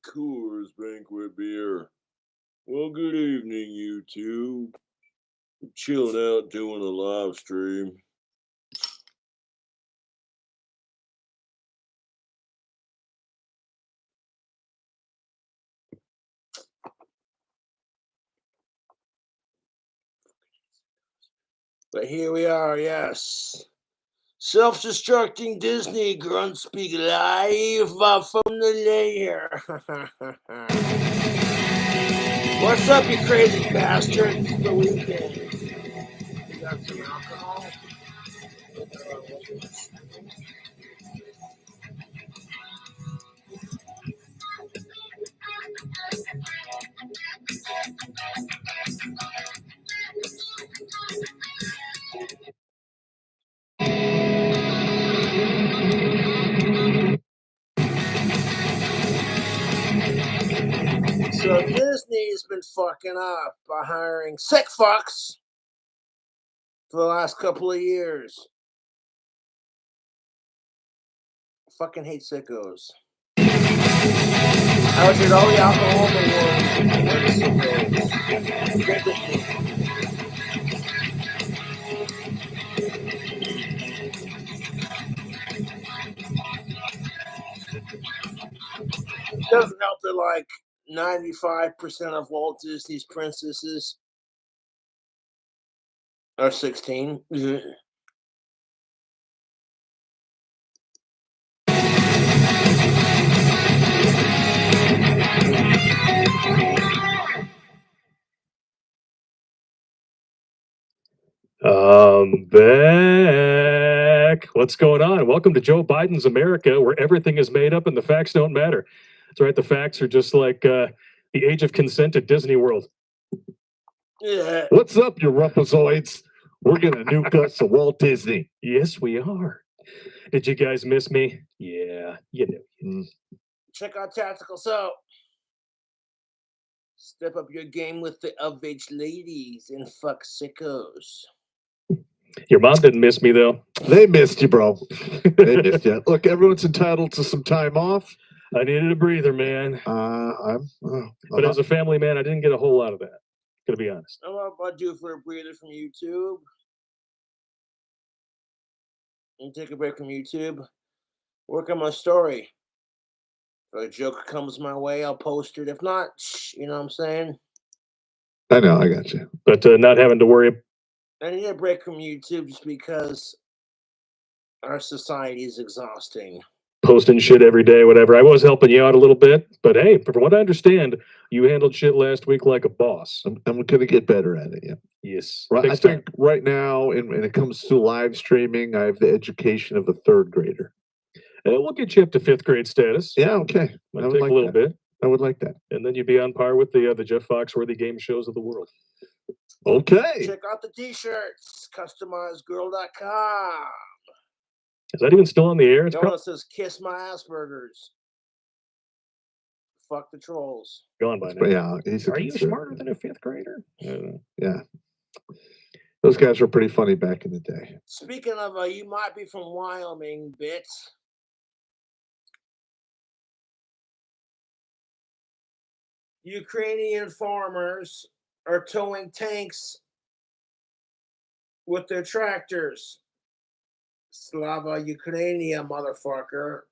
Coors Banquet beer. Well, good evening, you two. Chilling out doing a live stream. But here we are, yes. Self-destructing Disney grunt speak live from the lair. What's up, you crazy bastard? It's the weekend. You got some alcohol? So Disney's been fucking up by hiring sick fucks for the last couple of years. I fucking hate sickos. I would drink all the alcohol in the world. Doesn't help that like 95% of Walt Disney's princesses are 16. Back. What's going on? Welcome to Joe Biden's America, where everything is made up and the facts don't matter. That's right. The facts are just like the age of consent at Disney World. Yeah. What's up, you rumpazoids? We're gonna nuke us to Walt Disney. Yes, we are. Did you guys miss me? Yeah, you know. Check out Tactical Soap. Step up your game with the of-age ladies and fuck sickos. Your mom didn't miss me, though. They missed you, bro. They missed you. Look, everyone's entitled to some time off. I needed a breather, man. But as a family man, I didn't get a whole lot of that. Gonna be honest. What about I do for a breather from YouTube? And take a break from YouTube. Work on my story. If a joke comes my way, I'll post it. If not, you know what I'm saying? I know, I got you. But not having to worry. I need a break from YouTube just because our society is exhausting. Posting shit every day, whatever. I was helping you out a little bit, but hey, from what I understand, you handled shit last week like a boss. I'm gonna get better at it. Yeah. Yes. Right. I think right now, when it comes to live streaming, I have the education of a third grader. We'll get you up to 5th grade status. Yeah. Okay. Might take a little bit. I would like that. And then you'd be on par with the Jeff Foxworthy game shows of the world. Okay. Check out the t-shirts. CustomizedGirl.com. Is that even still on the air? It's one that says "Kiss my Asperger's." Fuck the trolls. Gone by now. Yeah. Are you smarter than a 5th grader? Yeah. Those guys were pretty funny back in the day. Speaking of, you might be from Wyoming, bits. Ukrainian farmers are towing tanks with their tractors. Slava Ukrainia, motherfucker.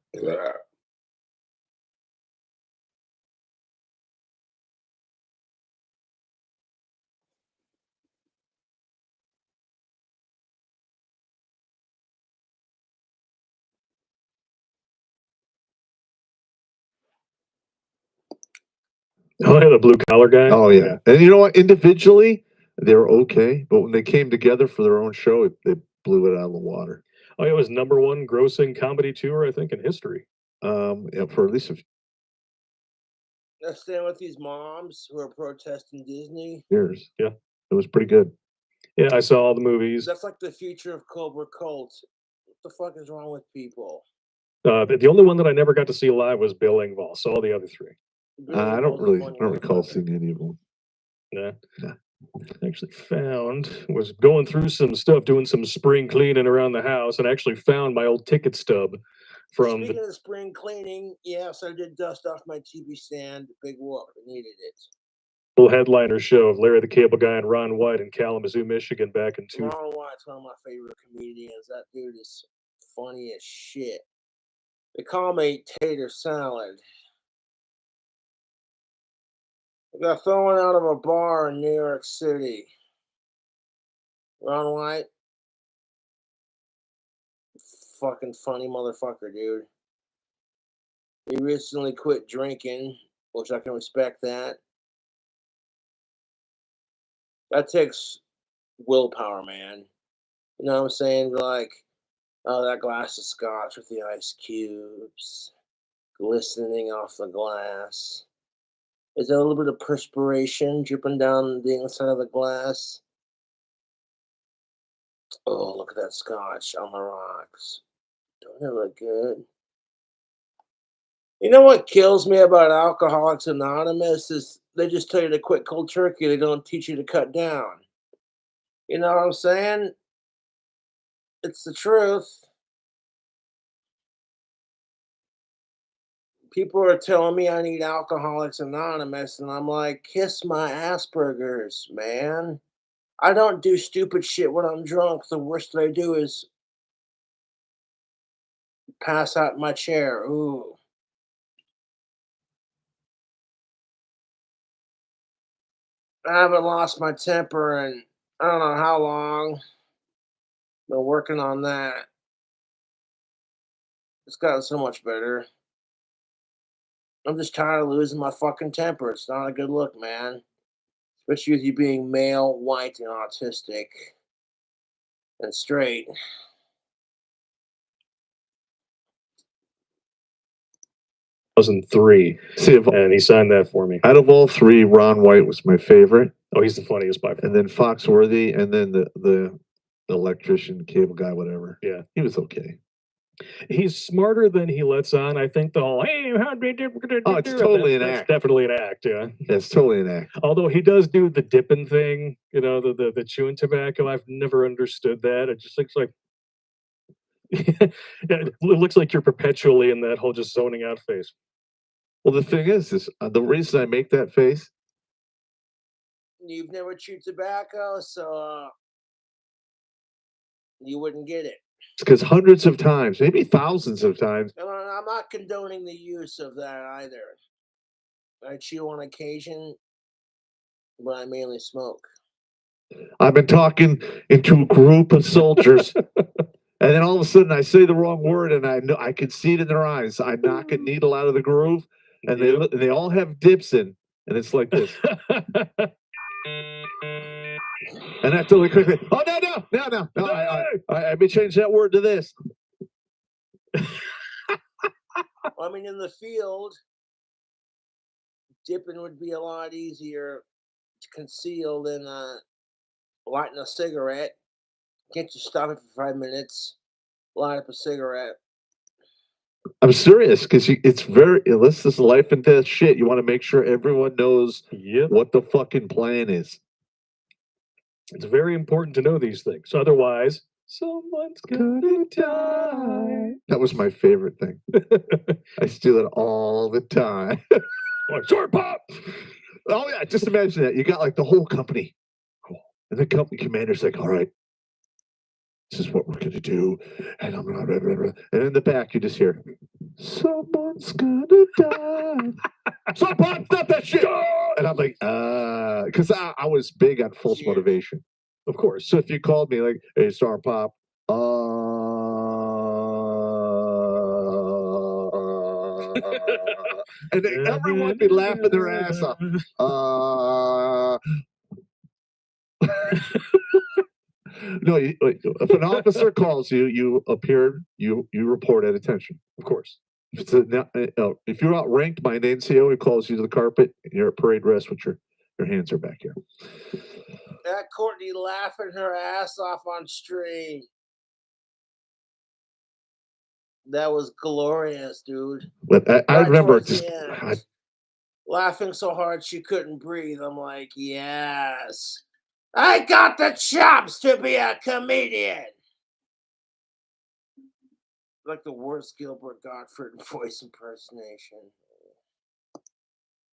Oh, yeah, the blue collar guy. Oh yeah. And you know what? Individually, they were okay, but when they came together for their own show, they blew it out of the water. Oh, it was #1 grossing comedy tour, I think, in history. Yeah, for at least Let's stand with these moms who are protesting Disney. years. Yeah, it was pretty good. Yeah, I saw all the movies. That's like the future of Cobra Cult. What the fuck is wrong with people? The only one that I never got to see live was Bill Engvall. Saw the other 3. I don't recall seeing any of them. Yeah. Yeah. actually found, was going through some stuff, doing some spring cleaning around the house, and actually found my old ticket stub from Speaking of spring cleaning, yes, I did dust off my TV stand. Big whoop. I needed it. the headliner show of Larry the Cable Guy and Ron White in Kalamazoo, Michigan back in two. Ron White's one of my favorite comedians. That dude is funny as shit. They call me Tater Salad. I got thrown out of a bar in New York City. Ron White, fucking funny motherfucker, dude. He recently quit drinking, which I can respect that. That takes willpower, man. You know what I'm saying? Like, oh, that glass of scotch with the ice cubes glistening off the glass. Is there a little bit of perspiration dripping down the inside of the glass? Oh, look at that scotch on the rocks. Don't it look good? You know what kills me about Alcoholics Anonymous is they just tell you to quit cold turkey. They don't teach you to cut down. You know what I'm saying? It's the truth. People are telling me I need Alcoholics Anonymous, and I'm like, kiss my Asperger's, man. I don't do stupid shit when I'm drunk. The worst that I do is pass out in my chair. Ooh. I haven't lost my temper in I don't know how long. Been working on that. It's gotten so much better. I'm just tired of losing my fucking temper. It's not a good look, man. Especially with you being male, white, and autistic and straight. 2003. See, And he signed that for me. out of all three, Ron White was my favorite, Oh, he's the funniest by far. and then Foxworthy, and then the electrician, cable guy, whatever. Yeah. He was okay. He's smarter than he lets on. I think the whole, hey, how do you Oh, it's totally an that's act. definitely an act, yeah. It's totally an act. Although he does do the dipping thing, you know, the chewing tobacco. I've never understood that. It just looks like it looks like you're perpetually in that whole just zoning out phase. Well, the thing is the reason I make that face, You've never chewed tobacco, so you wouldn't get it. it's because hundreds of times, maybe thousands of times, And I'm not condoning the use of that either. I chew on occasion, but I mainly smoke. I've been talking into a group of soldiers, and then all of a sudden I say the wrong word, and I know I can see it in their eyes. I knock a needle out of the groove, and they all have dips in, and it's like this. And after they quickly, oh no! I may change that word to this. I mean, in the field, dipping would be a lot easier to conceal than lighting a cigarette. Can't you stop it for 5 minutes, light up a cigarette? I'm serious because it's very this is life and death shit. You want to make sure everyone knows what the fucking plan is. It's very important to know these things. Otherwise, someone's gonna die. That was my favorite thing. I steal it all the time. Like, sorry, Pop. Oh yeah, just imagine that. You got like the whole company. And the company commander's like, all right, this is what we're gonna do. And I'm gonna blah, blah, blah. And in the back you just hear, someone's gonna die. So Pop, stop that shit. And I'm like, because I was big on false motivation. Of course. So if you called me like, hey, Sergeant Pop, and everyone would be laughing their ass off. No, if an officer calls you, you appear, you report at attention, of course. If you're outranked by an NCO, he calls you to the carpet, and you're at parade rest with your hands are back here. That Courtney laughing her ass off on stream. That was glorious, dude. But I remember just laughing so hard she couldn't breathe. I'm like, yes. I got the chops to be a comedian. Like the worst Gilbert Gottfried voice impersonation.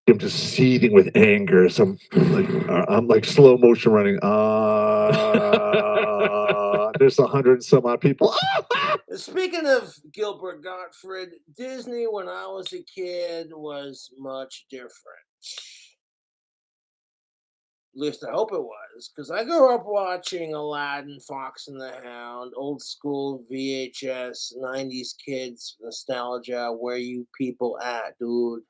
I'm just seething with anger. So I'm like slow motion running. There's 100 some odd people. Speaking of Gilbert Gottfried, Disney when I was a kid was much different. At least I hope it was, because I grew up watching Aladdin, Fox and the Hound, old school VHS, 90s kids nostalgia. Where you people at, dude?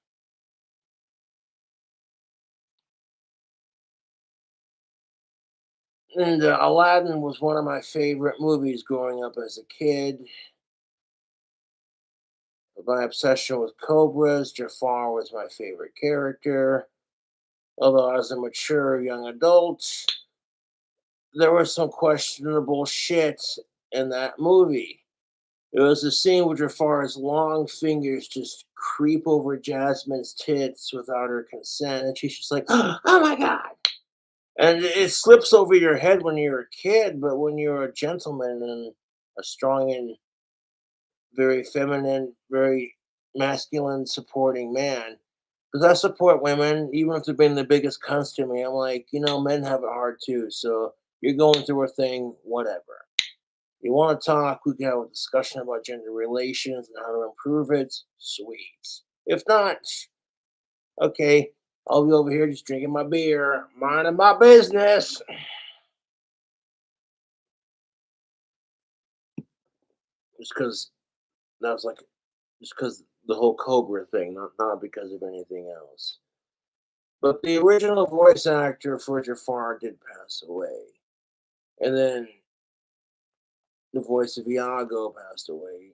And Aladdin was one of my favorite movies growing up as a kid. My obsession with cobras, Jafar was my favorite character. Although as a mature young adult, there was some questionable shit in that movie. It was a scene where Jafar's long fingers just creep over Jasmine's tits without her consent, and she's just like, "Oh my god!" And it slips over your head when you're a kid, but when you're a gentleman and a strong and very feminine, very masculine, supporting man, because I support women, even if they've been the biggest cunts to me. I'm like, men have it hard too. So you're going through a thing, whatever. You want to talk, we can have a discussion about gender relations and how to improve it. Sweet. If not, okay, I'll be over here just drinking my beer, minding my business. Just because that was like, just because the whole Cobra thing, not because of anything else. But the original voice actor for Jafar did pass away. And then the voice of Iago passed away,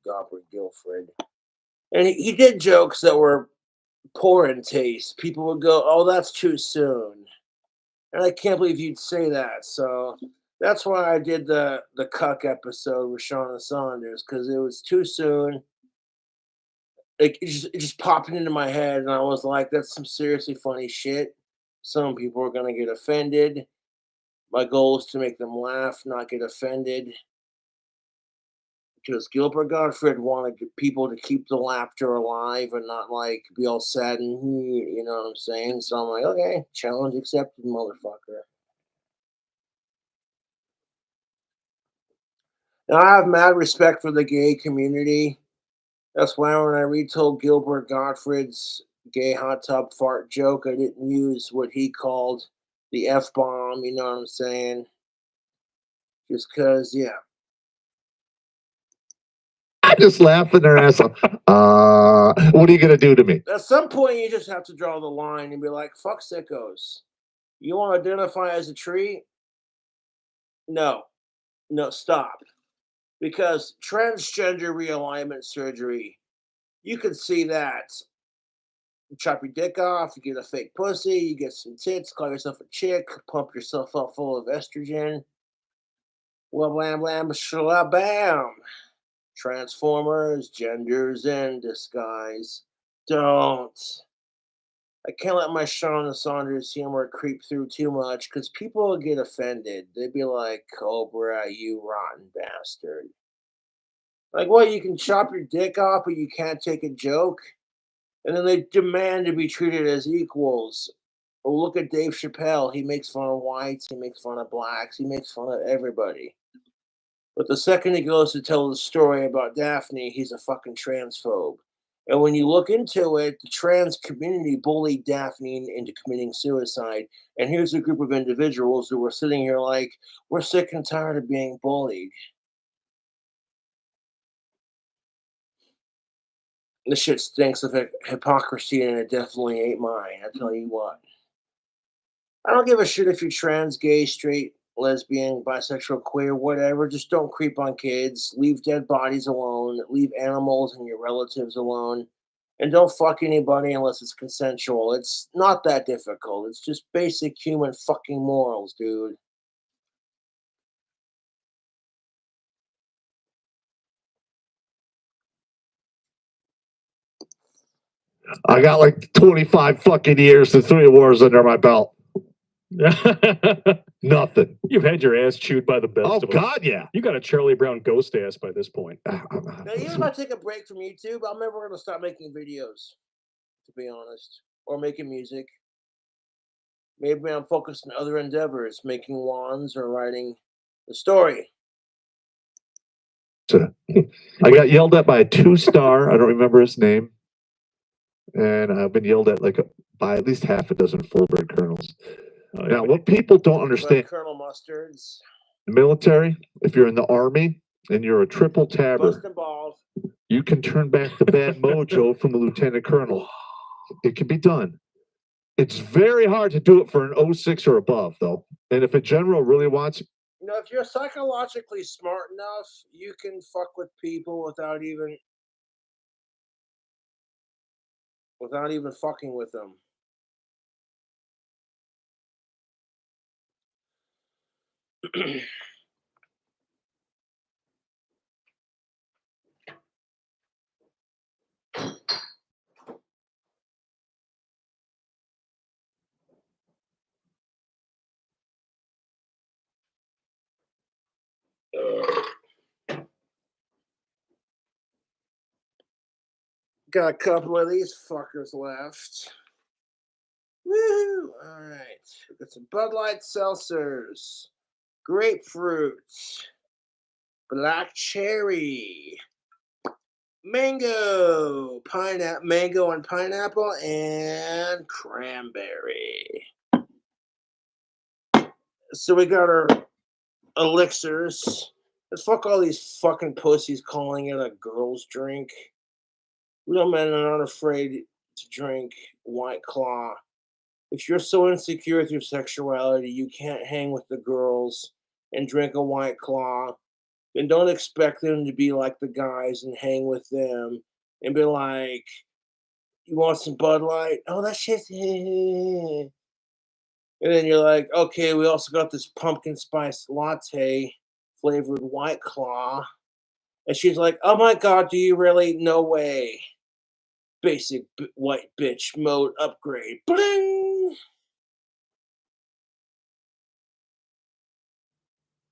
Godfrey Guilford. And he did jokes that were poor in taste. People would go, "Oh, that's too soon," and I can't believe you'd say that. So that's why I did the Cuck episode with Shauna Saunders, because it was too soon. It just popped into my head, and I was like, "That's some seriously funny shit." Some people are gonna get offended. My goal is to make them laugh, not get offended. Because Gilbert Gottfried wanted people to keep the laughter alive and not like be all sad and you know what I'm saying. So I'm like, okay, challenge accepted, motherfucker. Now I have mad respect for the gay community. That's why when I retold Gilbert Gottfried's gay hot tub fart joke, I didn't use what he called the F bomb. You know what I'm saying? Just because, yeah. I'm just laughing their ass off. What are you gonna do to me? At some point, you just have to draw the line and be like, fuck sickos. You want to identify as a tree? No, no, stop. Because transgender realignment surgery, you can see that. You chop your dick off, you get a fake pussy, you get some tits, call yourself a chick, pump yourself up full of estrogen. Well, blam, blam, bam. Transformers, genders in disguise. Don't. I can't let my Shauna Saunders humor creep through too much because people will get offended. They'd be like, Cobra, you rotten bastard. Like, what? You can chop your dick off, but you can't take a joke? And then they demand to be treated as equals. Oh, look at Dave Chappelle. He makes fun of whites, he makes fun of blacks, he makes fun of everybody. But the second he goes to tell the story about Daphne, he's a fucking transphobe. And when you look into it, the trans community bullied Daphne into committing suicide. And here's a group of individuals who were sitting here like, we're sick and tired of being bullied. This shit stinks of hypocrisy, and it definitely ain't mine. I tell you what. I don't give a shit if you're trans, gay, straight, lesbian, bisexual, queer, whatever. Just don't creep on kids. Leave dead bodies alone. Leave animals and your relatives alone. And don't fuck anybody unless it's consensual. It's not that difficult. It's just basic human fucking morals, dude. I got like 25 fucking years and 3 wars under my belt. Nothing. You've had your ass chewed by the best Oh of them. God, yeah. You got a Charlie Brown ghost ass by this point. Now, even if I take a break from YouTube, I'm never going to stop making videos, to be honest, or making music. Maybe I'm focused on other endeavors, making wands or writing the story. I got yelled at by a 2-star. I don't remember his name, and I've been yelled at by at least half a dozen full-bred colonels. Now, what people don't understand, Colonel Mustards. the military, if you're in the army and you're a triple tabber, Busting balls. you can turn back the bad mojo from a lieutenant colonel. It can be done. It's very hard to do it for an 06 or above, though. And if a general really wants, You know, if you're psychologically smart enough, you can fuck with people without even fucking with them. Got a couple of these fuckers left. Woo! All right. We got some Bud Light seltzers, grapefruit, black cherry, mango and pineapple, and cranberry. So we got our elixirs. Let's fuck all these fucking pussies calling it a girl's drink. Real men are not afraid to drink White Claw. If you're so insecure with your sexuality you can't hang with the girls and drink a White Claw, then don't expect them to be like the guys and hang with them and be like, you want some Bud Light? Oh, that shit's... And then you're like, okay, we also got this pumpkin spice latte flavored White Claw. And she's like, oh my God, do you really? No way. Basic white bitch mode upgrade. Bling!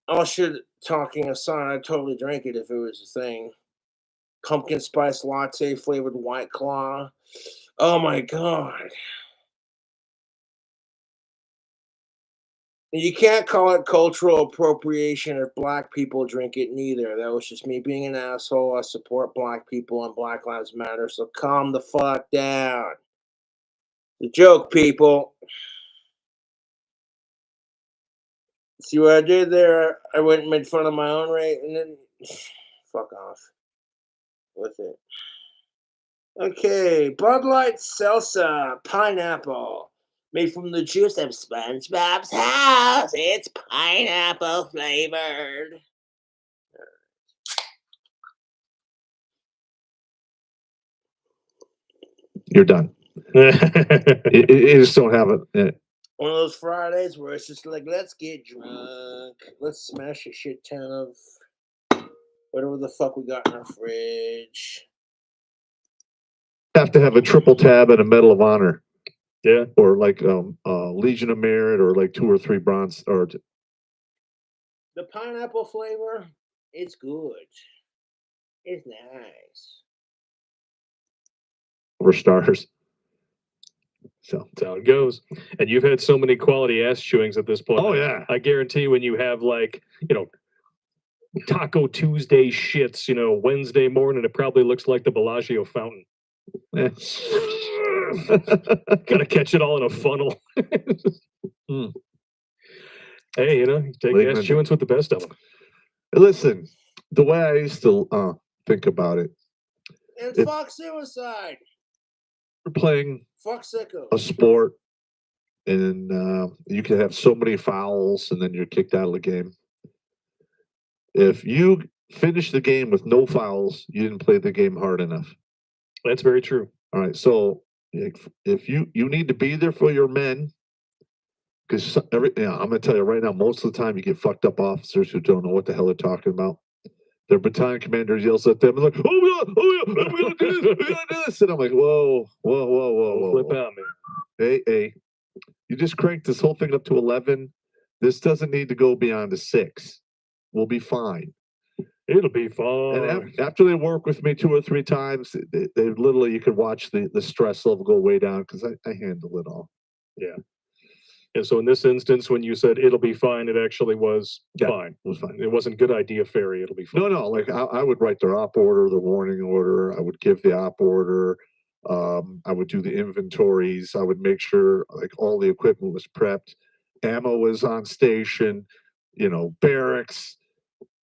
All shit talking aside, I'd totally drink it if it was a thing. Pumpkin spice latte flavored White Claw. Oh my God. You can't call it cultural appropriation if black people drink it neither. That was just me being an asshole. I support black people and Black Lives Matter, so calm the fuck down. The joke, people. See what I did there? I went and made fun of my own rate and then fuck off with it. Okay, Bud Light Salsa Pineapple. Made from the juice of SpongeBob's house. It's pineapple flavored. you're done. You just don't have it. One of those Fridays where it's just like, let's get drunk. Let's smash a shit ton of whatever the fuck we got in our fridge. Have to have a triple tab and a Medal of Honor. Yeah. Or Legion of Merit, or 2 or 3 bronze. Or the pineapple flavor, it's good. It's nice. Over stars. So that's how it goes. And you've had so many quality ass chewings at this point. Oh yeah. I guarantee when you have Taco Tuesday shits, Wednesday morning, it probably looks like the Bellagio fountain. Gotta catch it all in a funnel. Hey, you take ass chewings with the best of them. Listen, the way I used to think about it. And fuck suicide. You're playing fuck sickos. A sport, and you can have so many fouls, and then you're kicked out of the game. If you finish the game with no fouls, you didn't play the game hard enough. That's very true. All right, so if you need to be there for your men, because I'm going to tell you right now, most of the time you get fucked up officers who don't know what the hell they're talking about. Their battalion commander yells at them and like, oh yeah, we're gonna do this, and I'm like, whoa. Flip out, man. Hey, You just crank this whole thing up to 11. This doesn't need to go beyond a 6. We'll be fine. It'll be And fine. after they work with me 2 or 3 times, they literally, you can watch the stress level go way down because I handle it all. Yeah. And so in this instance, when you said it'll be fine, it actually was fine. It was fine. It wasn't good idea fairy. It'll be fine. No. Like I would write their op order, the warning order. I would give the op order. I would do the inventories. I would make sure like all the equipment was prepped, ammo was on station, barracks,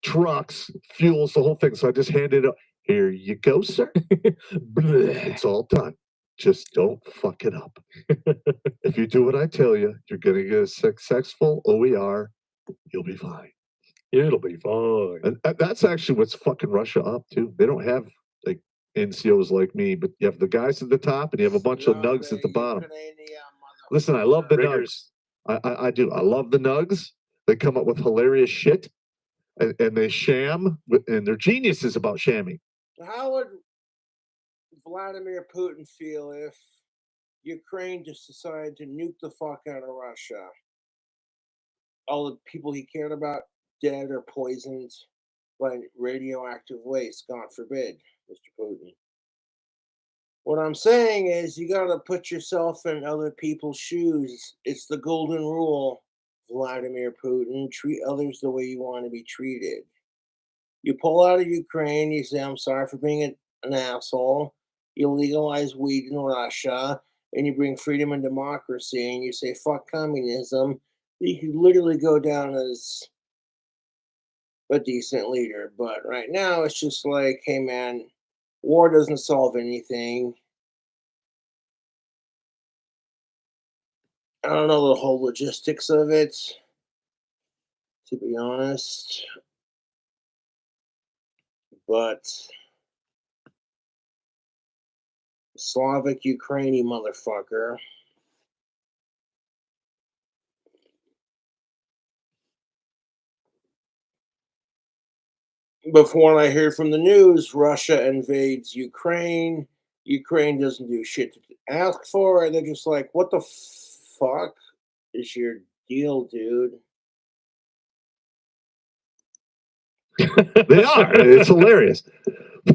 trucks, fuels, the whole thing. So I just handed it up. Here you go, sir. It's all done. Just don't fuck it up. If you do what I tell you, you're going to get a successful OER. You'll be fine. It'll be fine. And that's actually what's fucking Russia up too. They don't have like NCOs like me, but you have the guys at the top and you have a bunch of nugs at the bottom. Listen, I love the nugs. I do. I love the nugs. They come up with hilarious shit, and they sham, and they're geniuses about shamming. How would Vladimir Putin feel if Ukraine just decided to nuke the fuck out of Russia? All the people he cared about dead or poisoned by radioactive waste, God forbid, Mr. Putin. What I'm saying is you gotta put yourself in other people's shoes. It's the golden rule, Vladimir Putin. Treat others the way you want to be treated. You pull out of Ukraine, you say, I'm sorry for being an asshole. You legalize weed in Russia, and you bring freedom and democracy, and you say, fuck communism. You could literally go down as a decent leader. But right now, it's just like, hey, man, war doesn't solve anything. I don't know the whole logistics of it, to be honest. But Slavic Ukrainian motherfucker. Before I hear from the news, Russia invades Ukraine. Ukraine doesn't do shit to ask for, and they're just like, what the fuck is your deal, dude? They are. It's hilarious.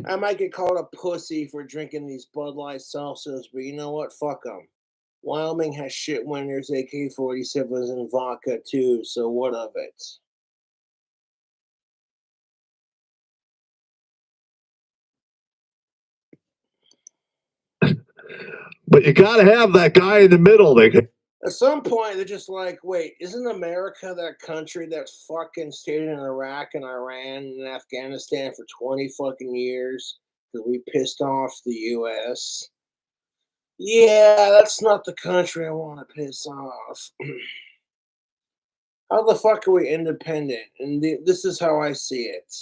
I might get called a pussy for drinking these Bud Light seltzers, but you know what? Fuck them. Wyoming has shit winners, AK-47s, and vodka too, so what of it? But you got to have that guy in the middle. At some point, they're just like, wait, isn't America that country that fucking stayed in Iraq and Iran and Afghanistan for 20 fucking years because we pissed off the U.S.? Yeah, that's not the country I want to piss off. How the fuck are we independent? And this is how I see it.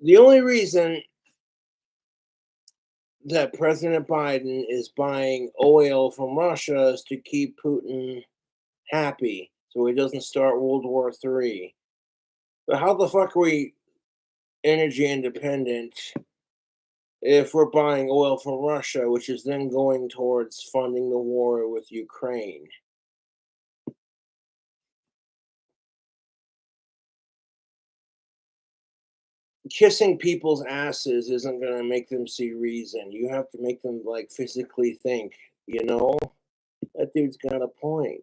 The only reason that President Biden is buying oil from Russia is to keep Putin happy so he doesn't start World War III. But how the fuck are we energy independent if we're buying oil from Russia, which is then going towards funding the war with Ukraine? Kissing people's asses isn't going to make them see reason. You have to make them like physically think, you know? That dude's got a point.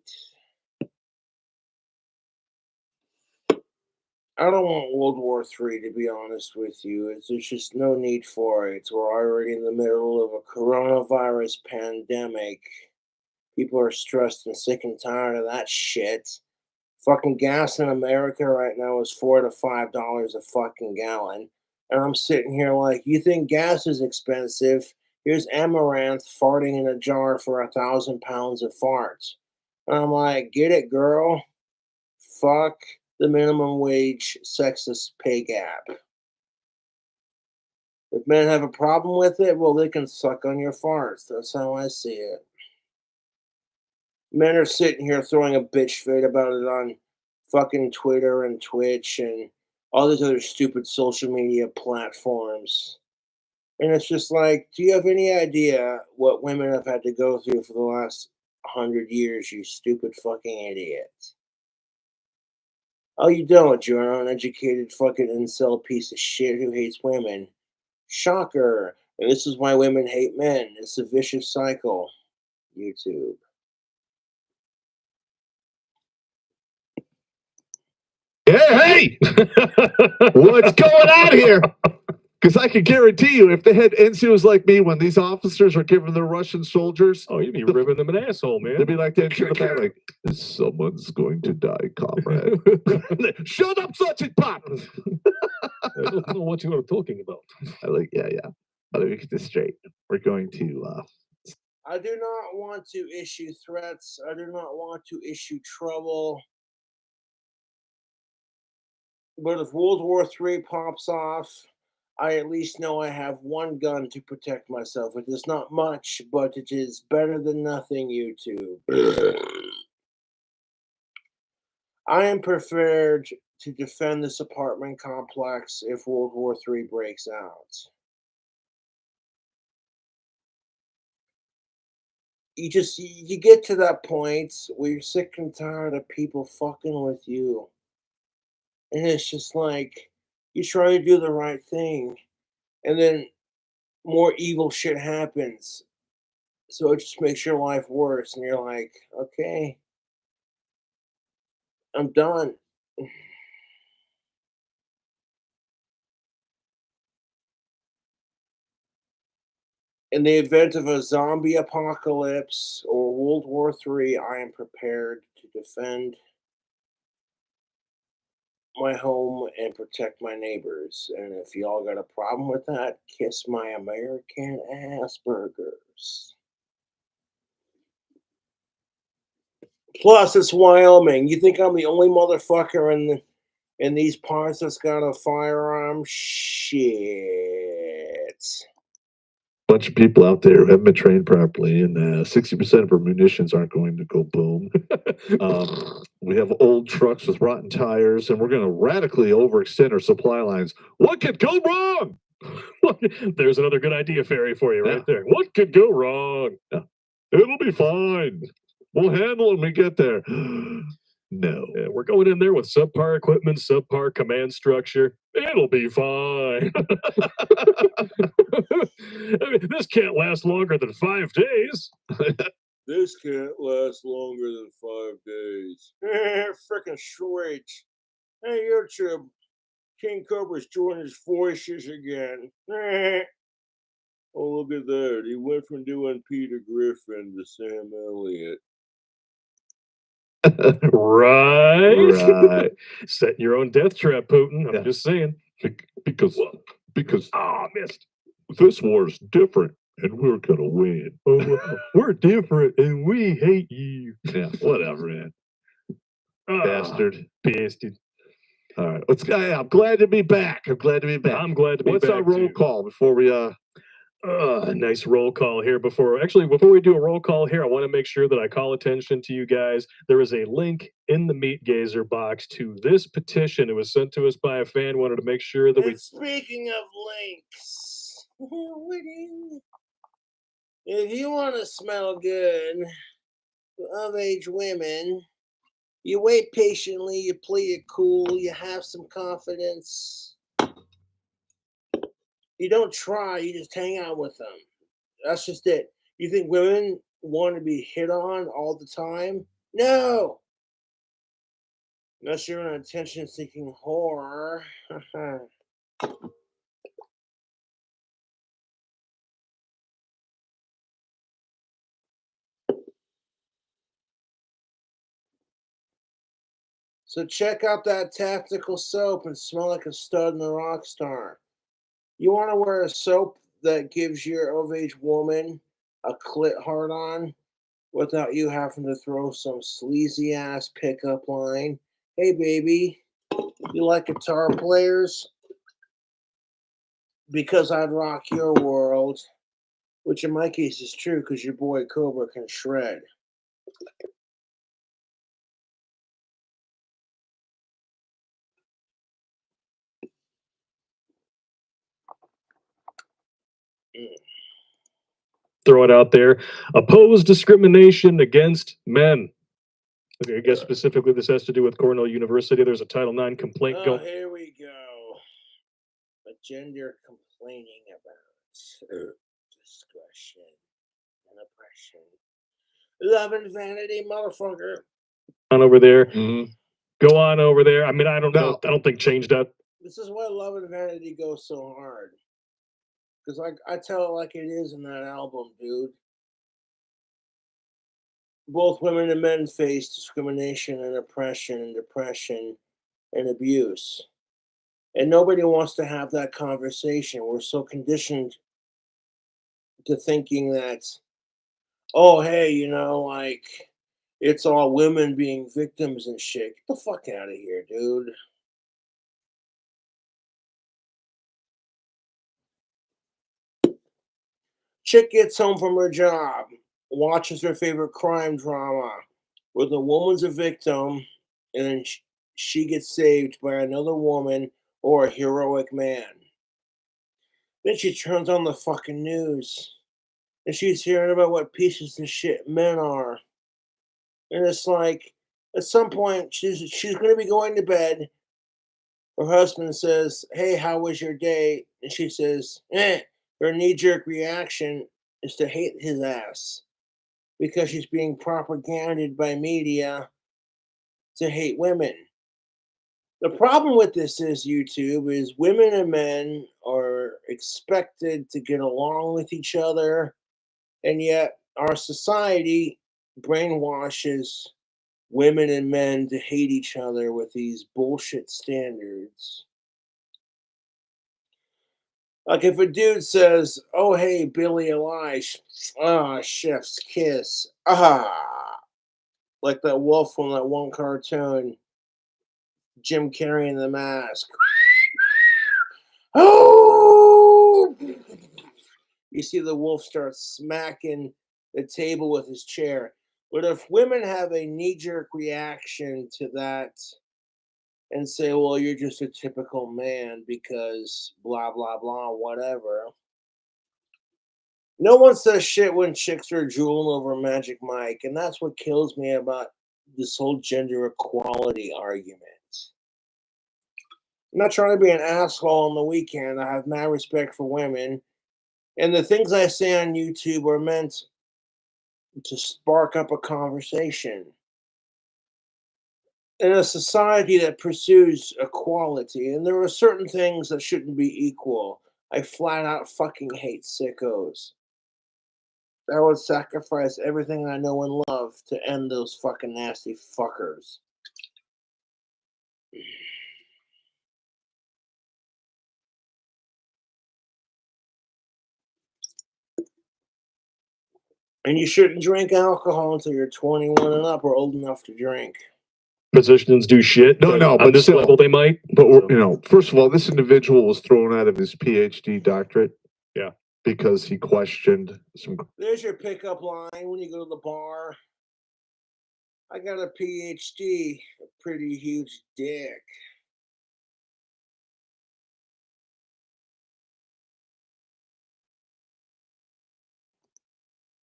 I don't want World War III, to be honest with you. There's just no need for it. We're already in the middle of a coronavirus pandemic. People are stressed and sick and tired of that shit. Fucking gas in America right now is $4 to $5 a fucking gallon. And I'm sitting here like, you think gas is expensive? Here's Amaranth farting in a jar for 1,000 pounds of farts. And I'm like, get it, girl? Fuck the minimum wage sexist pay gap. If men have a problem with it, well, they can suck on your farts. That's how I see it. Men are sitting here throwing a bitch fit about it on fucking Twitter and Twitch and all these other stupid social media platforms. And it's just like, do you have any idea what women have had to go through for the last 100 years, you stupid fucking idiot. Oh, you don't. You're an uneducated fucking incel piece of shit who hates women. Shocker. And this is why women hate men. It's a vicious cycle. YouTube. Hey, what's going on here? Because I can guarantee you, if they had NCOs like me, when these officers are giving the Russian soldiers, oh, you'd be ripping them an asshole, man. They'd be like that in the back, like, someone's going to die, comrade. Shut up, Sergeant Pop. I don't know what you are talking about. Yeah. Let me get this straight. We're going to. I do not want to issue threats. I do not want to issue trouble. But if World War III pops off, I at least know I have one gun to protect myself. It is not much, but it is better than nothing, YouTube. I am prepared to defend this apartment complex if World War III breaks out. You get to that point where you're sick and tired of people fucking with you. And it's just like you try to do the right thing, and then more evil shit happens. So it just makes your life worse, and you're like, okay, I'm done. In the event of a zombie apocalypse or World War III, I am prepared to defend my home and protect my neighbors. And if y'all got a problem with that, kiss my American Asperger's. Plus, it's Wyoming. You think I'm the only motherfucker in these parts that's got a firearm? Shit. Bunch of people out there who haven't been trained properly, and 60% of our munitions aren't going to go boom. We have old trucks with rotten tires, and we're going to radically overextend our supply lines. What could go wrong? There's another good idea, Fairy, for you right there. What could go wrong? Yeah. It'll be fine. We'll handle it when we get there. No. Yeah, we're going in there with subpar equipment, subpar command structure. It'll be fine. I mean, this can't last longer than 5 days. This can't last longer than 5 days. Frickin' shortage. Hey, YouTube. King Cobra's joining his voices again. Oh, look at that. He went from doing Peter Griffin to Sam Elliott. Right. Set your own death trap, Putin. I'm just saying. Because I missed. This war's different, and we're gonna win. We're different, and we hate you. Yeah, whatever, man. Bastard. All right, I'm glad to be back. I'm glad to be back. I'm glad to be back. What's our roll call before we a nice roll call here. Before we do a roll call here, I want to make sure that I call attention to you guys. There is a link in the Meat Gazer box to this petition. It was sent to us by a fan. Wanted to make sure that Speaking of links, if you want to smell good of age women, you wait patiently, you play it cool, you have some confidence. You don't try, you just hang out with them. That's just it. You think women want to be hit on all the time? No! Unless you're an attention-seeking whore. So check out that tactical soap and smell like a stud and a rock star. You want to wear a soap that gives your of-age woman a clit hard on without you having to throw some sleazy ass pickup line. Hey baby, you like guitar players? Because I'd rock your world. Which in my case is true because your boy Cobra can shred. throw it out there. Oppose discrimination against men. I guess specifically this has to do with Cornell University. There's a Title IX complaint Oh, going. here we go. A gender complaining about discretion and oppression. Love and vanity, motherfucker. On over there. Mhm. Go on over there. I mean, I don't know. No. I don't think change that. This is why Love and Vanity goes so hard. Because I tell it like it is in that album, dude. Both women and men face discrimination and oppression and depression and abuse. And nobody wants to have that conversation. We're so conditioned to thinking that, oh, hey, you know, like, it's all women being victims and shit. Get the fuck out of here, dude. Chick gets home from her job, watches her favorite crime drama, where the woman's a victim, and then she gets saved by another woman or a heroic man. Then she turns on the fucking news, and she's hearing about what pieces of shit men are. And it's like, at some point, she's going to be going to bed. Her husband says, "Hey, how was your day?" And she says, "Eh." Her knee-jerk reaction is to hate his ass because she's being propaganded by media to hate women. The problem with this is YouTube is women and men are expected to get along with each other, and yet our society brainwashes women and men to hate each other with these bullshit standards. Like if a dude says, "Oh hey, Billy Eilish, chef's kiss," like that wolf from that one cartoon, Jim Carrey in the mask. Oh! You see the wolf start smacking the table with his chair. But if women have a knee-jerk reaction to that and say, "Well, you're just a typical man because blah blah blah, whatever." No one says shit when chicks are drooling over Magic Mike, and that's what kills me about this whole gender equality argument. I'm not trying to be an asshole on the weekend. I have mad respect for women, and the things I say on YouTube are meant to spark up a conversation. In a society that pursues equality, and there are certain things that shouldn't be equal, I flat out fucking hate sickos. I would sacrifice everything I know and love to end those fucking nasty fuckers. And you shouldn't drink alcohol until you're 21 and up or old enough to drink. Physicians do shit. No, but on but this still, level they might. But you know, first of all, this individual was thrown out of his PhD doctorate. Yeah. Because he questioned some. There's your pickup line when you go to the bar. I got a PhD, a pretty huge dick.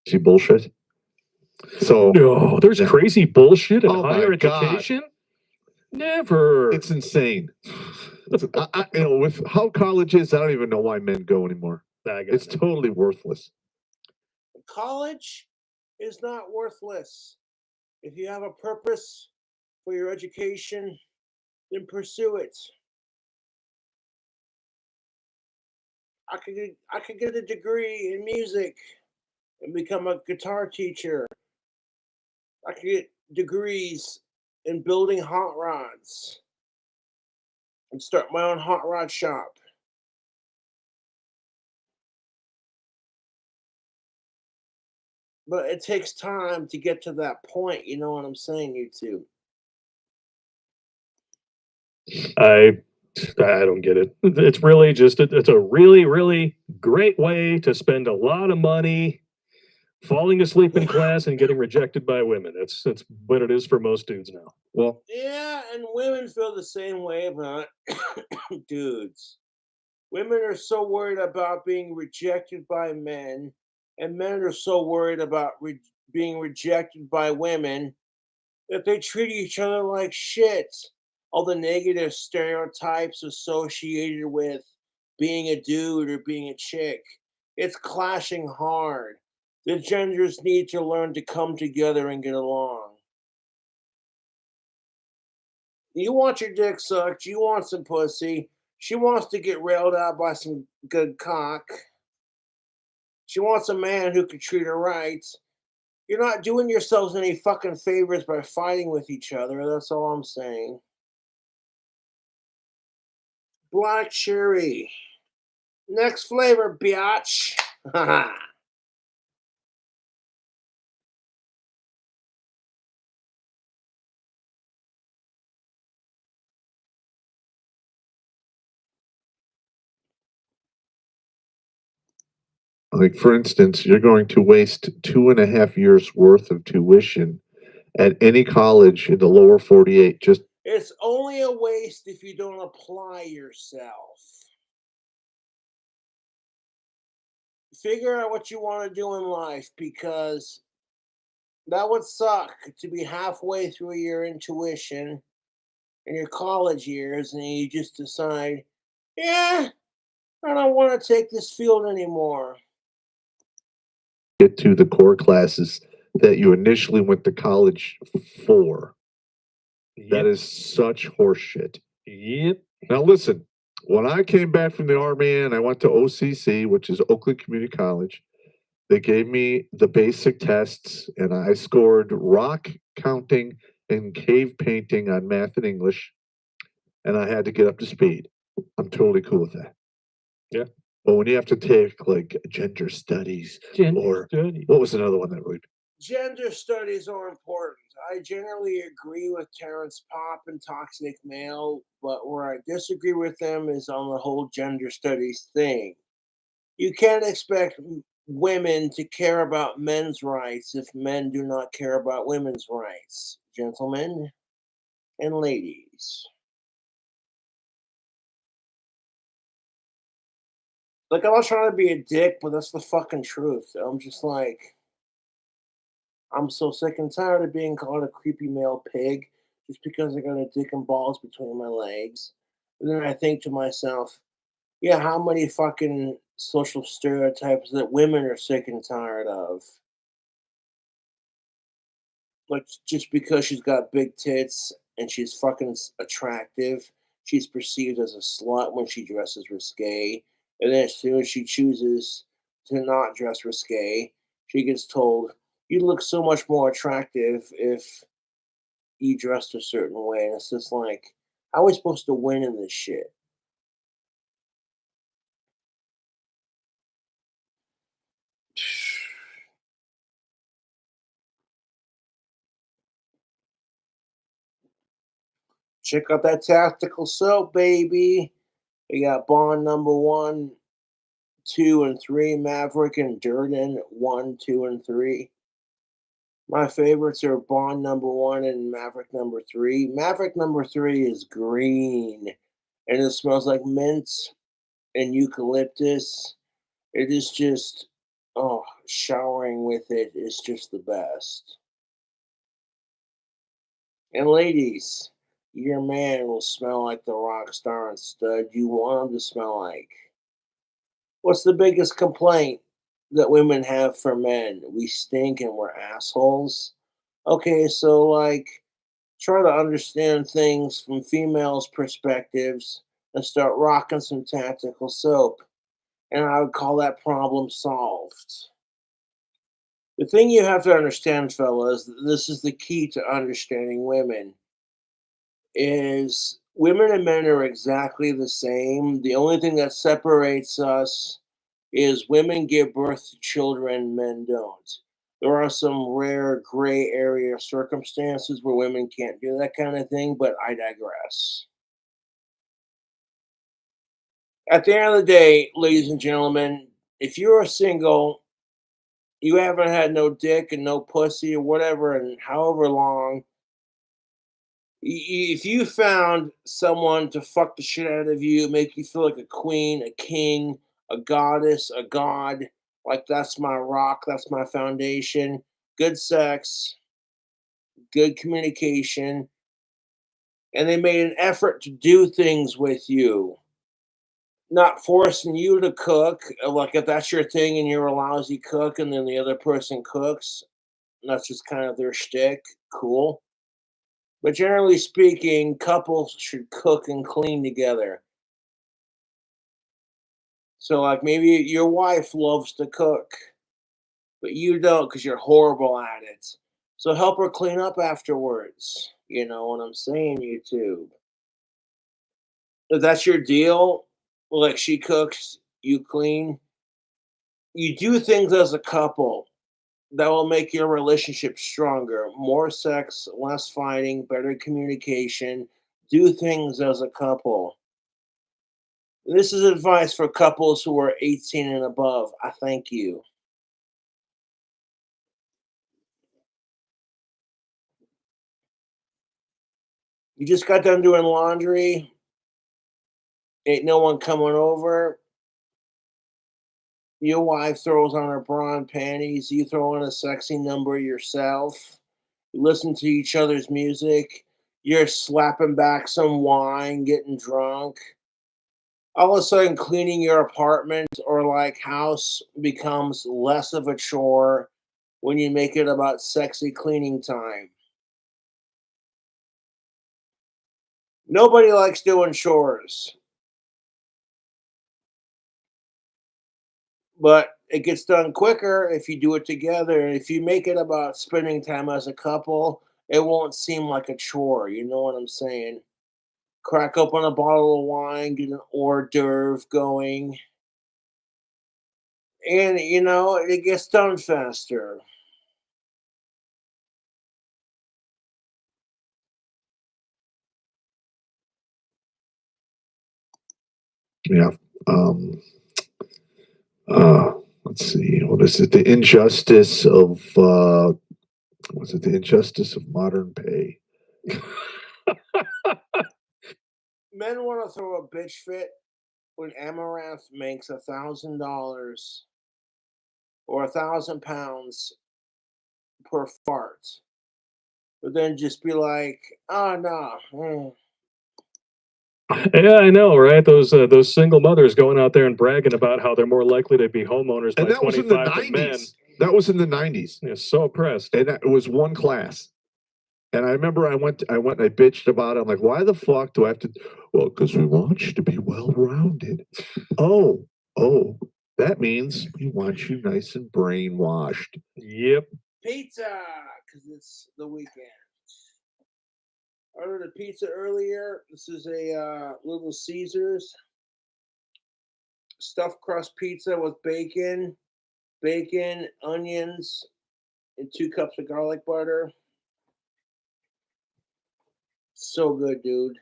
See bullshit. So no, there's crazy bullshit in Oh my higher God. education. Never. It's insane. You know, with how college is, I don't even know why men go anymore. It's totally worthless. College is not worthless. If you have a purpose for your education, then pursue it. I could get a degree in music and become a guitar teacher. I could get degrees in building hot rods and start my own hot rod shop. But it takes time to get to that point. You know what I'm saying, YouTube? I don't get it. It's really just it's a really, really great way to spend a lot of money falling asleep in class and getting rejected by women. That's what it is for most dudes now. Well, yeah, and women feel the same way about dudes. Women are so worried about being rejected by men And men are so worried about being rejected by women that they treat each other like shit. All the negative stereotypes associated with being a dude or being a chick. It's clashing hard. The genders need to learn to come together and get along. You want your dick sucked, you want some pussy. She wants to get railed out by some good cock. She wants a man who can treat her right. You're not doing yourselves any fucking favors by fighting with each other. That's all I'm saying. Black cherry. Next flavor, biatch. Like, for instance, you're going to waste 2.5 years worth of tuition at any college in the lower 48. Just It's only a waste if you don't apply yourself. Figure out what you want to do in life because that would suck to be halfway through your intuition in your college years and you just decide, yeah, I don't want to take this field anymore. get to the core classes that you initially went to college for. That Yep. is such horseshit. Yep. Now, listen, when I came back from the Army and I went to OCC, which is Oakland Community College, they gave me the basic tests and I scored rock counting and cave painting on math and English, and I had to get up to speed. I'm totally cool with that. Yeah. But when you have to take like gender studies, or study. what was another one that really? Gender studies are important. I generally agree with Terrence Popp and Toxic Male, but where I disagree with them is on the whole gender studies thing. You can't expect women to care about men's rights if men do not care about women's rights, gentlemen and ladies. Like, I'm not trying to be a dick, but that's the fucking truth. I'm just like, I'm so sick and tired of being called a creepy male pig just because I got a dick and balls between my legs. And then I think to myself, yeah, how many fucking social stereotypes that women are sick and tired of? Like, just because she's got big tits and she's fucking attractive, she's perceived as a slut when she dresses risque. And then as soon as she chooses to not dress risque, she gets told, you look so much more attractive if you dressed a certain way. And it's just like, how are we supposed to win in this shit? Check out that tactical soap, baby. We got Bond number one, two, and three, Maverick and Durden, one, two, and three. My favorites are Bond number one and Maverick number three. Maverick number three is green and it smells like mint and eucalyptus. It is just, oh, showering with it is just the best. And ladies, your man will smell like the rock star and stud you want him to smell like. What's the biggest complaint that women have for men? We stink and we're assholes. Okay, so like try to understand things from females' perspectives and start rocking some tactical soap. And I would call that problem solved. The thing you have to understand, fellas, this is the key to understanding women, is women and men are exactly the same. The only thing that separates us is women give birth to children, men don't. There are some rare gray area circumstances where women can't do that kind of thing, but I digress. At the end of the day, ladies and gentlemen, if you're single, you haven't had no dick and no pussy or whatever, and however long, if you found someone to fuck the shit out of you, make you feel like a queen, a king, a goddess, a god, Like, that's my rock, that's my foundation. Good sex, good communication, and they made an effort to do things with you, not forcing you to cook. Like, if that's your thing and you're a lousy cook and then the other person cooks, that's just kind of their shtick, cool. But generally speaking, couples should cook and clean together. So, like, maybe your wife loves to cook, but you don't because you're horrible at it. So help her clean up afterwards. You know what I'm saying, YouTube? If that's your deal, like she cooks, you clean, you do things as a couple that will make your relationship stronger. More sex, less fighting, better communication. Do things as a couple. This is advice for couples who are 18 and above. I thank you. You just got done doing laundry. Ain't no one coming over. Your wife throws on her bra and panties. You throw on a sexy number yourself. You listen to each other's music. You're slapping back some wine, getting drunk. All of a sudden, cleaning your apartment or like house becomes less of a chore when you make it about sexy cleaning time. Nobody likes doing chores, but it gets done quicker if you do it together. And if you make it about spending time as a couple, it won't seem like a chore. You know what I'm saying? Crack open a bottle of wine, get an hors d'oeuvre going, and it gets done faster. Yeah. Um, let's see. What is it? The injustice of was it the injustice of modern pay? Men want to throw a bitch fit when Amaranth makes $1,000 or 1,000 pounds per fart, but then just be like, "Oh no, Yeah, I know, right? Those single mothers going out there and bragging about how they're more likely to be homeowners by And that was in the 25 than men. 90s. That was in the 90s. Yeah, so oppressed. And it was one class. And I remember I went and I bitched about it. I'm like, why the fuck do I have to? Well, because we want you to be well rounded. Oh, oh, that means we want you nice and brainwashed. Yep. pizza," because it's the weekend. I ordered a pizza earlier. This is a Little Caesars stuffed crust pizza with bacon, onions, and 2 cups of garlic butter. So good, dude.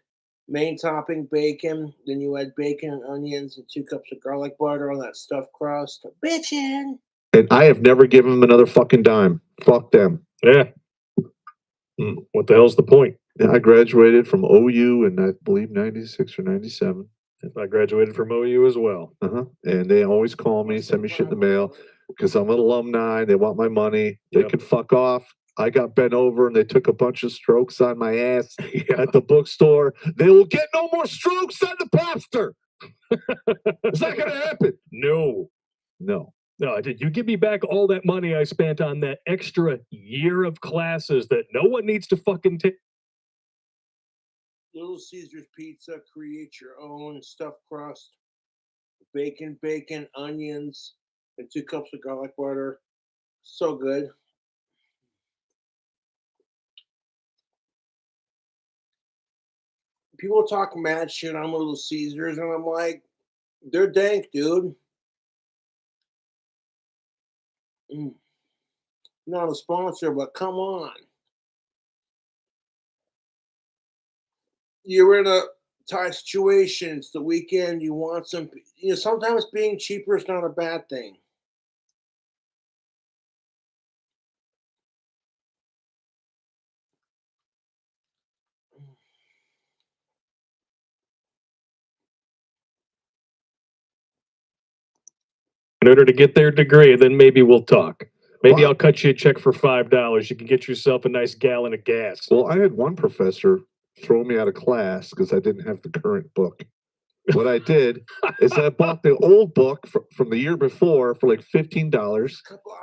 Main topping bacon. Then you add bacon and onions and 2 cups of garlic butter on that stuffed crust. Bitchin'. And I have never given them another fucking dime. Fuck them. Yeah. What the hell's the point? And I graduated from OU in, I believe, 96 or 97. I graduated from OU as well. And they always call me, send me shit in the mail because I'm an alumni. They want my money. They Yep. could fuck off. I got bent over and they took a bunch of strokes on my ass at the bookstore. They will get no more strokes on the poster. It's not going to happen. No. No. No, did you give me back all that money I spent on that extra year of classes that no one needs to fucking take? Little Caesars pizza. Create your own stuffed crust. Bacon, onions, and 2 cups of garlic butter. So good. People talk mad shit on Little Caesars, and I'm like, they're dank, dude. Mm, Not a sponsor, but come on. You're in a tight situation. It's the weekend. You want some. Sometimes being cheaper is not a bad thing. in order to get their degree, then maybe we'll talk. Maybe Well, I'll cut you a check for $5. You can get yourself a nice gallon of gas. well, I had one professor throw me out of class because I didn't have the current book. What I did is I bought the old book from the year before for like $15.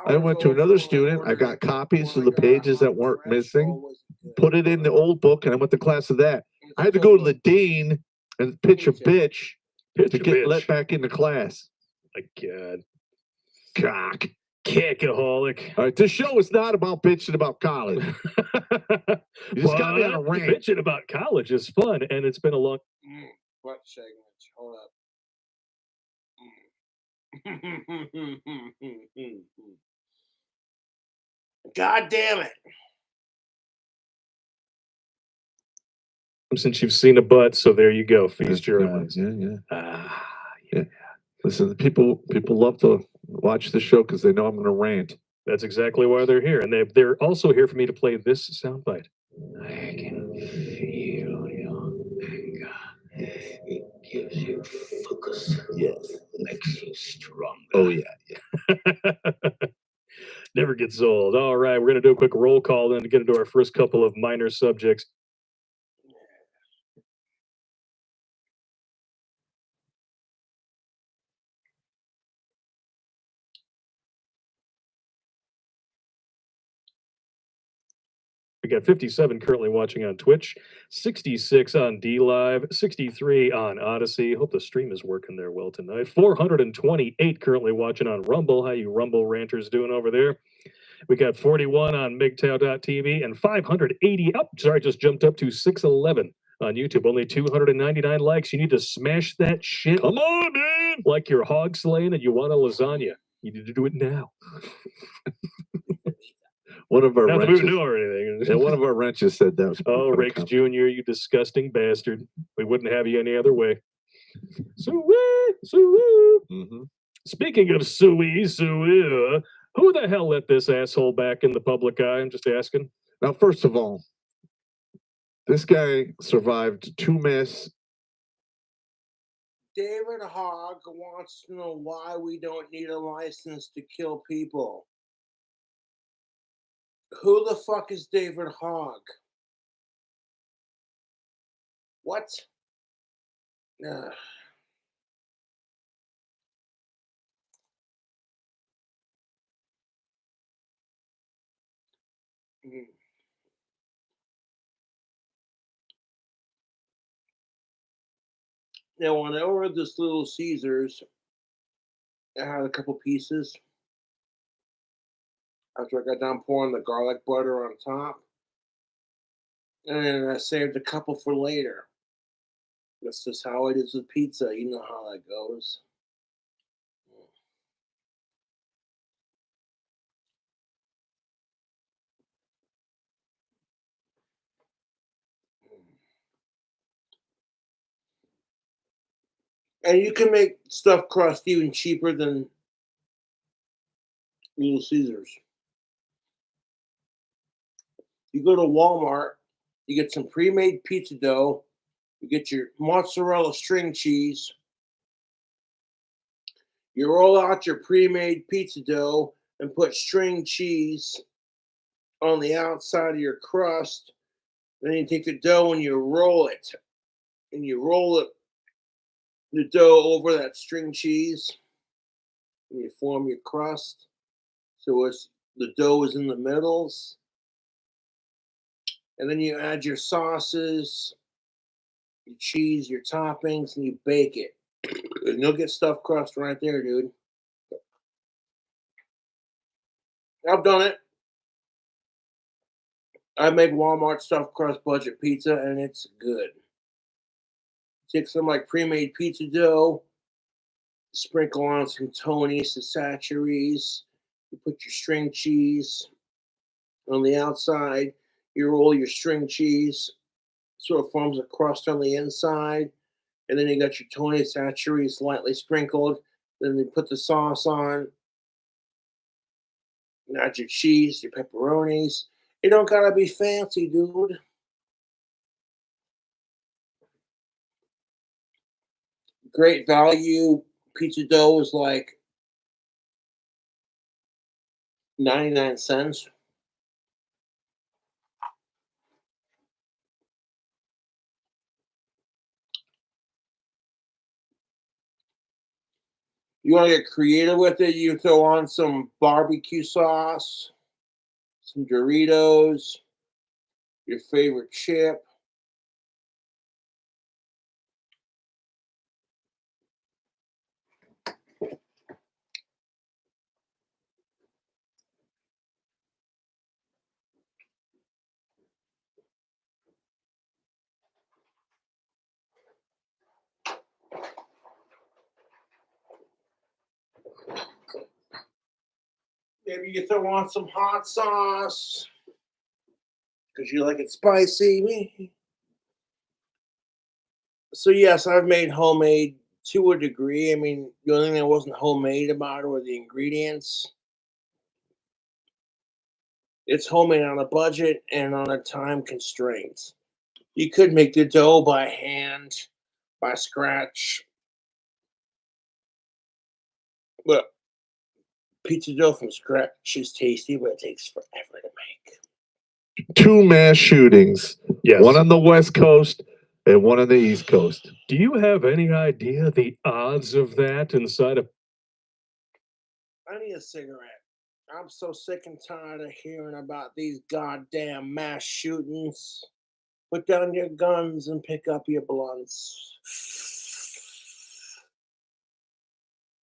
I went to another student. I got copies of the pages that weren't missing, put it in the old book, and I went to class of that. I had to go to the dean and pitch a bitch to get let back into class. My God. Cock. Cackaholic. All right, this show is not about bitching about college. You just got me on a rant. Bitching about college is fun, and it's been a long. What segment? Hold up. God damn it. Since you've seen a butt, so there you go. Feast your eyes. Yeah. Listen, people love to watch the show because they know I'm going to rant. That's exactly why they're here, and they're also here for me to play this soundbite. I can feel your anger. It gives you focus. Yes. Makes you stronger. Oh yeah. Never gets old. All right, we're going to do a quick roll call then to get into our first couple of minor subjects. We got 57 currently watching on Twitch, 66 on D Live, 63 on Odyssey. Hope the stream is working there well tonight. 428 currently watching on Rumble. How you Rumble ranters doing over there? We got 41 on MGTOW.tv and 580 up. Sorry, just jumped up to 611 on YouTube. Only 299 likes. You need to smash that shit. Come on, man. Like you're hog slaying and you want a lasagna. You need to do it now. One of our Not that we wrenches, would know or anything. yeah, one of our wrenches said that was Oh, Rakes Jr., you disgusting bastard. We wouldn't have you any other way. Mm-hmm. Speaking of suey, who the hell let this asshole back in the public eye? I'm just asking. Now, first of all, this guy survived 2 mass. David Hogg wants to know why we don't need a license to kill people. Who the fuck is David Hogg? What? Now, when I ordered this Little Caesars, I had a couple pieces. After I got done pouring the garlic butter on top, and then I saved a couple for later. That's just how it is with pizza. You know how that goes. And you can make stuffed crust even cheaper than Little Caesars. You go to Walmart, you get some pre-made pizza dough, you get your mozzarella string cheese, you roll out your pre-made pizza dough and put string cheese on the outside of your crust. Then you take the dough and you roll it. And you roll it, the dough over that string cheese. And you form your crust. So the dough is in the middles. And then you add your sauces, your cheese, your toppings, and you bake it. And you'll get stuffed crust right there, dude. I've done it. I make Walmart stuffed crust budget pizza, and it's good. Take some like pre-made pizza dough, sprinkle on some Tony's Saccharies. You put your string cheese on the outside. You roll your string cheese so it forms a crust on the inside. And then you got your Tony's Saccharies lightly sprinkled. Then you put the sauce on. You add your cheese, your pepperonis. You don't gotta be fancy, dude. Great value. Pizza dough is like 99 cents. You want to get creative with it? You throw on some barbecue sauce, some Doritos, your favorite chip. Maybe you throw on some hot sauce because you like it spicy. So yes, I've made homemade to a degree. I mean, the only thing that wasn't homemade about it were the ingredients. It's homemade on a budget and on a time constraint. You could make the dough by hand, by scratch, but pizza dough from scratch is tasty, but it takes forever to make. 2 mass shootings. Yes. One on the West Coast and one on the East Coast. Do you have any idea the odds of that inside of? I need a cigarette. I'm so sick and tired of hearing about these goddamn mass shootings. Put down your guns and pick up your blunts.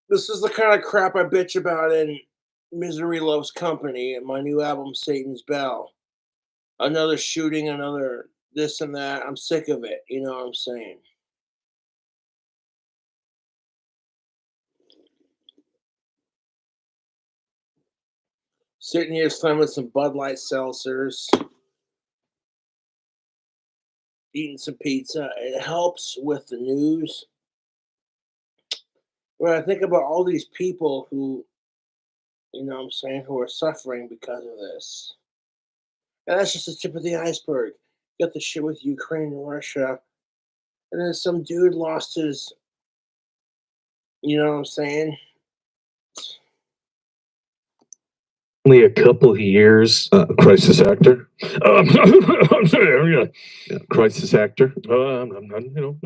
This is the kind of crap I bitch about in Misery Loves Company and my new album, Satan's Bell. Another shooting, another this and that. I'm sick of it. You know what I'm saying? Sitting here slamming some Bud Light seltzers, eating some pizza. It helps with the news. When I think about all these people who, you know what I'm saying, who are suffering because of this. And that's just the tip of the iceberg. Got the shit with Ukraine and Russia. And then some dude lost his, you know what I'm saying? Only a couple of years. Crisis actor. I'm sorry, yeah. Yeah, crisis actor. You know,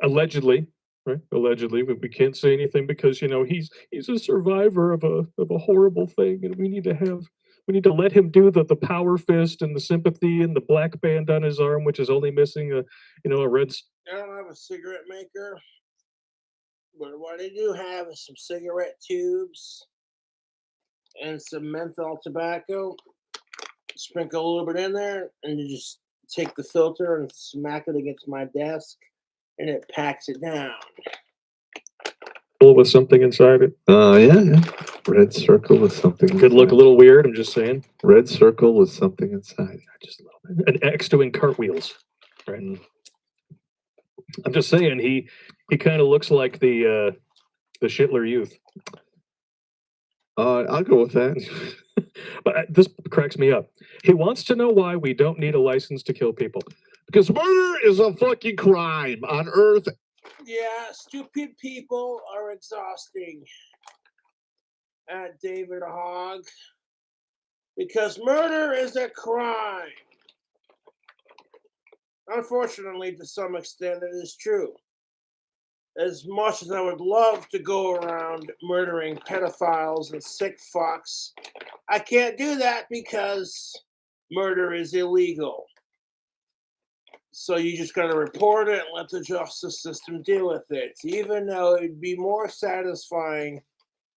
allegedly, right? Allegedly, but we can't say anything because you know he's a survivor of a horrible thing, and we need to let him do the power fist and the sympathy and the black band on his arm, which is only missing a red. I don't have a cigarette maker, but what I do have is some cigarette tubes and some menthol tobacco. Sprinkle a little bit in there, and you just take the filter and smack it against my desk, and it packs it down. With something inside it. Yeah. Red circle with something. Could look a little weird. I'm just saying. Red circle with something inside. Just a little bit. An X doing cartwheels. Right. I'm just saying he kind of looks like the Schindler Youth. I'll go with that. But this cracks me up. He wants to know why we don't need a license to kill people. Because murder is a fucking crime on Earth. Yeah, stupid people are exhausting. At David Hogg. Because murder is a crime. Unfortunately, to some extent, it is true. As much as I would love to go around murdering pedophiles and sick fucks, I can't do that because murder is illegal. So you just gotta report it and let the justice system deal with it. Even though it'd be more satisfying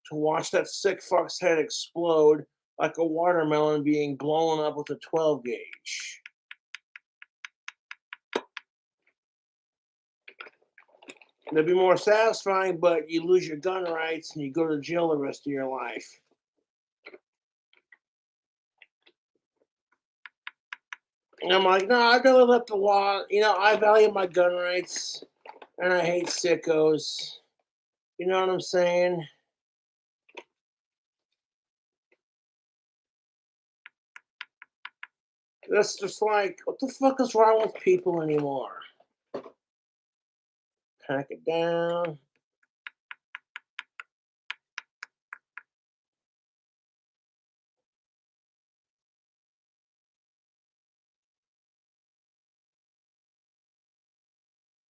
to watch that sick fuck's head explode like a watermelon being blown up with a 12 gauge. It'd be more satisfying, but you lose your gun rights and you go to jail the rest of your life. And I'm like, no, I gotta let the law, I value my gun rights and I hate sickos. You know what I'm saying? That's just like, what the fuck is wrong with people anymore? Pack it down.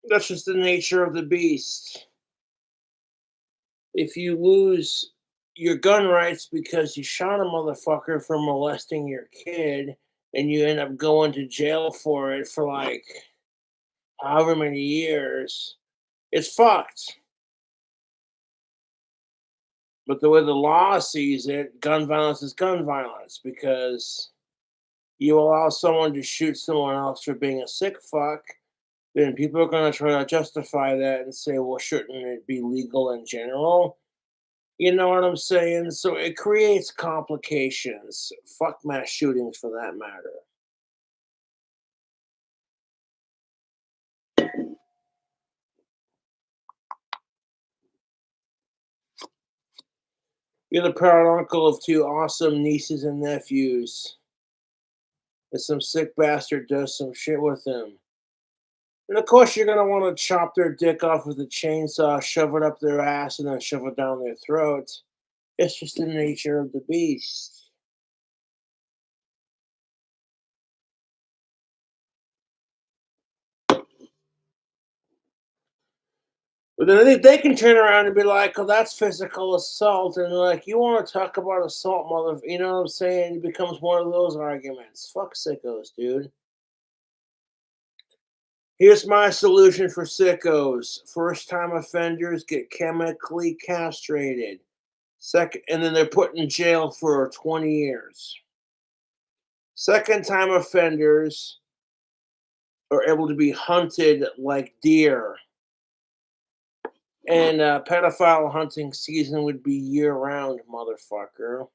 That's just the nature of the beast. If you lose your gun rights because you shot a motherfucker for molesting your kid and you end up going to jail for it for like however many years, it's fucked. But the way the law sees it, gun violence is gun violence because you allow someone to shoot someone else for being a sick fuck, then people are going to try to justify that and say, well, shouldn't it be legal in general? You know what I'm saying? So it creates complications. Fuck mass shootings for that matter. You're the proud uncle of two awesome nieces and nephews, and some sick bastard does some shit with them. And of course, you're gonna want to chop their dick off with a chainsaw, shove it up their ass, and then shove it down their throats. It's just the nature of the beast. But then they can turn around and be like, "Oh, that's physical assault," and like, you want to talk about assault, mother? You know what I'm saying? It becomes one of those arguments. Fuck sickos, dude. Here's my solution for sickos: first-time offenders get chemically castrated. Second, and then they're put in jail for 20 years. Second-time offenders are able to be hunted like deer. And pedophile hunting season would be year round, motherfucker.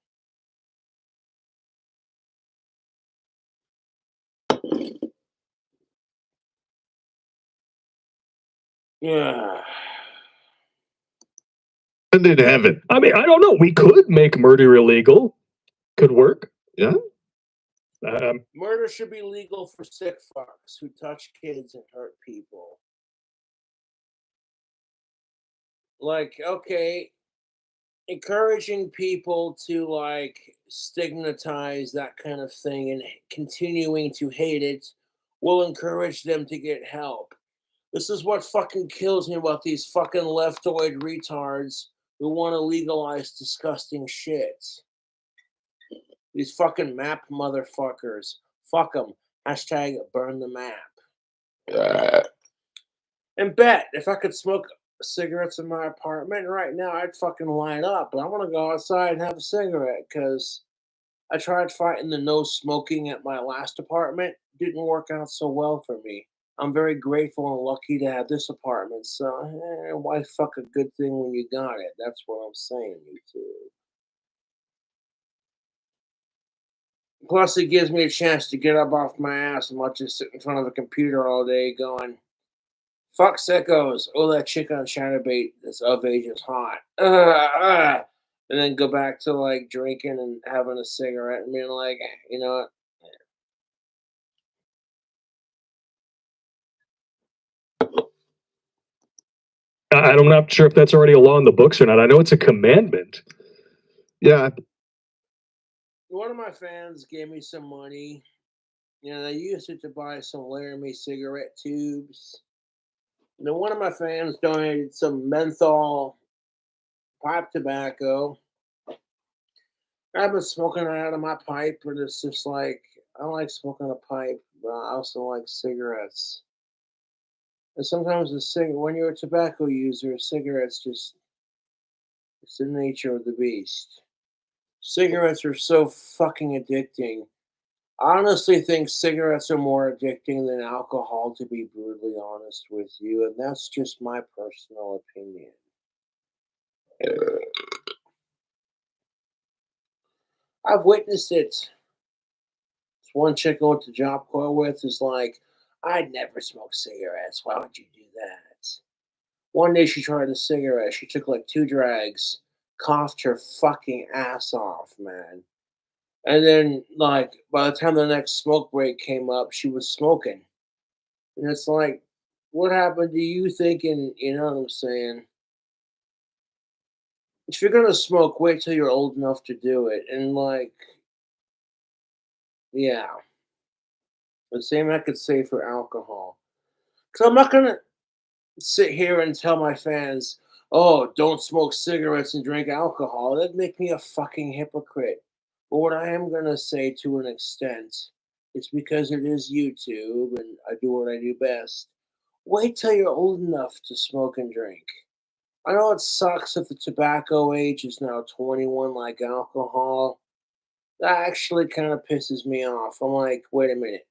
Yeah. And in heaven. I mean, I don't know. We could make murder illegal. Could work. Yeah. Murder should be legal for sick fucks who touch kids and hurt people. Like, okay, encouraging people to like stigmatize that kind of thing and continuing to hate it will encourage them to get help. This is what fucking kills me about these fucking leftoid retards who want to legalize disgusting shit. These fucking map motherfuckers. Fuck them. Hashtag burn the map. And bet if I could smoke cigarettes in my apartment right now, I'd fucking line up. But I want to go outside and have a cigarette because I tried fighting the no smoking at my last apartment. Didn't work out so well for me. I'm very grateful and lucky to have this apartment. So why fuck a good thing when you got it? That's what I'm saying, you two. Plus, it gives me a chance to get up off my ass and not just sit in front of a computer all day going, fuck sickos. Oh, that chick on Chatterbait that's of age is hot. And then go back to like drinking and having a cigarette and being like, you know what? I'm not sure if that's already a law in the books or not. I know it's a commandment. Yeah. One of my fans gave me some money. You know, they used it to buy some Laramie cigarette tubes. And then one of my fans donated some menthol pipe tobacco. I've been smoking it out of my pipe, but it's just like, I like smoking a pipe, but I also like cigarettes. And sometimes when you're a tobacco user, cigarettes just, it's the nature of the beast. Cigarettes are so fucking addicting. I honestly think cigarettes are more addicting than alcohol, to be brutally honest with you, and that's just my personal opinion. I've witnessed it. This one chick I went to Job Corps with is like, I'd never smoke cigarettes. Why would you do that? One day she tried a cigarette. She took like 2 drags, coughed her fucking ass off, man. And then, like, by the time the next smoke break came up, she was smoking. And it's like, what happened to you thinking, you know what I'm saying? If you're gonna smoke, wait till you're old enough to do it. And like, yeah. The same I could say for alcohol. Cause I'm not gonna sit here and tell my fans, "Oh, don't smoke cigarettes and drink alcohol." That'd make me a fucking hypocrite. But what I am gonna say to an extent, it's because it is YouTube and I do what I do best. Wait till you're old enough to smoke and drink. I know it sucks that the tobacco age is now 21 like alcohol. That actually kind of pisses me off. I'm like, wait a minute.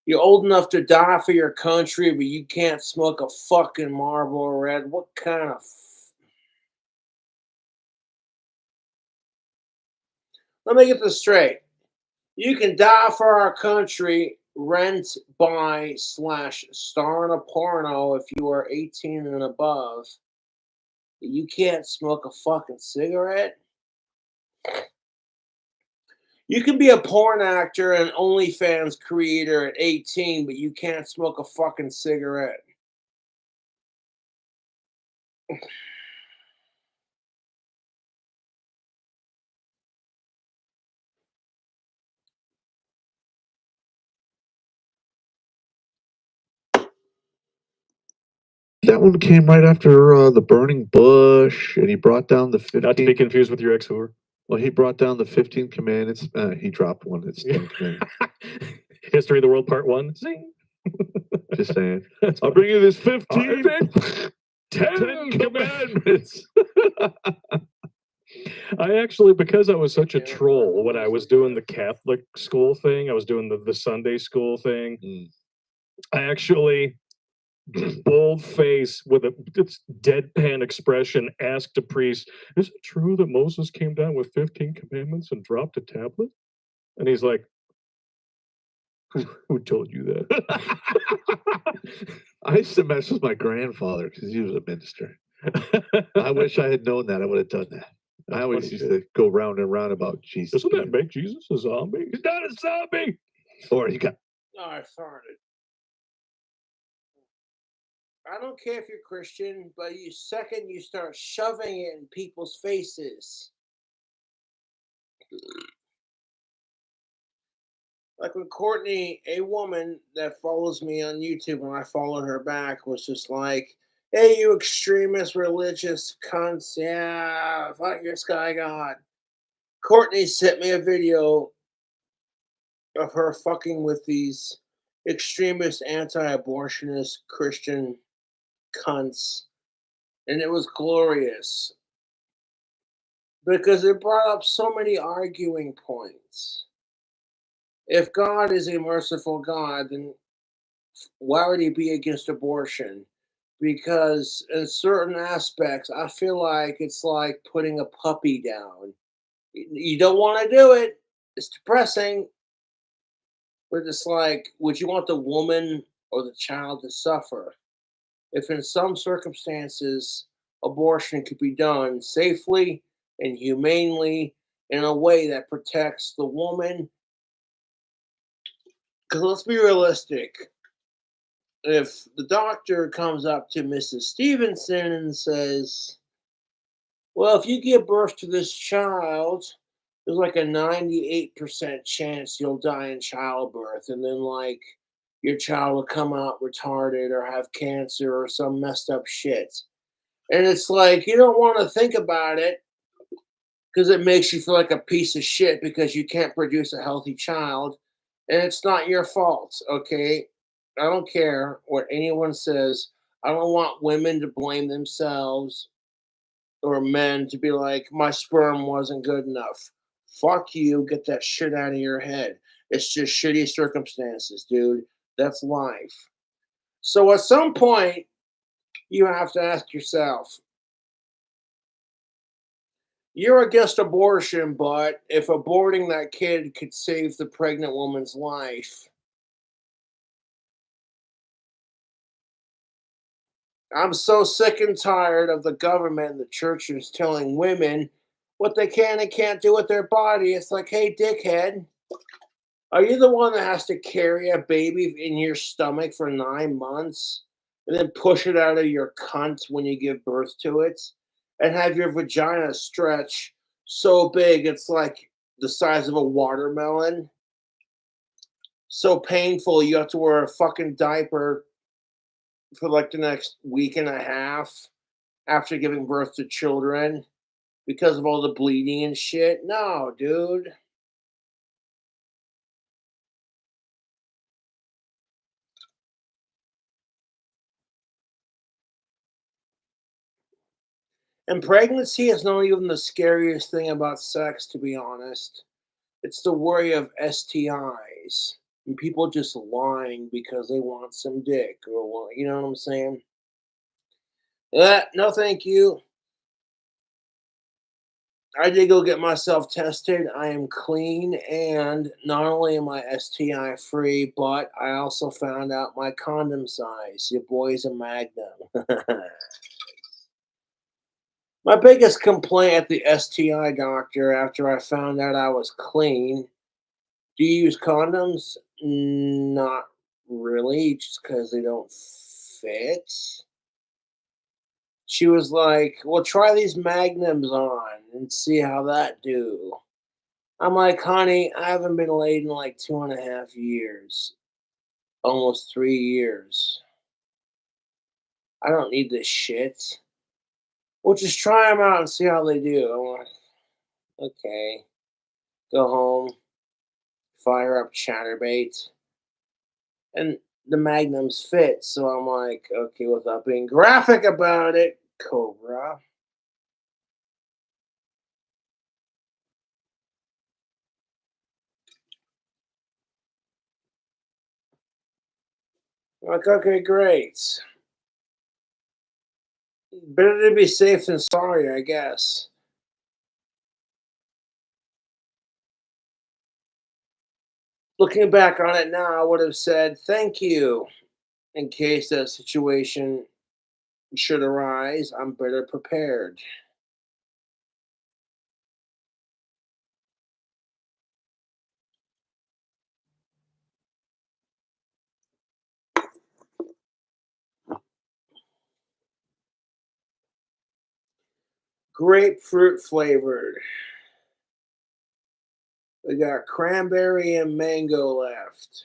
You're old enough to die for your country, but you can't smoke a fucking Marlboro Red. What kind of? Let me get this straight. You can die for our country, rent, buy, slash, star in a porno if you are 18 and above. But you can't smoke a fucking cigarette? You can be a porn actor and OnlyFans creator at 18, but you can't smoke a fucking cigarette. That one came right after the burning bush, and he brought down the 15. Not to be confused with your ex-whore. Well, he brought down the 15 commandments. He dropped one. It's 10 commandments. History of the World Part 1. Zing. Just saying. That's I'll fine. bring you this 15. 10 commandments. I actually, because I was such a troll when I was doing the Catholic school thing, I was doing the Sunday school thing. I actually, bold face with a deadpan expression, asked a priest, "Is it true that Moses came down with 15 commandments and dropped a tablet?" And he's like, "Who told you that?" I used to mess with my grandfather because he was a minister. I wish I had known that. I would have done that. I always used to go round and round about Jesus. Doesn't that make Jesus a zombie? He's not a zombie. Or he got. Oh, I farted. I don't care if you're Christian, but you start shoving it in people's faces. Like when Courtney, a woman that follows me on YouTube, and I followed her back, was just like, "Hey, you extremist religious cunts. Yeah, fuck your sky god." Courtney sent me a video of her fucking with these extremist anti-abortionist Christian cunts. And it was glorious because it brought up so many arguing points. If God is a merciful God, then why would he be against abortion? Because in certain aspects, I feel like it's like putting a puppy down. You don't want to do it. It's depressing. But it's like, would you want the woman or the child to suffer? If in some circumstances abortion could be done safely and humanely in a way that protects the woman, because let's be realistic. If the doctor comes up to Mrs. Stevenson and says, "Well, if you give birth to this child, there's like a 98% chance you'll die in childbirth, and then like your child will come out retarded or have cancer or some messed up shit." And it's like you don't want to think about it because it makes you feel like a piece of shit because you can't produce a healthy child. And it's not your fault, okay? I don't care what anyone says. I don't want women to blame themselves or men to be like, my sperm wasn't good enough. Fuck you. Get that shit out of your head. It's just shitty circumstances, dude. That's life. So at some point, you have to ask yourself, you're against abortion, but if aborting that kid could save the pregnant woman's life, I'm so sick and tired of the government and the churches telling women what they can and can't do with their body. It's like, hey, dickhead, are you the one that has to carry a baby in your stomach for 9 months and then push it out of your cunt when you give birth to it and have your vagina stretch so big it's like the size of a watermelon? So painful you have to wear a fucking diaper for like the next week and a half after giving birth to children because of all the bleeding and shit. No, dude. And pregnancy is not even the scariest thing about sex, to be honest. It's the worry of STIs and people just lying because they want some dick or you know what I'm saying? No, thank you. I did go get myself tested. I am clean, and not only am I STI free, but I also found out my condom size. Your boy's a magnum. My biggest complaint at the STI doctor after I found out I was clean. Do you use condoms? Not really, just because they don't fit. She was like, "Well, try these magnums on and see how that do." I'm like, "Honey, I haven't been laid in like 2.5 years, almost 3 years. I don't need this shit. Well, just try them out and see how they do." I'm like, "Okay." Go home, fire up Chatterbait, and the magnums fit. So I'm like, okay, without being graphic about it, Cobra. I'm like, okay, great. Better to be safe than sorry, I guess. Looking back on it now, I would have said thank you in case that situation should arise. I'm better prepared. Grapefruit flavored. We got cranberry and mango left.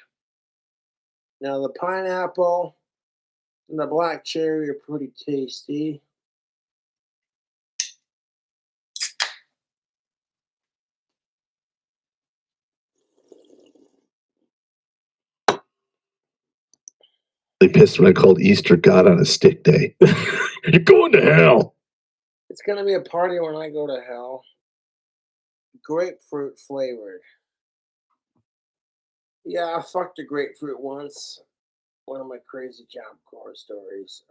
Now, the pineapple and the black cherry are pretty tasty. They pissed when I called Easter God on a stick day. You're going to hell. It's going to be a party when I go to hell. Grapefruit flavored. Yeah, I fucked a grapefruit once. One of my crazy job core stories.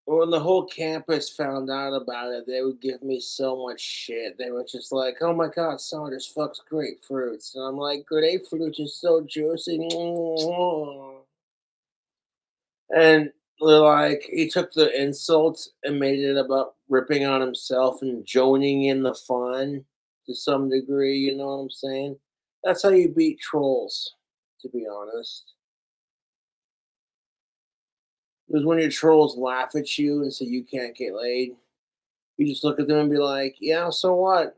When the whole campus found out about it, they would give me so much shit. They were just like, "Oh my god, Saunders fucks grapefruits," and I'm like, "Grapefruit is so juicy." And they're like, he took the insult and made it about ripping on himself and joining in the fun to some degree. You know what I'm saying? That's how you beat trolls, to be honest. Because when your trolls laugh at you and say you can't get laid, you just look at them and be like, "Yeah, so what?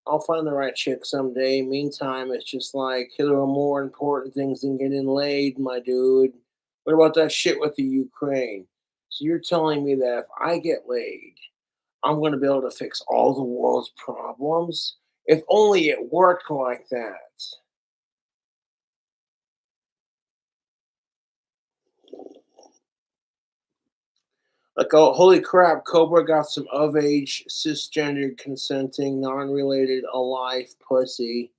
I'll find the right chick someday. Meantime, it's just like there are more important things than getting laid, my dude. What about that shit with the Ukraine?" So you're telling me that if I get laid, I'm going to be able to fix all the world's problems? If only it worked like that. Like, oh, holy crap, Cobra got some of age, cisgendered, consenting, non related, alive pussy.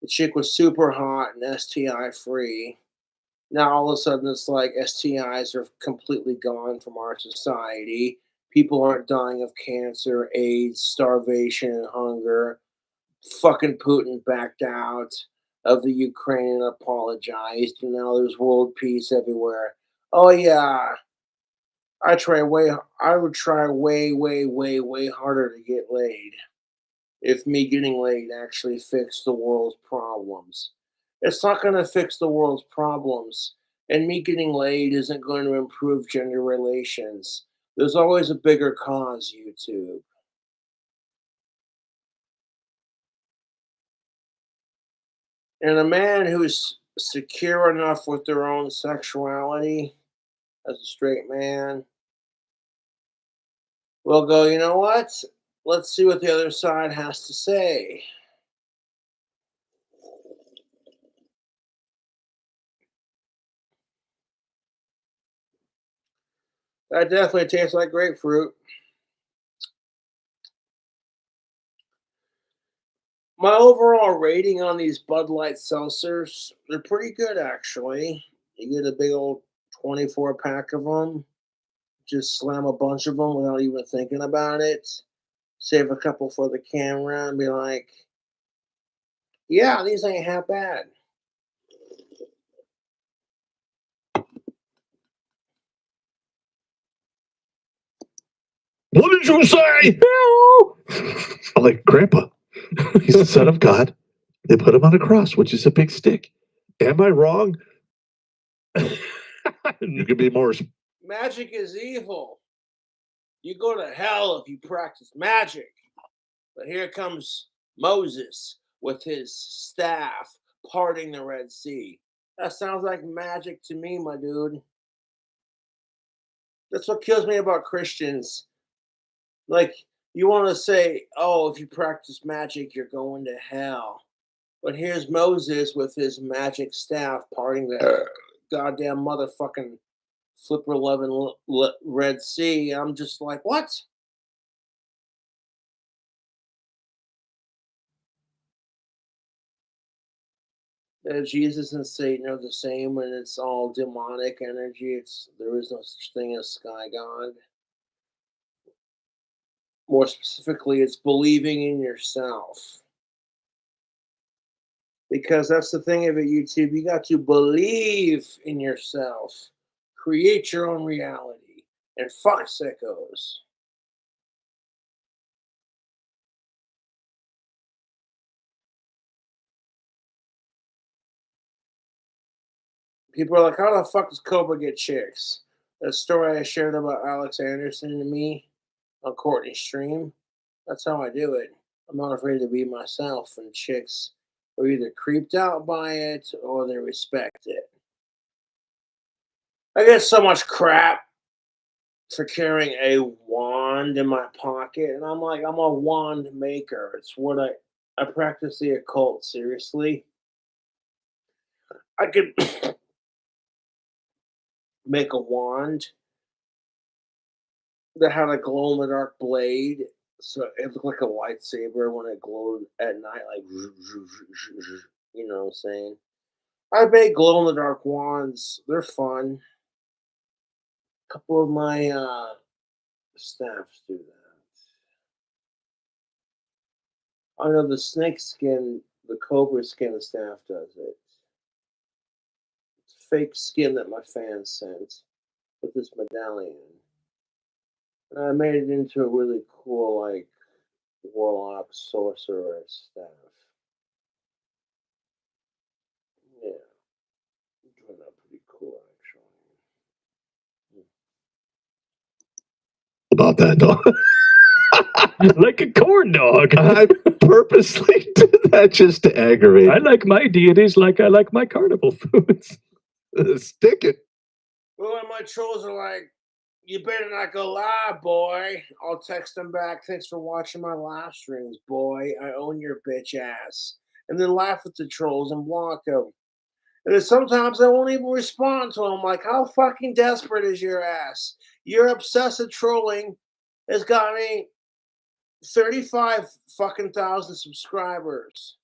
The chick was super hot and STI free. Now all of a sudden it's like STIs are completely gone from our society. People aren't dying of cancer, AIDS, starvation, and hunger. Fucking Putin backed out of the Ukraine and apologized, and now there's world peace everywhere. Oh yeah, I would try way, way, way, way harder to get laid if me getting laid actually fixed the world's problems. It's not going to fix the world's problems, and me getting laid isn't going to improve gender relations. There's always a bigger cause, YouTube. And a man who's secure enough with their own sexuality as a straight man will go, you know what? Let's see what the other side has to say. That definitely tastes like grapefruit. My overall rating on these Bud Light seltzers, they're pretty good actually. You get a big old 24 pack of them, just slam a bunch of them without even thinking about it. Save a couple for the camera and be like, yeah, these ain't half bad. What did you say? I'm like, Grandpa, he's the son of God. They put him on a cross, which is a big stick. Am I wrong? You could be more. Magic is evil. You go to hell if you practice magic. But here comes Moses with his staff parting the Red Sea. That sounds like magic to me, my dude. That's what kills me about Christians. Like, you want to say, oh, if you practice magic, you're going to hell. But here's Moses with his magic staff parting the goddamn motherfucking flipper 11 Red Sea. I'm just like, what? Jesus and Satan are the same, and it's all demonic energy. There is no such thing as sky god. More specifically, it's believing in yourself. Because that's the thing of it, YouTube. You got to believe in yourself, create your own reality, and fuck sickos. People are like, how the fuck does Cobra get chicks? That story I shared about Alex Anderson and me on Courtney's stream. That's how I do it. I'm not afraid to be myself, and chicks are either creeped out by it or they respect it. I get so much crap for carrying a wand in my pocket, and I'm like, I'm a wand maker. It's what I practice the occult seriously. I could make a wand that had a glow in the dark blade, so it looked like a lightsaber when it glowed at night, like you know what I'm saying. I make glow in the dark wands. They're fun. A couple of my staffs do that. I know the snake skin, the cobra skin staff does it. It's fake skin that my fans sent with this medallion. And I made it into a really cool, like, warlock sorcerer staff. Yeah, it turned out pretty cool, actually. About that, though. Like a corn dog. I purposely did that just to aggravate. I like my deities like I like my carnival foods. Stick it. Well, and my trolls are like, you better not go live, boy. I'll text them back. Thanks for watching my live streams, boy. I own your bitch ass. And then laugh at the trolls and block them. And then sometimes I won't even respond to them. Like, how fucking desperate is your ass? Your obsessive trolling has got me 35 fucking thousand subscribers.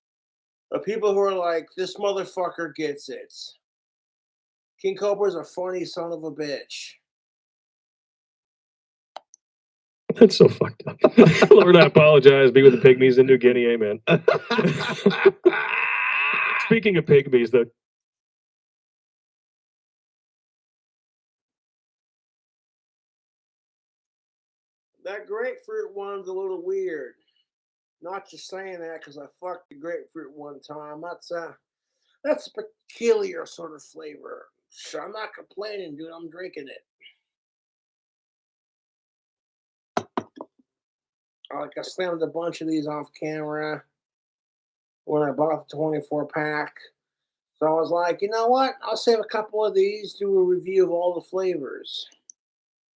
Of people who are like, this motherfucker gets it. King Cobra's a funny son of a bitch. That's so fucked up. Lord, I apologize. Be with the pygmies in New Guinea. Amen. Speaking of pygmies, though. That grapefruit one's a little weird. Not just saying that because I fucked the grapefruit one time. That's a peculiar sort of flavor. So I'm not complaining, dude. I'm drinking it. Like I slammed a bunch of these off camera. when I bought the 24 pack. So I was like, you know what? I'll save a couple of these, do a review of all the flavors.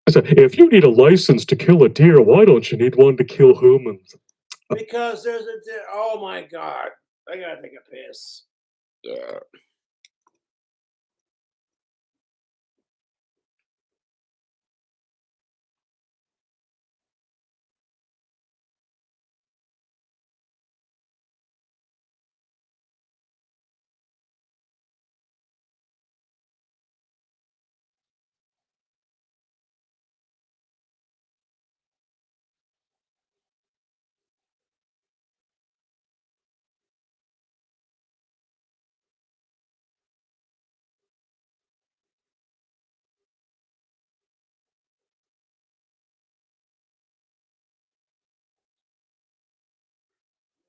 I said, if you need a license to kill a deer, why don't you need one to kill humans? Because there's oh my god, I gotta take a piss. Yeah.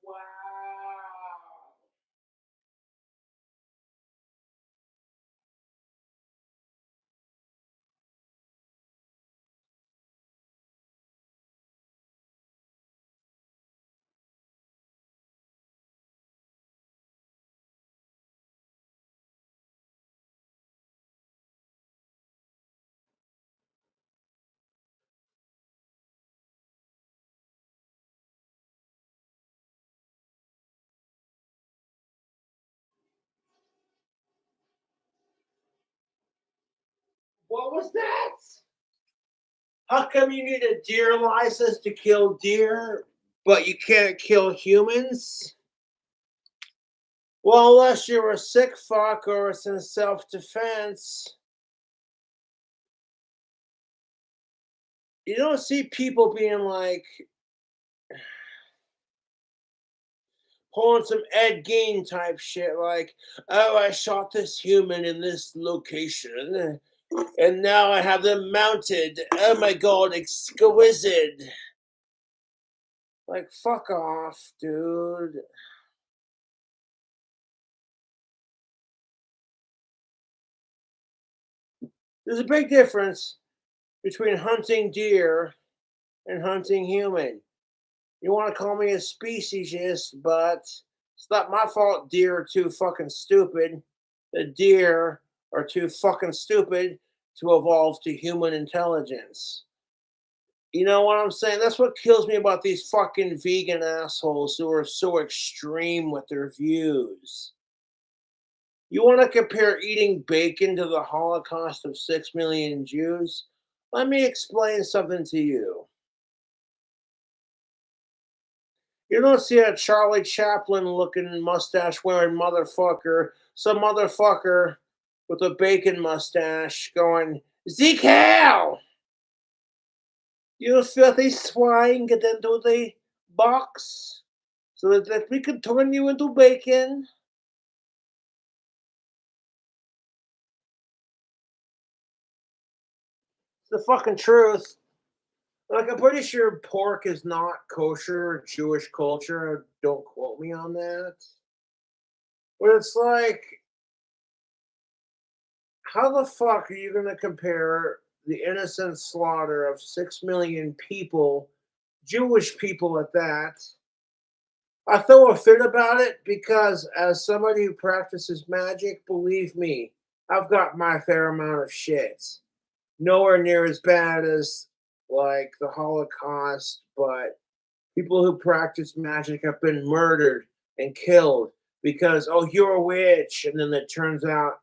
Wow. What was that? How come you need a deer license to kill deer, but you can't kill humans? Well, unless you're a sick fuck or it's in self-defense. You don't see people being like pulling some Ed Gein type shit, like, oh, I shot this human in this location, and now I have them mounted. Oh my god, exquisite. Like, fuck off, dude. There's a big difference between hunting deer and hunting human. You want to call me a speciesist, but it's not my fault deer are too fucking stupid. The deer are too fucking stupid to evolve to human intelligence. You know what I'm saying? That's what kills me about these fucking vegan assholes who are so extreme with their views. You want to compare eating bacon to the Holocaust of 6 million Jews? Let me explain something to you. You don't see a Charlie Chaplin looking mustache wearing motherfucker, some motherfucker with a bacon mustache going, Zeke Hell! You filthy swine, get into the box so that we can turn you into bacon. It's the fucking truth. Like, I'm pretty sure pork is not kosher Jewish culture. Don't quote me on that. But it's like, how the fuck are you going to compare the innocent slaughter of 6 million people, Jewish people at that? I throw a fit about it because, as somebody who practices magic, believe me, I've got my fair amount of shit. Nowhere near as bad as like the Holocaust, but people who practice magic have been murdered and killed because, oh, you're a witch. And then it turns out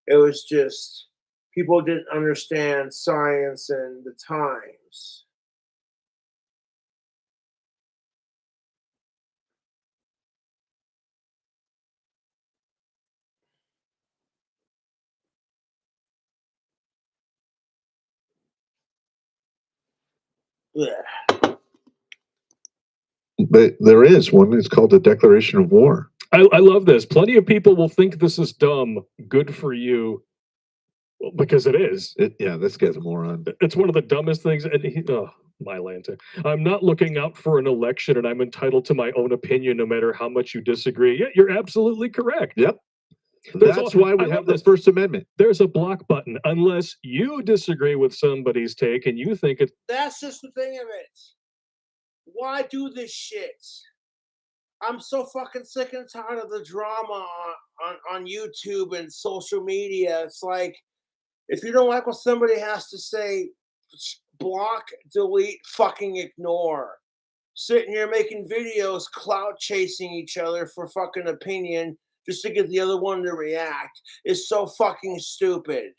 it was just people didn't understand science and the times. Yeah. But there is one. It's called the Declaration of War. I love this. Plenty of people will think this is dumb. Good for you. Well, because it is. Yeah, this guy's a moron. It's one of the dumbest things. And my lanta. I'm not looking out for an election, and I'm entitled to my own opinion, no matter how much you disagree. Yeah, you're absolutely correct. Yep. That's why we have the First Amendment. There's a block button, unless you disagree with somebody's take and you think it. That's just the thing of it. Why do this shit? I'm so fucking sick and tired of the drama on YouTube and social media. It's like if you don't like what somebody has to say, block, delete, fucking ignore. Sitting here making videos, clout chasing each other for fucking opinion just to get the other one to react is so fucking stupid.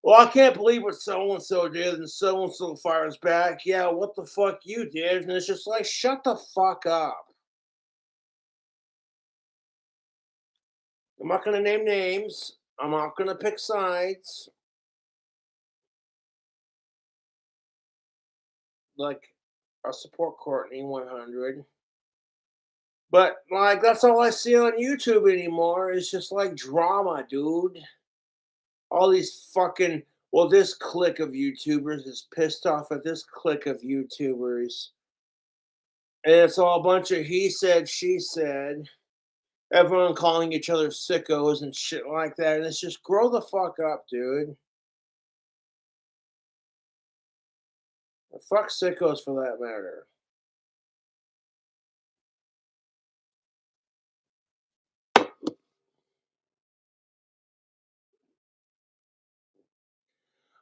Well, I can't believe what so and so did, and so fires back. Yeah, what the fuck you did? And it's just like, shut the fuck up. I'm not gonna name names. I'm not gonna pick sides. Like, I support Courtney 100. But like, that's all I see on YouTube anymore. It's just like drama, dude. All these fucking well, this clique of YouTubers is pissed off at this clique of YouTubers. And it's all a bunch of he said, she said. Everyone calling each other sickos and shit like that. And it's just grow the fuck up, dude. Fuck sickos for that matter.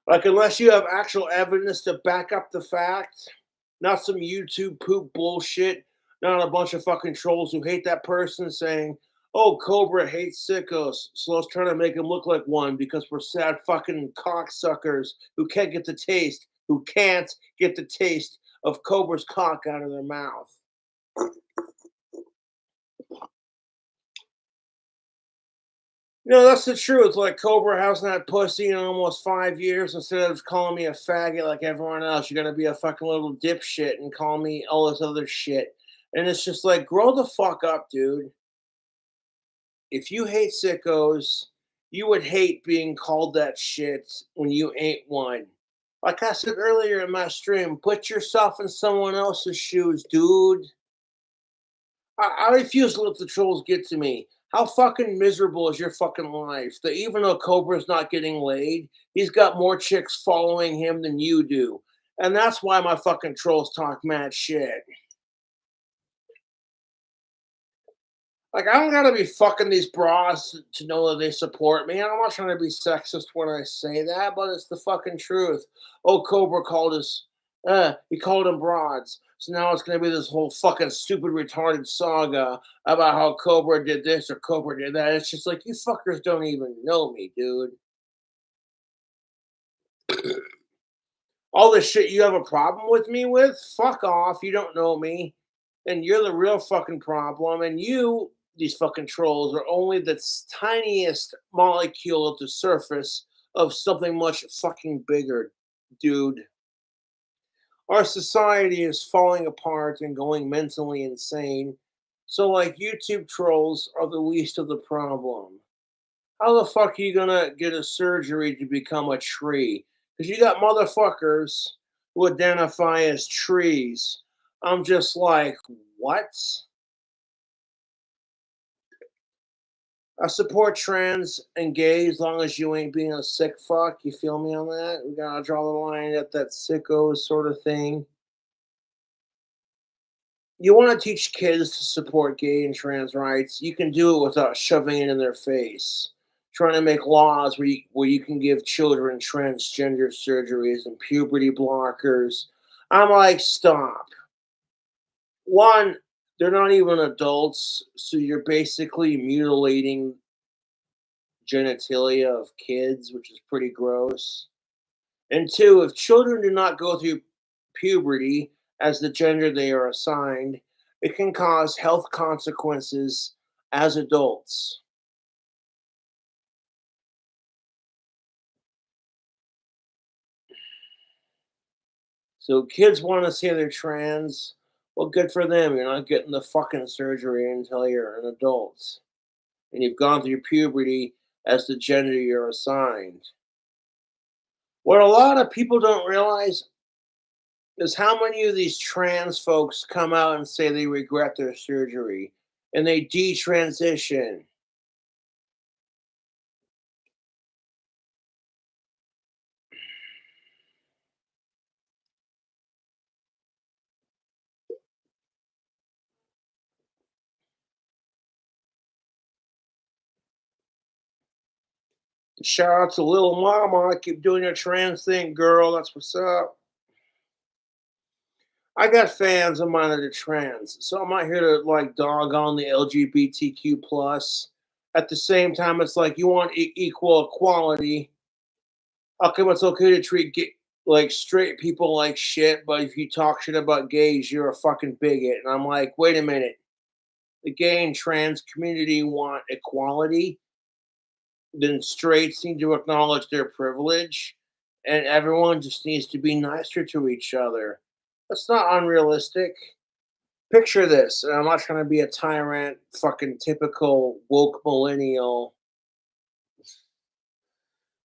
Like, unless you have actual evidence to back up the fact, not some YouTube poop bullshit, not a bunch of fucking trolls who hate that person saying, oh, Cobra hates sickos, so let's try to make him look like one because we're sad fucking cocksuckers who can't get the taste of Cobra's cock out of their mouth. No, that's the truth. Like Cobra hasn't had pussy in almost 5 years. Instead of calling me a faggot like everyone else, you're gonna be a fucking little dipshit and call me all this other shit. And it's just like, grow the fuck up, dude. If you hate sickos, you would hate being called that shit when you ain't one. Like I said earlier in my stream, put yourself in someone else's shoes, dude. I refuse to let the trolls get to me. How fucking miserable is your fucking life? That even though Cobra's not getting laid, he's got more chicks following him than you do. And that's why my fucking trolls talk mad shit. Like, I don't gotta be fucking these bras to know that they support me. I'm not trying to be sexist when I say that, but it's the fucking truth. Oh, Cobra called us, he called them broads. So now it's gonna be this whole fucking stupid retarded saga about how Cobra did this or Cobra did that. It's just like, you fuckers don't even know me, dude. All this shit you have a problem with me with? Fuck off. You don't know me. And you're the real fucking problem. And you, these fucking trolls, are only the tiniest molecule at the surface of something much fucking bigger, dude. Our society is falling apart and going mentally insane. So, like, YouTube trolls are the least of the problem. How the fuck are you gonna get a surgery to become a tree? Because you got motherfuckers who identify as trees. I'm just like, what? I support trans and gay as long as you ain't being a sick fuck. You feel me on that? We gotta draw the line at that sicko sort of thing. You want to teach kids to support gay and trans rights, you can do it without shoving it in their face. Trying to make laws where you can give children transgender surgeries and puberty blockers. I'm like, stop. One, they're not even adults, so you're basically mutilating genitalia of kids, which is pretty gross. And two, if children do not go through puberty as the gender they are assigned, it can cause health consequences as adults. So kids want to say they're trans. Well, good for them. You're not getting the fucking surgery until you're an adult. And you've gone through puberty as the gender you're assigned. What a lot of people don't realize is how many of these trans folks come out and say they regret their surgery and they detransition. Shout out to Little Mama. Keep doing your trans thing, girl. That's what's up. I got fans of mine that are trans, so I'm not here to like dog on the LGBTQ plus. At the same time, it's like you want equal equality. How come it's okay to treat like straight people like shit, but if you talk shit about gays, you're a fucking bigot? And I'm like, wait a minute. The gay and trans community want equality, then straights need to acknowledge their privilege, and everyone just needs to be nicer to each other. That's not unrealistic. Picture this, and I'm not trying to be a tyrant, fucking typical woke millennial,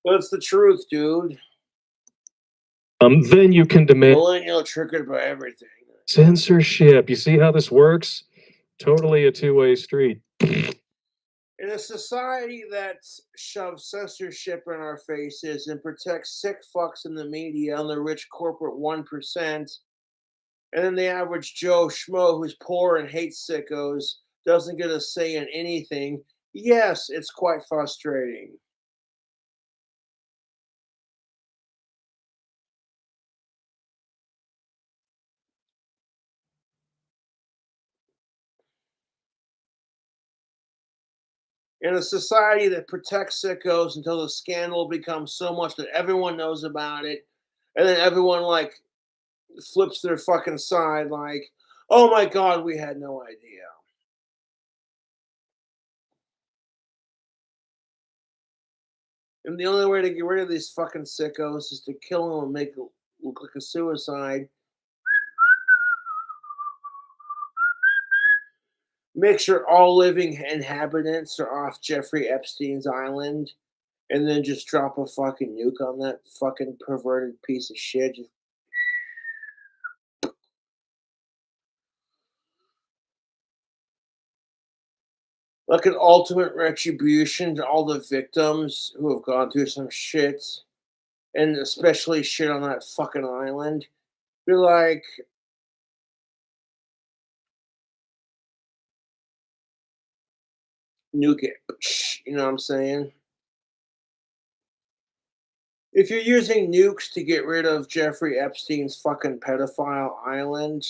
but it's the truth, dude. Then you can demand Millennial triggered by everything. censorship. You see how this works? Totally a two-way street. In a society that shoves censorship in our faces and protects sick fucks in the media and the rich corporate 1%, and then the average Joe Schmo who's poor and hates sickos doesn't get a say in anything, yes, it's quite frustrating. In a society that protects sickos until the scandal becomes so much that everyone knows about it, and then everyone like flips their fucking side, like, oh my god, we had no idea. And the only way to get rid of these fucking sickos is to kill them and make it look like a suicide. Make sure all living inhabitants are off Jeffrey Epstein's island, and then just drop a fucking nuke on that fucking perverted piece of shit. Just like an ultimate retribution to all the victims who have gone through some shit, and especially shit on that fucking island. You're like, nuke it. You know what I'm saying? If you're using nukes to get rid of Jeffrey Epstein's fucking pedophile island,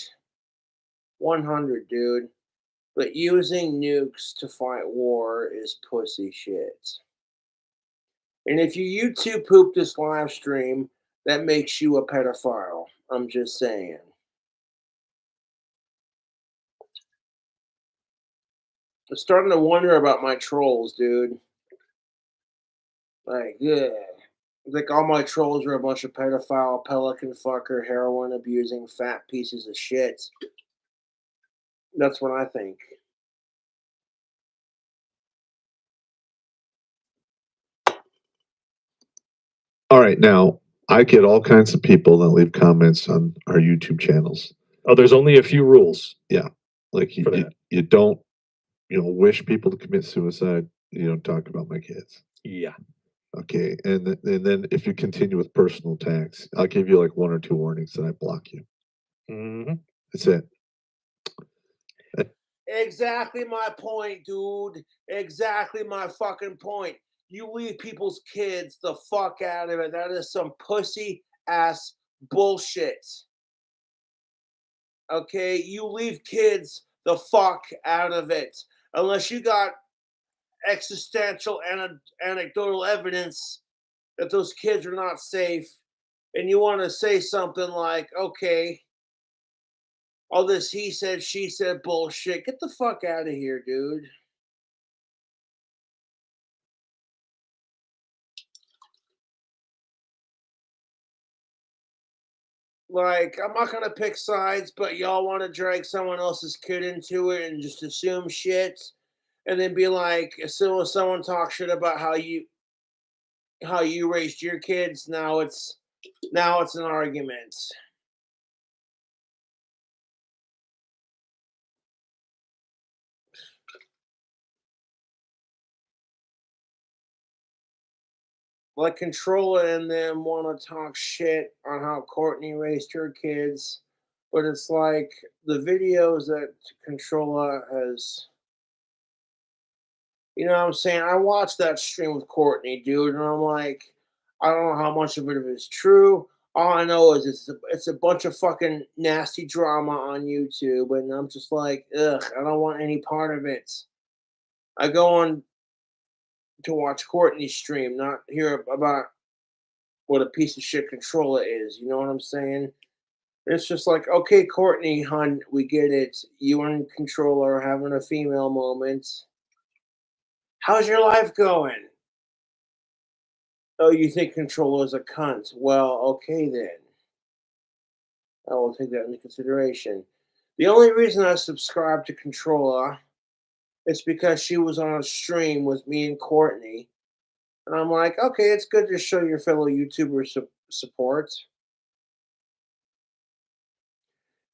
100, dude. But using nukes to fight war is pussy shit. And if you YouTube poop this live stream, that makes you a pedophile. I'm just saying. I'm starting to wonder about my trolls, dude. Like, yeah. Like all my trolls are a bunch of pedophile, pelican fucker, heroin abusing, fat pieces of shit. That's what I think. All right, now I get all kinds of people that leave comments on our YouTube channels. Oh, there's only a few rules. Yeah, like For that. you don't wish people to commit suicide. You don't talk about my kids. Yeah. Okay, and then if you continue with personal attacks, I'll give you like 1 or 2 warnings, and I block you. Mm-hmm. That's it. Exactly my point, dude. Exactly my fucking point. You leave people's kids the fuck out of it. That is some pussy ass bullshit. Okay? You leave kids the fuck out of it. Unless you got existential anecdotal evidence that those kids are not safe, and you want to say something like, okay, all this he said, she said bullshit. Get the fuck out of here, dude. Like, I'm not gonna pick sides, but y'all want to drag someone else's kid into it and just assume shit, and then be like, as soon as someone talks shit about how you raised your kids, now it's an argument. Like Controller and them want to talk shit on how Courtney raised her kids, but it's like the videos that Controller has You know what I'm saying? I watched that stream with Courtney, dude, and I'm like, I don't know how much of it is true. All I know is it's a bunch of fucking nasty drama on YouTube, and I'm just like, ugh, I don't want any part of it. I go on to watch Courtney's stream, not hear about what a piece of shit controller is. You know what I'm saying? It's just like, okay, Courtney, hun, we get it. You and controller are having a female moment. How's your life going? Oh, you think controller's a cunt? Well, okay then. I will take that into consideration. The only reason I subscribed to controller is because she was on a stream with me and Courtney. And I'm like, okay, it's good to show your fellow YouTubers support.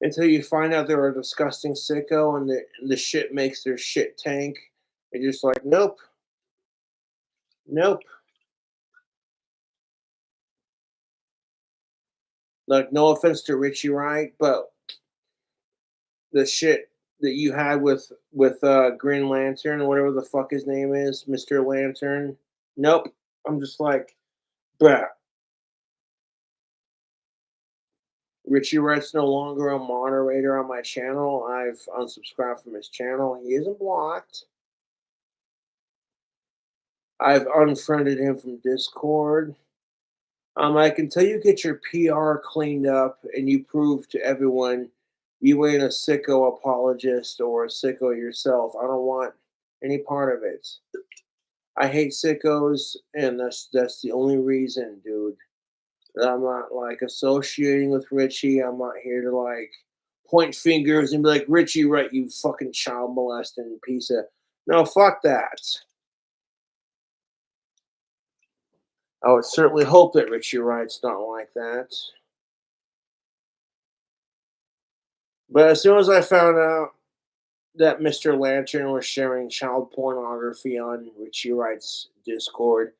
Until you find out they're a disgusting sicko and the shit makes their shit tank. You're just like, nope, nope. Like, no offense to Richie Wright, but the shit that you had with Green Lantern or whatever the fuck his name is, Mr. Lantern. Nope. I'm just like, bruh. Richie Wright's no longer a moderator on my channel. I've unsubscribed from his channel. He isn't blocked. I've unfriended him from Discord. I can tell you get your PR cleaned up and you prove to everyone you ain't a sicko apologist or a sicko yourself. I don't want any part of it. I hate sickos, and that's the only reason, dude. That I'm not like associating with Richie. I'm not here to like point fingers and be like, Richie, right, you fucking child molesting piece of. No, fuck that. I would certainly hope that Richie Wright's not like that. But as soon as I found out that Mr. Lantern was sharing child pornography on Richie Wright's Discord,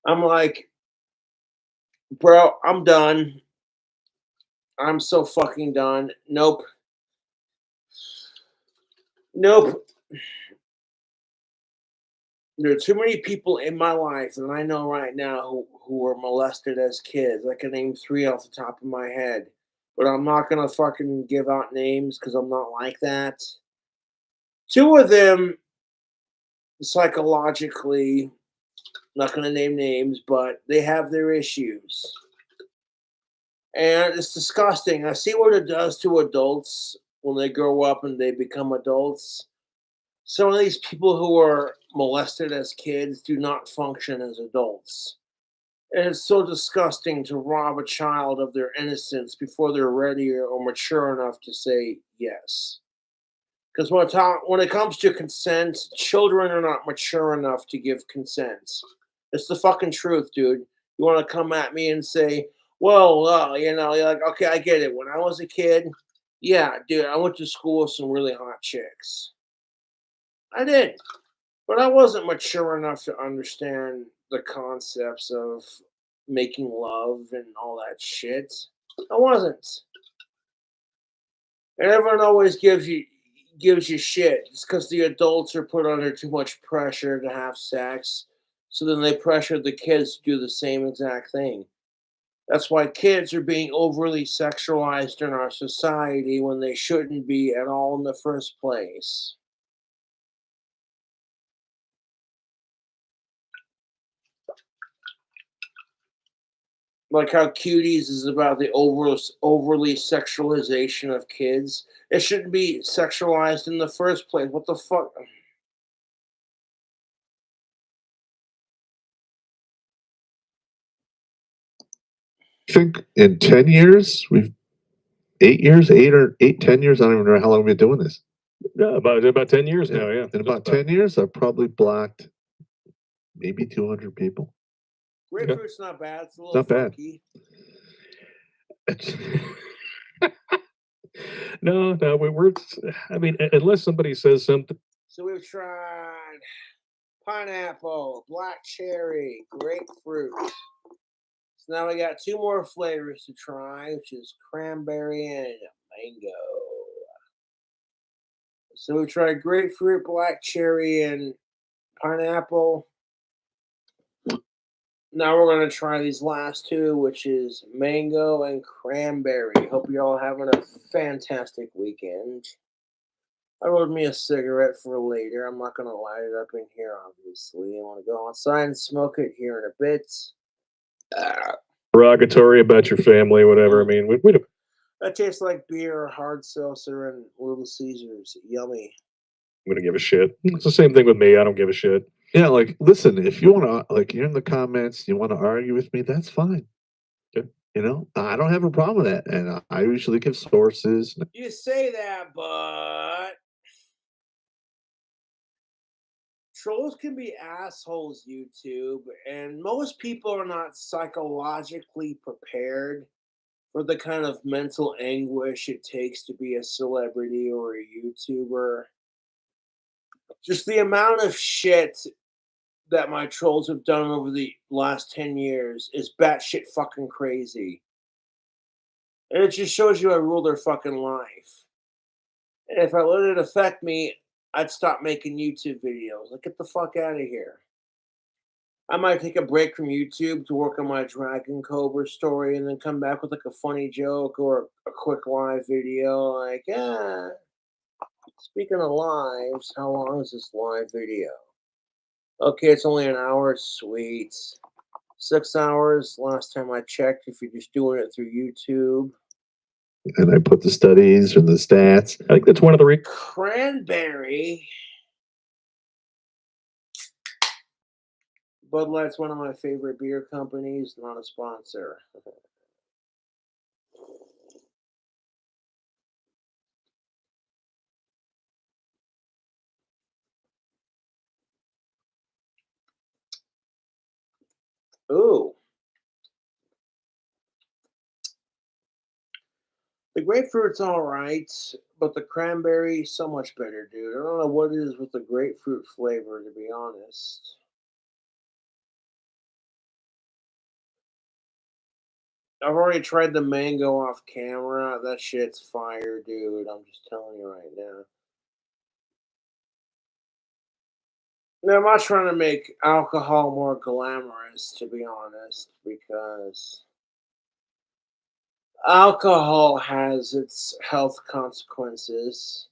I'm like, bro, I'm done. I'm so fucking done. Nope. Nope. There are too many people in my life that I know right now who were molested as kids. I can name 3 off the top of my head. But I'm not gonna fucking give out names because I'm not like that. 2 of them psychologically, not gonna name names, but they have their issues. And it's disgusting. I see what it does to adults when they grow up and they become adults. Some of these people who are molested as kids do not function as adults. And it's so disgusting to rob a child of their innocence before they're ready or mature enough to say yes. Because when it comes to consent, children are not mature enough to give consent. It's the fucking truth, dude. You want to come at me and say, well, you know, you're like, okay, I get it. When I was a kid, yeah, dude, I went to school with some really hot chicks. I did. But I wasn't mature enough to understand the concepts of making love and all that shit. I wasn't. And everyone always gives you shit. It's because the adults are put under too much pressure to have sex. So then they pressure the kids to do the same exact thing. That's why kids are being overly sexualized in our society when they shouldn't be at all in the first place. Like how Cuties is about the overly sexualization of kids. It shouldn't be sexualized in the first place. What the fuck? I think in 10 years, 8 years, 10 years. I don't even know how long we've been doing this. Yeah, about 10 years now. Yeah, In about 10 years, I've probably blocked maybe 200 people. Grapefruit's not bad. It's a little Not bad. funky. No, we're. I mean, unless somebody says something. So we've tried pineapple, black cherry, grapefruit. So now we got 2 more flavors to try, which is cranberry and mango. So we tried grapefruit, black cherry, and pineapple. Now we're gonna try these last two, which is mango and cranberry. Hope you're all having a fantastic weekend. I rolled me a cigarette for later. I'm not gonna light it up in here, obviously. I want to go outside and smoke it here in a bit. Derogatory about your family, whatever. I mean, we don't. That tastes like beer, hard seltzer, and Little Caesars. Yummy. I'm gonna give a shit. It's the same thing with me. I don't give a shit. Yeah, like listen, if you want to, like, you're in the comments, you want to argue with me, that's fine. Okay. You know, I don't have a problem with that, and I usually give sources. You say that, but trolls can be assholes, YouTube, and most people are not psychologically prepared for the kind of mental anguish it takes to be a celebrity or a YouTuber. Just the amount of shit that my trolls have done over the last 10 years is batshit fucking crazy. And it just shows you I rule their fucking life. And if I let it affect me, I'd stop making YouTube videos. Like, get the fuck out of here. I might take a break from YouTube to work on my Dragon Cobra story and then come back with like a funny joke or a quick live video. Like, speaking of lives, how long is this live video? Okay, it's only an hour. Sweet. 6 hours last time I checked if you're just doing it through YouTube. And I put the studies and the stats. I think that's one of the Cranberry. Bud Light's one of my favorite beer companies, not a sponsor. Ooh. The grapefruit's all right, but the cranberry so much better, dude. I don't know what it is with the grapefruit flavor, to be honest. I've already tried the mango off camera. That shit's fire, dude. I'm just telling you right now. Now, I'm not trying to make alcohol more glamorous, to be honest, because alcohol has its health consequences.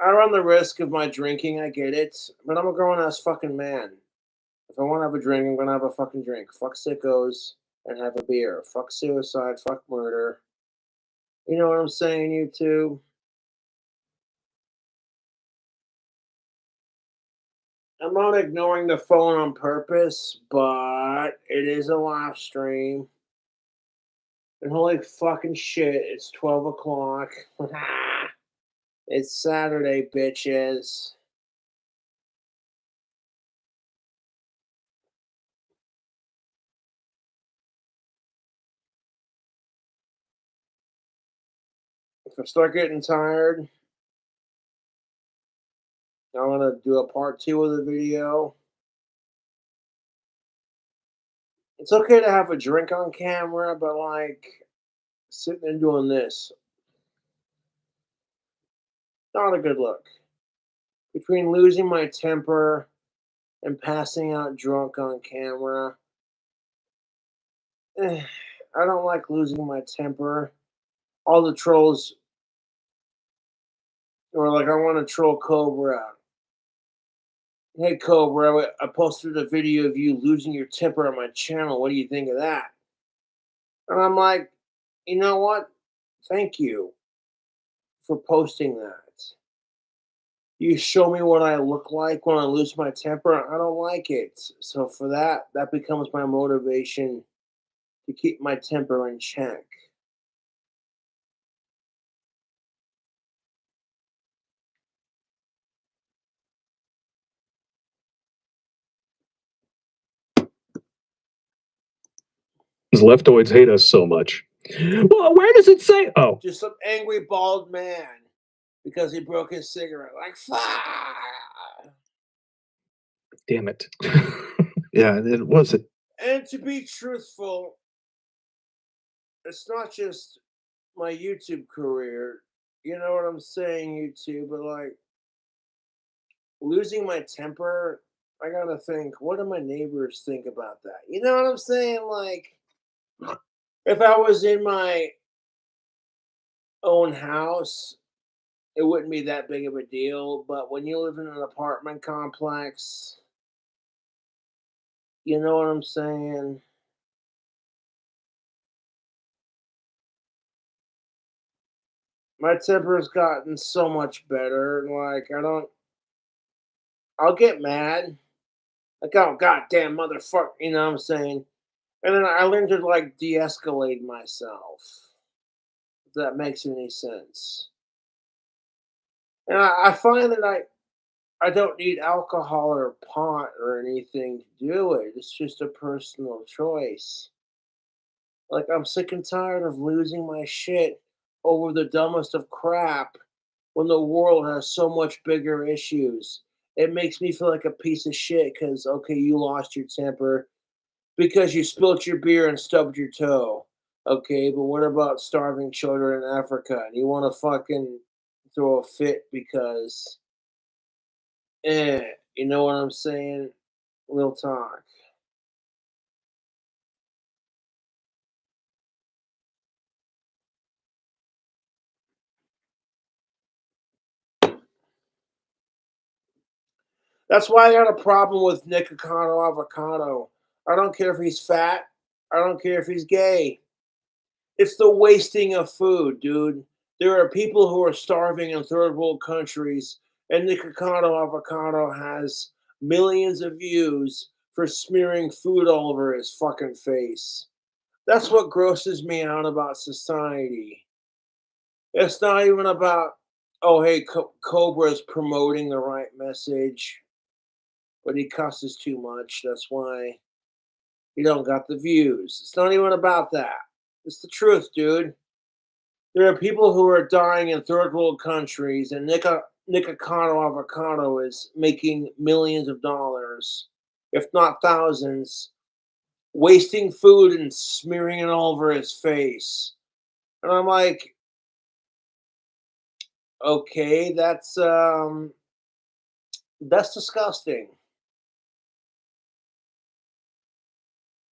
I run the risk of my drinking, I get it, but I'm a grown ass fucking man. If I want to have a drink, I'm gonna have a fucking drink. Fuck sickos and have a beer. Fuck suicide, fuck murder. You know what I'm saying, you two? I'm not ignoring the phone on purpose, but it is a live stream. And holy fucking shit, it's 12 o'clock. It's Saturday, bitches. If I start getting tired, I'm gonna do a part 2 of the video. It's okay to have a drink on camera, but like sitting and doing this, not a good look. Between losing my temper and passing out drunk on camera, I don't like losing my temper. All the trolls were like, I want to troll Cobra. Hey Cobra, I posted a video of you losing your temper on my channel. What do you think of that? And I'm like, you know what? Thank you for posting that. You show me what I look like when I lose my temper. I don't like it. So for that, that becomes my motivation to keep my temper in check. Because leftoids hate us so much. Well, where does it say? Oh, Just some angry bald man because he broke his cigarette. Like, fuck. damn it. Yeah, and it was it. And to be truthful, it's not just my YouTube career You know what I'm saying, you two? But like losing my temper, I gotta think, what do my neighbors think about that? You know what I'm saying? Like, if I was in my own house, it wouldn't be that big of a deal. But when you live in an apartment complex, you know what I'm saying? My temper's gotten so much better. Like, I'll get mad. Like, oh, goddamn motherfucker. You know what I'm saying? And then I learned to, like, de escalate myself, if that makes any sense. And I find that I don't need alcohol or pot or anything to do it. It's just a personal choice. Like, I'm sick and tired of losing my shit over the dumbest of crap when the world has so much bigger issues. It makes me feel like a piece of shit because, okay, you lost your temper because you spilt your beer and stubbed your toe. Okay, but what about starving children in Africa? And you want to fucking throw a fit because, you know what I'm saying? Real talk. That's why I got a problem with Nikocado Avocado. I don't care if he's fat. I don't care if he's gay. It's the wasting of food, dude. There are people who are starving in third world countries, and Nikocado Avocado has millions of views for smearing food all over his fucking face. That's what grosses me out about society. It's not even about, oh, hey, Cobra's promoting the right message, but he cusses too much. That's why he don't got the views. It's not even about that. It's the truth, dude. There are people who are dying in third world countries, and Nikocado Avocado is making millions of dollars, if not thousands, wasting food and smearing it all over his face. And I'm like, okay, that's disgusting.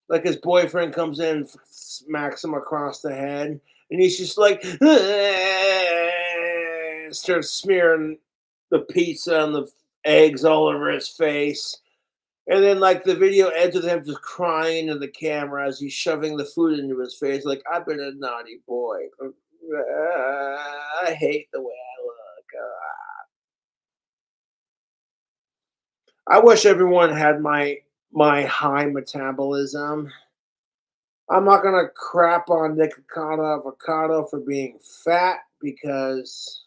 Like his boyfriend comes in, smacks him across the head, and he's just like, starts smearing the pizza and the eggs all over his face. And then, like, the video ends with him just crying into the camera as he's shoving the food into his face, like, I've been a naughty boy. I hate the way I look. I wish everyone had my high metabolism. I'm not gonna crap on Nikocado Avocado for being fat because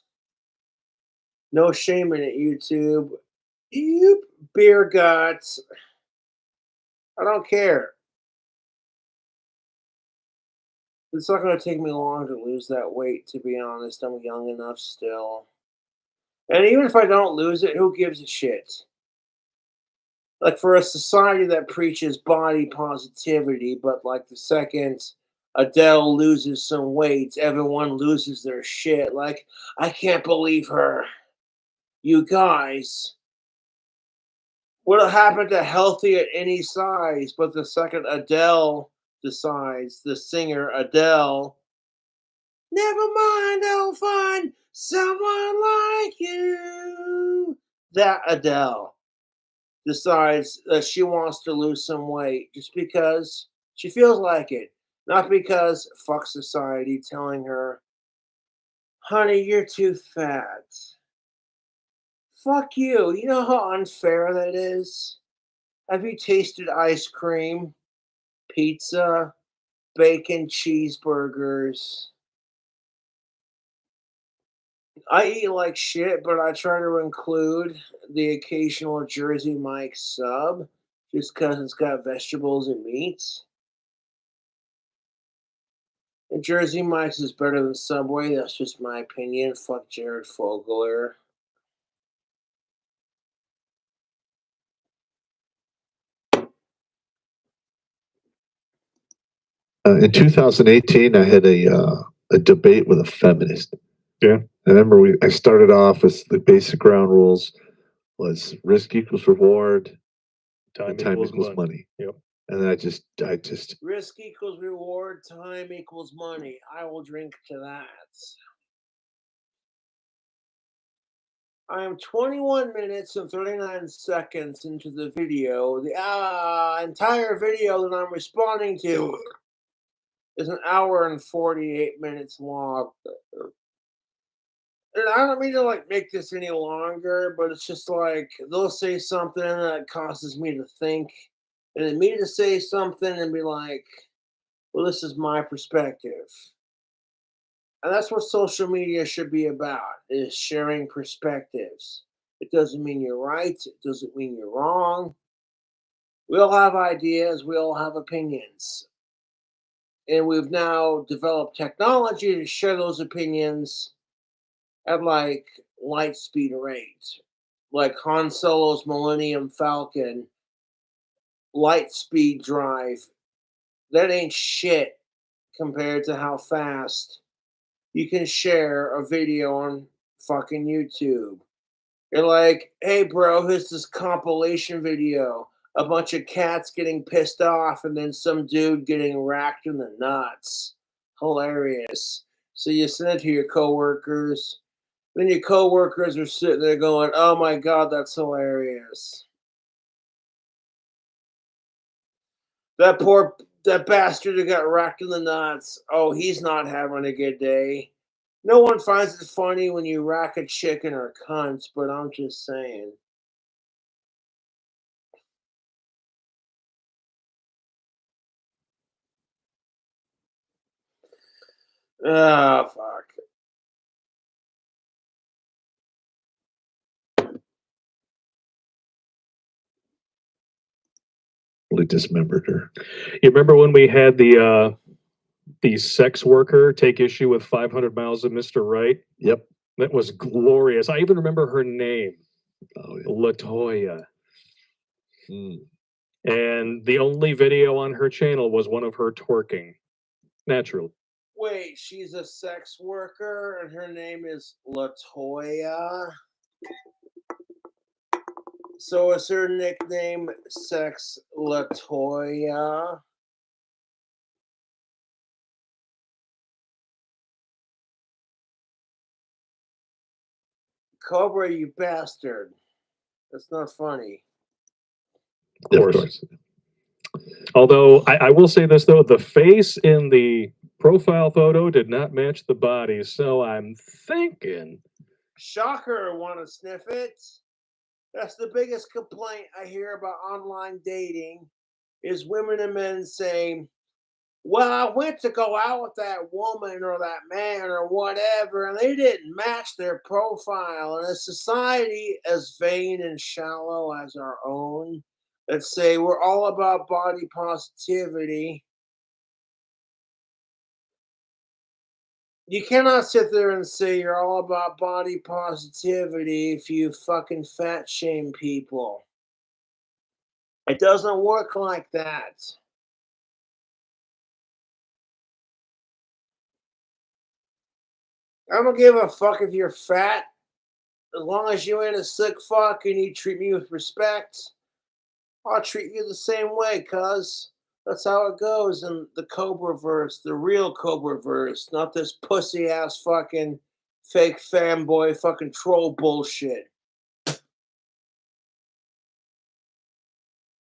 no shame in it, YouTube. You beer guts. I don't care. It's not gonna take me long to lose that weight, to be honest. I'm young enough still. And even if I don't lose it, who gives a shit? Like for a society that preaches body positivity, but like the second Adele loses some weight, everyone loses their shit. Like, I can't believe her. You guys, what happened to healthy at any size? But the second Adele decides, the singer Adele, never mind, I'll find someone like you. That Adele decides that she wants to lose some weight just because she feels like it, not because fuck society telling her, honey, you're too fat. Fuck you. You know how unfair that is? Have you tasted ice cream, pizza, bacon, cheeseburgers? I eat like shit, but I try to include the occasional Jersey Mike sub just because it's got vegetables and meats. And Jersey Mike's is better than Subway. That's just my opinion. Fuck Jared Fogler. In 2018, I had a debate with a feminist. Yeah. I remember I started off with the basic ground rules was risk equals reward, Time and time equals equals money. money. Yep. And then I just Risk equals reward, time equals money. I will drink to that. I am 21 minutes and 39 seconds into the video. The entire video that I'm responding to is an hour and 48 minutes long. And I don't mean to like make this any longer, but it's just like they'll say something that causes me to think, and then me to say something and be like, well, this is my perspective. And that's what social media should be about, is sharing perspectives. It doesn't mean you're right, it doesn't mean you're wrong. We all have ideas, we all have opinions. And we've now developed technology to share those opinions at like light speed rate. Like Han Solo's Millennium Falcon light speed drive. That ain't shit compared to how fast you can share a video on fucking YouTube. You're like, hey, bro, here's this compilation video. A bunch of cats getting pissed off and then some dude getting racked in the nuts. Hilarious. So you send it to your coworkers. Then your coworkers are sitting there going, oh my God, that's hilarious. That bastard who got racked in the nuts. Oh, he's not having a good day. No one finds it funny when you rack a chicken or cunts, but I'm just saying. Ah, fuck. really dismembered her. You remember when we had the sex worker take issue with 500 Miles of Mr. Right? Yep. That was glorious. I even remember her name, Oh, yeah. Latoya. Hmm. And the only video on her channel was one of her twerking. Natural. Wait, she's a sex worker and her name is Latoya? So is her nickname Sex Latoya? Cobra, you bastard. That's not funny. Of course. Although I will say this though, the face in the profile photo did not match the body, so I'm thinking. Shocker, want to sniff it? That's the biggest complaint I hear about online dating is women and men saying, well, I went to go out with that woman or that man or whatever, and they didn't match their profile. In a society as vain and shallow as our own, that say we're all about body positivity, you cannot sit there and say you're all about body positivity if you fucking fat shame people. It doesn't work like that. I don't give a fuck if you're fat. As long as you ain't a sick fuck and you treat me with respect, I'll treat you the same way, cuz. That's how it goes in the Cobra verse, the real Cobra verse, not this pussy ass fucking fake fanboy fucking troll bullshit.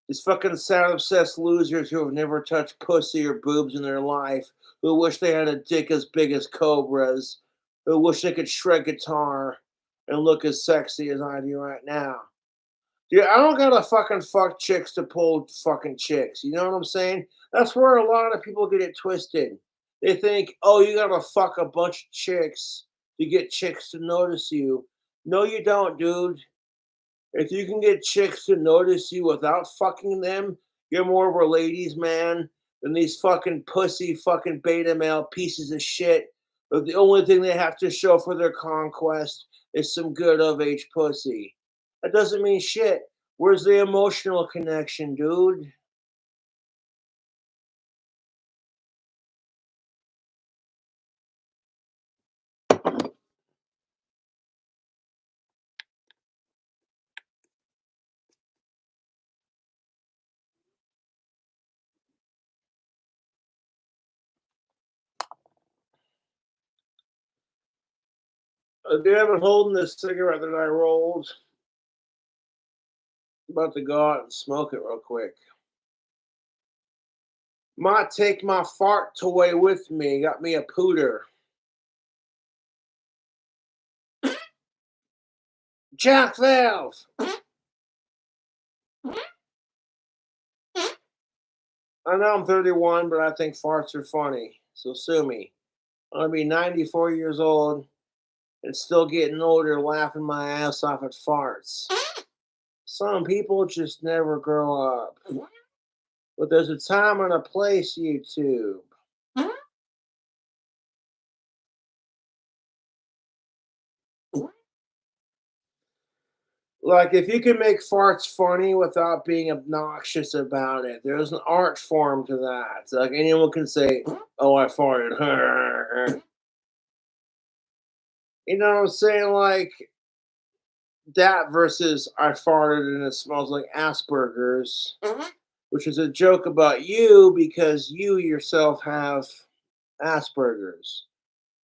These fucking sound obsessed losers who have never touched pussy or boobs in their life, who wish they had a dick as big as Cobra's, who wish they could shred guitar and look as sexy as I do right now. Dude, I don't gotta fucking fuck chicks to pull fucking chicks. You know what I'm saying? That's where a lot of people get it twisted. They think, oh, you gotta fuck a bunch of chicks to get chicks to notice you. No, you don't, dude. If you can get chicks to notice you without fucking them, you're more of a ladies' man than these fucking pussy fucking beta male pieces of shit. But the only thing they have to show for their conquest is some good of age pussy. That doesn't mean shit. Where's the emotional connection, dude? Dude, I've been holding this cigarette that I rolled. About to go out and smoke it real quick. Might take my fart toy with me. Got me a pooter. Jack Valve. I know I'm 31, but I think farts are funny. So sue me. I'm gonna be 94 years old and still getting older, laughing my ass off at farts. Some people just never grow up. But there's a time and a place, YouTube. Like, if you can make farts funny without being obnoxious about it, there's an art form to that. Like, anyone can say, "Oh, I farted." You know what I'm saying? Like, that versus "I farted and it smells like Asperger's," which is a joke about you because you yourself have Asperger's.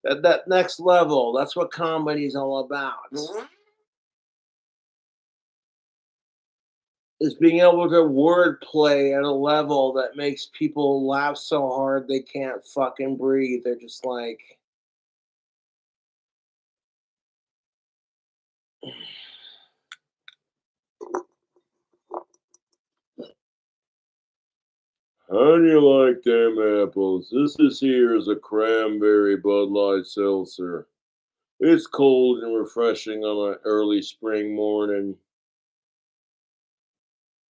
That next level, that's what comedy is all about. Is being able to wordplay at a level that makes people laugh so hard they can't fucking breathe. They're just like, how do you like them apples? This here is a cranberry Bud Light seltzer. It's cold and refreshing on an early spring morning.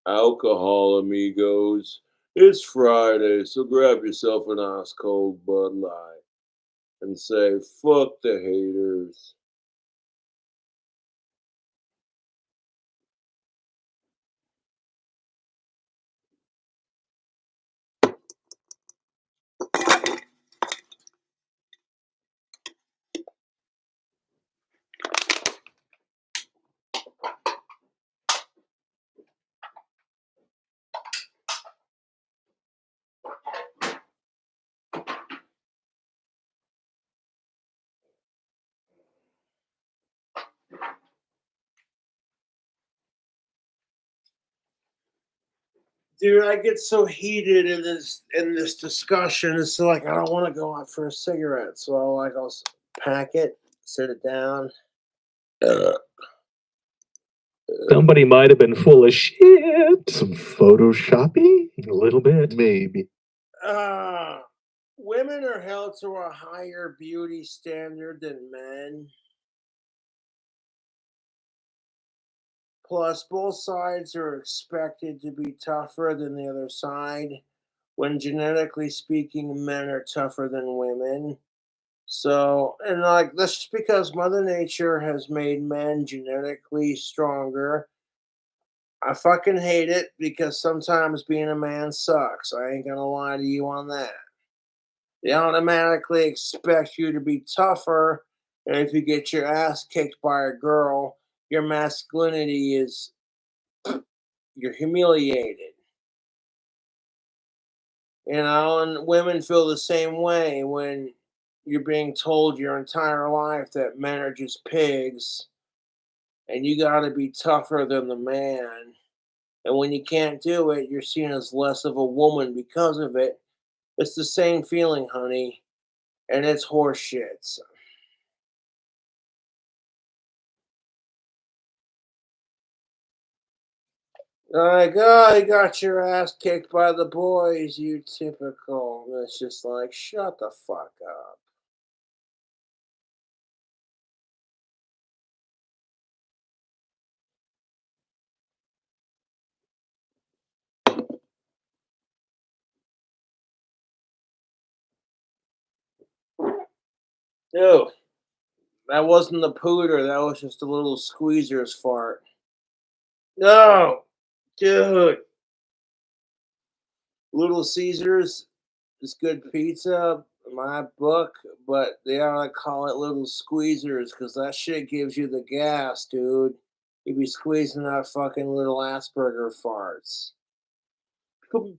Alcohol, amigos. It's Friday, so grab yourself an ice cold Bud Light and say, fuck the haters. Dude, I get so heated in this discussion. It's like I don't want to go out for a cigarette, so I'll pack it, sit it down. Somebody might have been full of shit. Some photoshopping? A little bit. Maybe. Uh, Women are held to a higher beauty standard than men. Plus, both sides are expected to be tougher than the other side. When genetically speaking, men are tougher than women. So, and like, that's just because Mother Nature has made men genetically stronger. I fucking hate it because sometimes being a man sucks. I ain't gonna lie to you on that. They automatically expect you to be tougher, and if you get your ass kicked by a girl, your masculinity is you're humiliated. You know, and women feel the same way when you're being told your entire life that men are just pigs and you got to be tougher than the man. And when you can't do it, you're seen as less of a woman because of it. It's the same feeling, honey, and it's horseshit. Like, oh, you got your ass kicked by the boys, you typical. And it's just like, shut the fuck up. Ew, that wasn't the pooter. That was just a little squeezer's fart. No, dude. Little Caesars is good pizza in my book, but they ought to call it Little Squeezers because that shit gives you the gas, dude. You be squeezing out fucking little Asperger farts.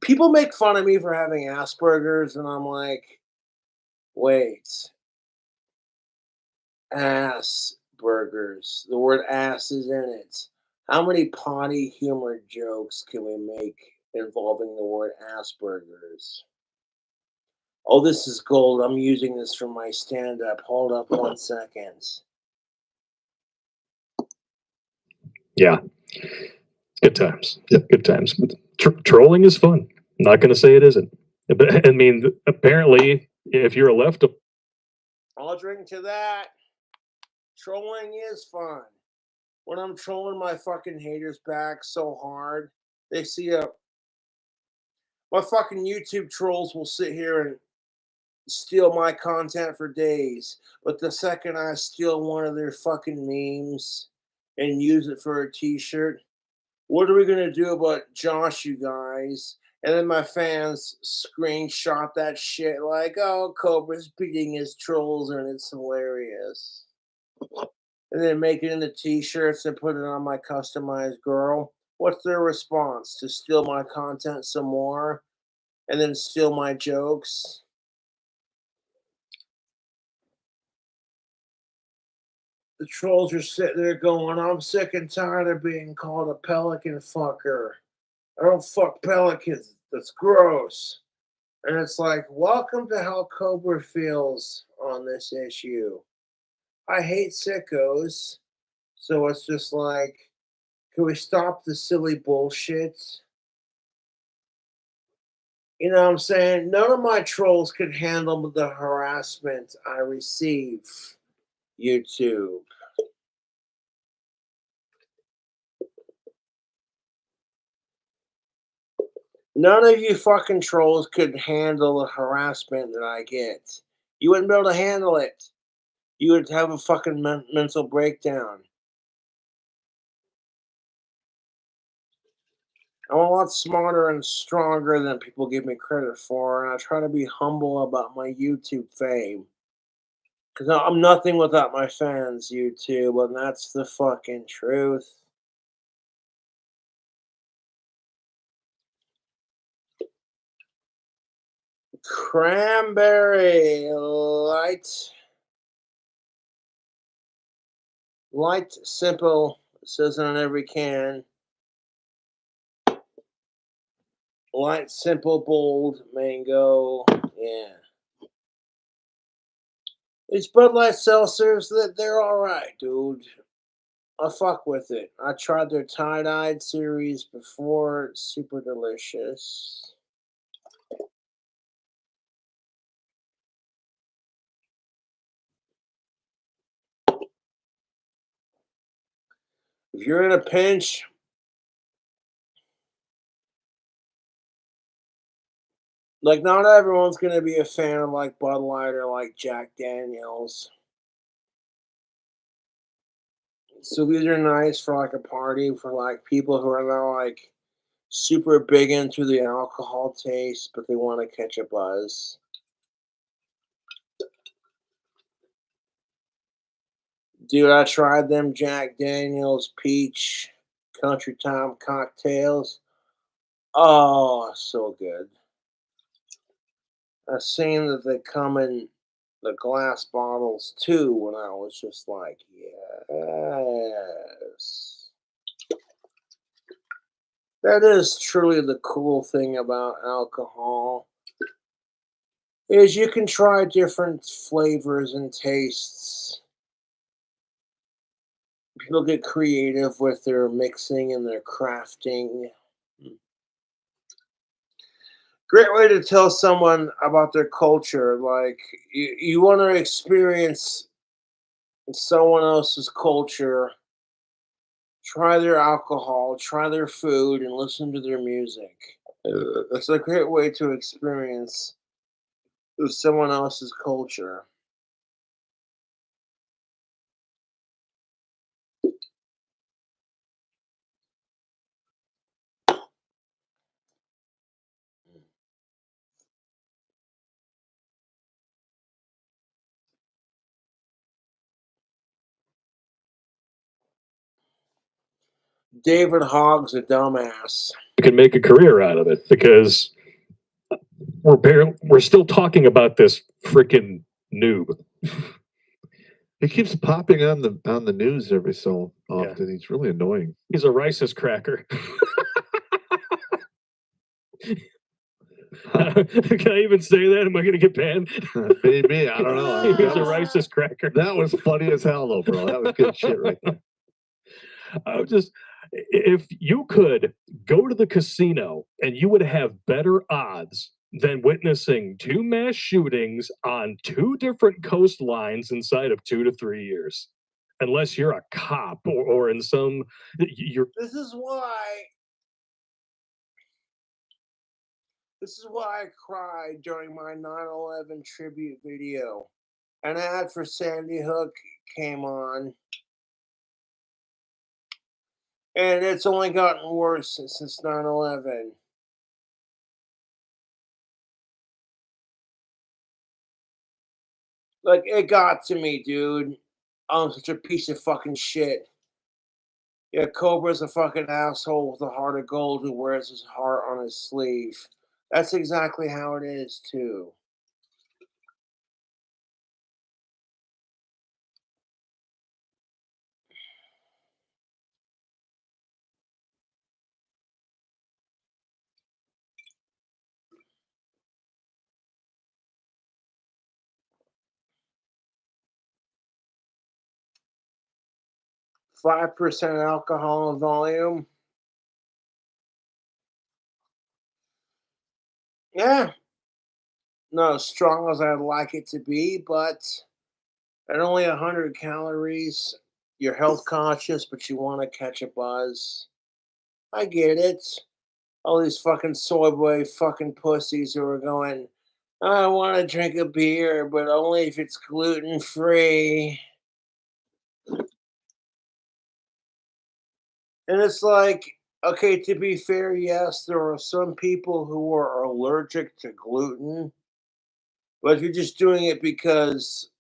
People make fun of me for having Asperger's, and I'm like, wait, burgers. The word ass is in it. How many potty humor jokes can we make involving the word ass burgers? Oh, this is gold. I'm using this for my stand up. Hold up 1 second. Yeah. Good times. Yeah, good times. But trolling is fun. I'm not going to say it isn't. But I mean, apparently, if you're a left, I'll drink to that. Trolling is fun. When I'm trolling my fucking haters back so hard, they see my fucking YouTube trolls will sit here and steal my content for days. But the second I steal one of their fucking memes and use it for a t-shirt, what are we gonna do about Josh, you guys? And then my fans screenshot that shit like, oh, Cobra's beating his trolls and it's hilarious. And then make it into t-shirts and put it on my customized girl. What's their response? To steal my content some more and then steal my jokes? The trolls are sitting there going, I'm sick and tired of being called a pelican fucker. I don't fuck pelicans. That's gross. And it's like, welcome to how Cobra feels on this issue. I hate sickos. So it's just like, can we stop the silly bullshit? You know what I'm saying? None of my trolls could handle the harassment I receive. YouTube. None of you fucking trolls could handle the harassment that I get. You wouldn't be able to handle it. You would have a fucking mental breakdown. I'm a lot smarter and stronger than people give me credit for, and I try to be humble about my YouTube fame. Because I'm nothing without my fans, YouTube, and that's the fucking truth. Cranberry light, simple. It says on every can. Light, simple, bold, mango. Yeah. These Bud Light seltzers, they're all right, dude. I fuck with it. I tried their tie-dyed series before. Super delicious. If you're in a pinch, like not everyone's gonna be a fan of like Bud Light or like Jack Daniels. So these are nice for like a party for like people who are not like super big into the alcohol taste, but they want to catch a buzz. Dude, I tried them Jack Daniels peach country time cocktails. Oh, so good. I seen that they come in the glass bottles too, when I was just like, yes. That is truly the cool thing about alcohol is you can try different flavors and tastes. People get creative with their mixing and their crafting. Great way to tell someone about their culture. Like you want to experience someone else's culture, try their alcohol, try their food, and listen to their music. It's a great way to experience someone else's culture. David Hogg's a dumbass. you can make a career out of it because we're still talking about this freaking noob. He keeps popping on the news every so Yeah. often. He's really annoying. He's a racist cracker. Can I even say that? Am I gonna get banned? Maybe, I don't know. He's That a was, racist cracker. that was funny as hell, though, bro. That was good shit right there. I'm just, if you could go to the casino and you would have better odds than witnessing 2 mass shootings on 2 different coastlines inside of 2 to 3 years, unless you're a cop or in some, you're This is why. This is why I cried during my 9/11 tribute video. An ad for Sandy Hook came on, and it's only gotten worse since 9/11. Like, it got to me, dude. I'm such a piece of fucking shit. Yeah, Cobra's a fucking asshole with a heart of gold who wears his heart on his sleeve. That's exactly how it is, too. 5% alcohol in volume. Yeah, not as strong as I'd like it to be, but at only 100 calories, you're health conscious, but you want to catch a buzz. I get it. All these fucking soy boy fucking pussies who are going, I want to drink a beer, but only if it's gluten free. And it's like, okay, to be fair, yes, there are some people who are allergic to gluten, but if you're just doing it because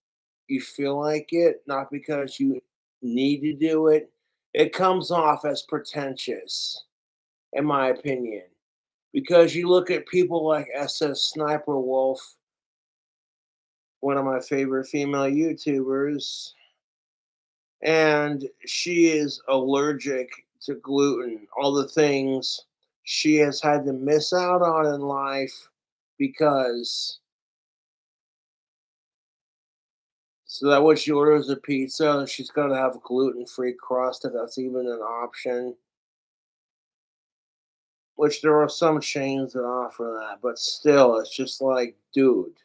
you feel like it, not because you need to do it, it comes off as pretentious, in my opinion. Because you look at people like SS Sniper Wolf, one of my favorite female YouTubers, and she is allergic to gluten, all the things she has had to miss out on in life because so that when she orders a pizza, she's got to have a gluten-free crust if that's even an option. Which there are some chains that offer that, but still, it's just like, dude.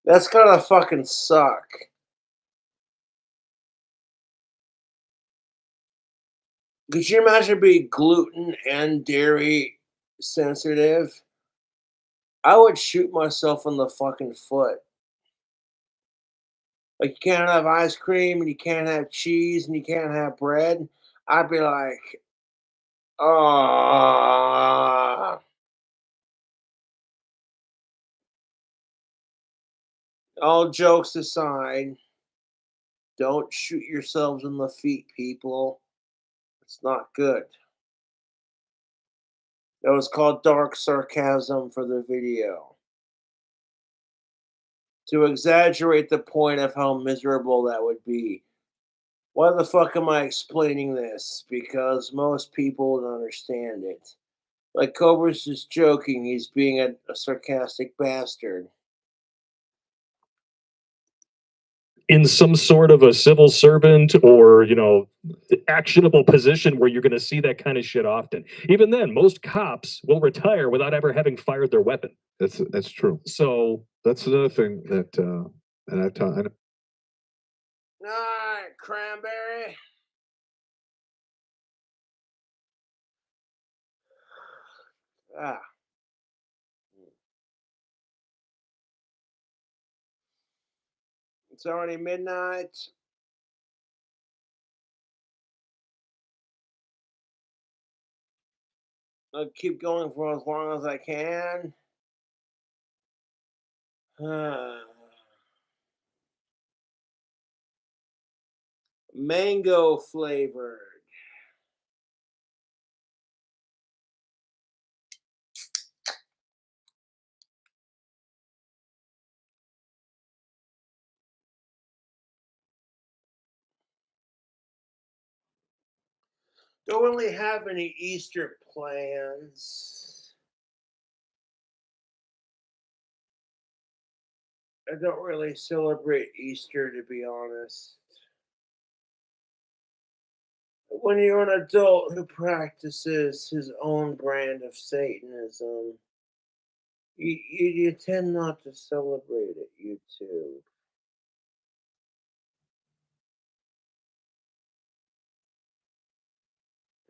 That's gotta fucking suck. Could you imagine being gluten and dairy sensitive? I would shoot myself in the fucking foot. Like, you can't have ice cream, and you can't have cheese, and you can't have bread. I'd be like, ah. All jokes aside, don't shoot yourselves in the feet, people. It's not good. That was called dark sarcasm for the video. To exaggerate the point of how miserable that would be. Why the fuck am I explaining this? Because most people don't understand it. Like Cobra's just joking, he's being a sarcastic bastard. in some sort of a civil servant or actionable position where you're going to see that kind of shit often. Even then, most cops will retire without ever having fired their weapon. That's true. So That's another thing that, and I've taught. Alright, cranberry. Ah. It's already midnight. I'll keep going for as long as I can. Mango flavored. Don't really have any Easter plans. I don't really celebrate Easter, to be honest. When you're an adult who practices his own brand of Satanism, you tend not to celebrate it, you too.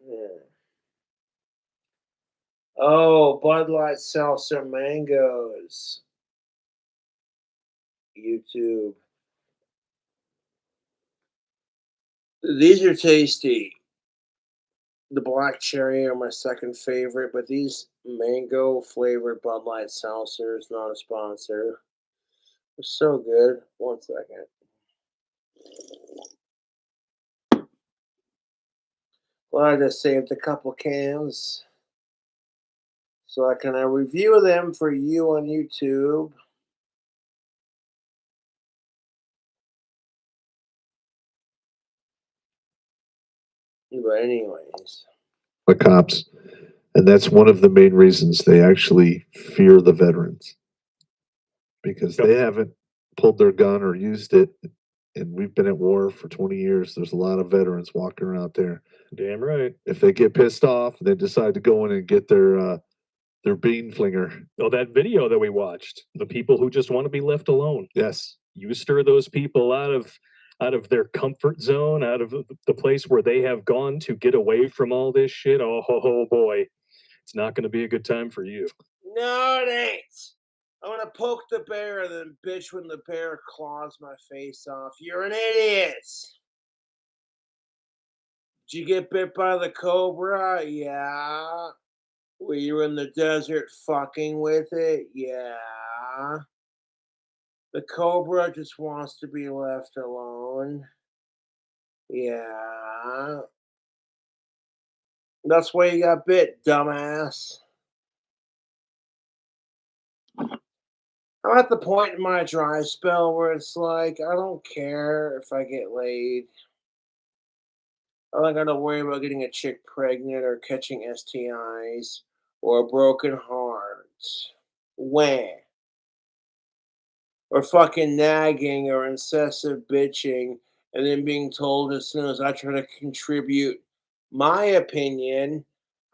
Yeah. Oh, Bud Light Seltzer Mangoes. YouTube. These are tasty. The black cherry are my second favorite, but these mango flavored Bud Light Seltzer is not a sponsor. They're so good. 1 second. Well, I just saved a couple cans so I can review them for you on YouTube. But anyways, The cops. And that's one of the main reasons they actually fear the veterans because Yep. they haven't pulled their gun or used it. And we've been at war for 20 years. There's a lot of veterans walking around there. Damn right. If they get pissed off, they decide to go in and get their bean flinger. Oh, that video that we watched, the people who just want to be left alone. Yes. You stir those people out of their comfort zone, out of the place where they have gone to get away from all this shit. Oh boy, it's not going to be a good time for you. no, it ain't. I'm gonna poke the bear and then bitch when the bear claws my face off. You're an idiot. Did you get bit by the cobra? Yeah. Were you in the desert fucking with it? Yeah. The cobra just wants to be left alone. Yeah. That's why you got bit, dumbass. I'm at the point in my dry spell where it's like, I don't care if I get laid. I don't gotta worry about getting a chick pregnant or catching STIs or a broken heart. When? Or fucking nagging or incessive bitching and then being told as soon as I try to contribute my opinion,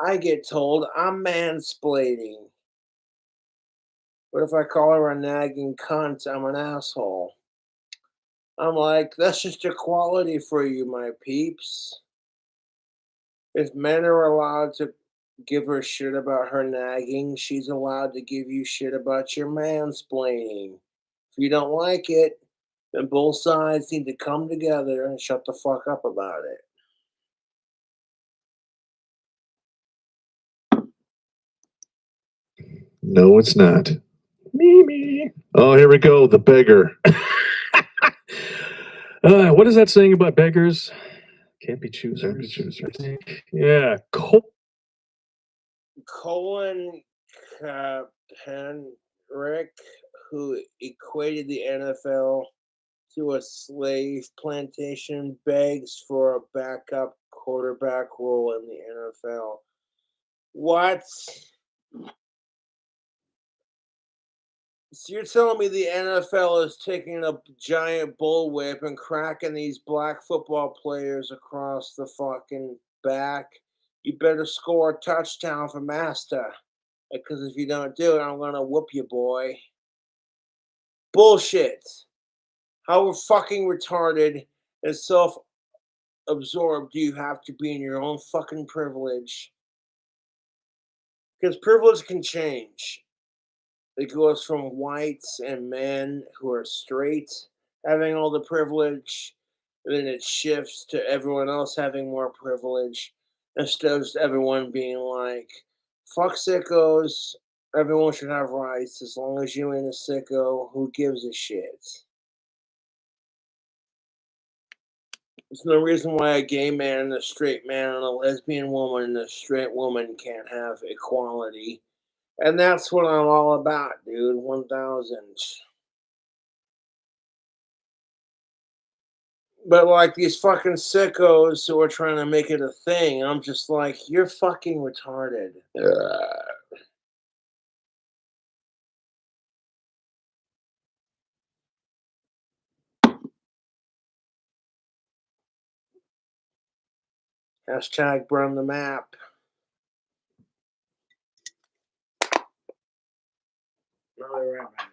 I get told I'm mansplaining. What if I call her a nagging cunt? I'm an asshole. I'm like, that's just equality for you, my peeps. If men are allowed to give her shit about her nagging, she's allowed to give you shit about your mansplaining. If you don't like it, then both sides need to come together and shut the fuck up about it. No, it's not. Me. Oh, here we go. The beggar. What is that saying about beggars? Can't be choosers. Can't be choosers. I think. Yeah. Colin Kaepernick, who equated the NFL to a slave plantation, begs for a backup quarterback role in the NFL. What? So you're telling me the NFL is taking a giant bullwhip and cracking these black football players across the fucking back? You better score a touchdown for Master. Because if you don't do it, I'm gonna whoop you, boy. Bullshit. How fucking retarded and self-absorbed do you have to be in your own fucking privilege? Because privilege can change. It goes from whites and men who are straight having all the privilege, and then it shifts to everyone else having more privilege instead of just everyone being like, fuck sickos, everyone should have rights as long as you ain't a sicko, who gives a shit? There's no reason why a gay man and a straight man and a lesbian woman and a straight woman can't have equality. And that's what I'm all about, dude. 1000. But like these fucking sickos who are trying to make it a thing, I'm just like, you're fucking retarded. Hashtag burn the map. I'll be right back.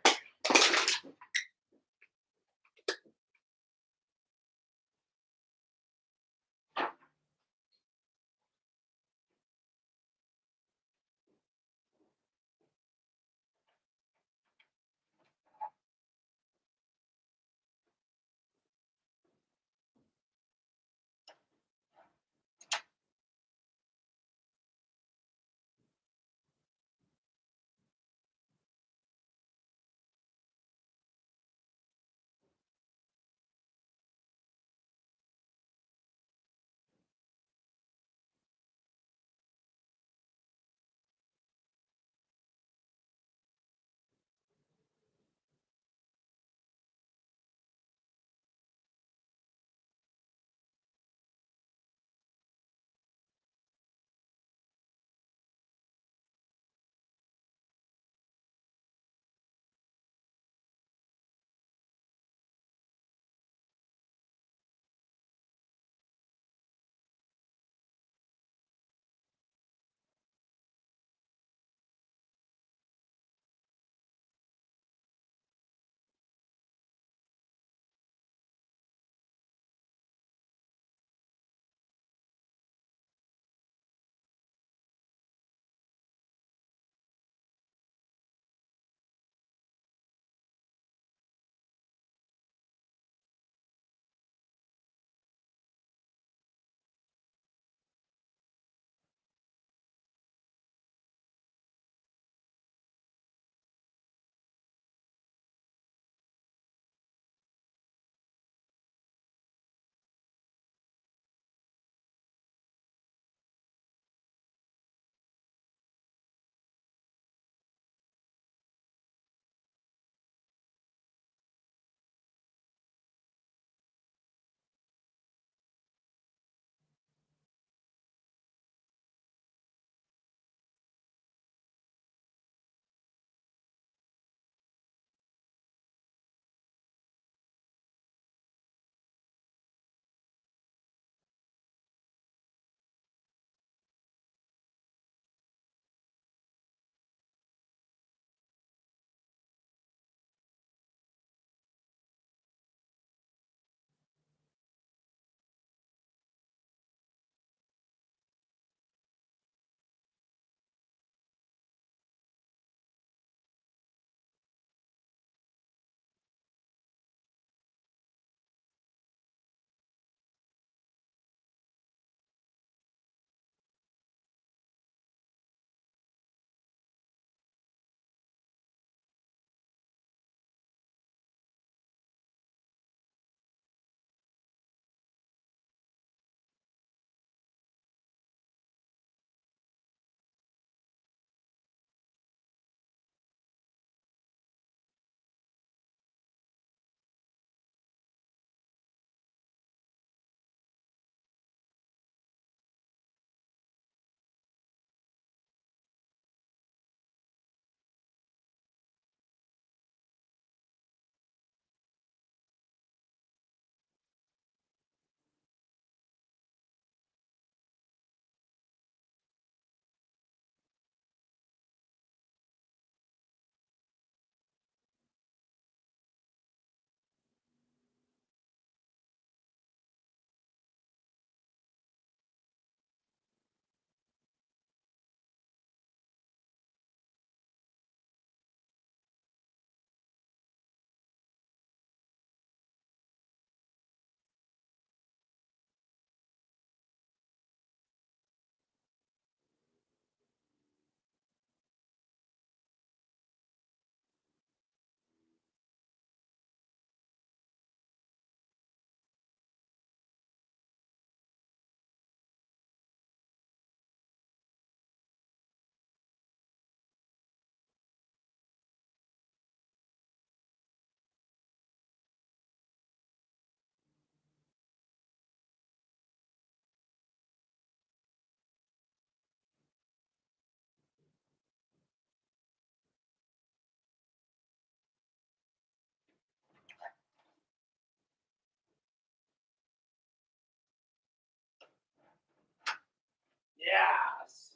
Yes.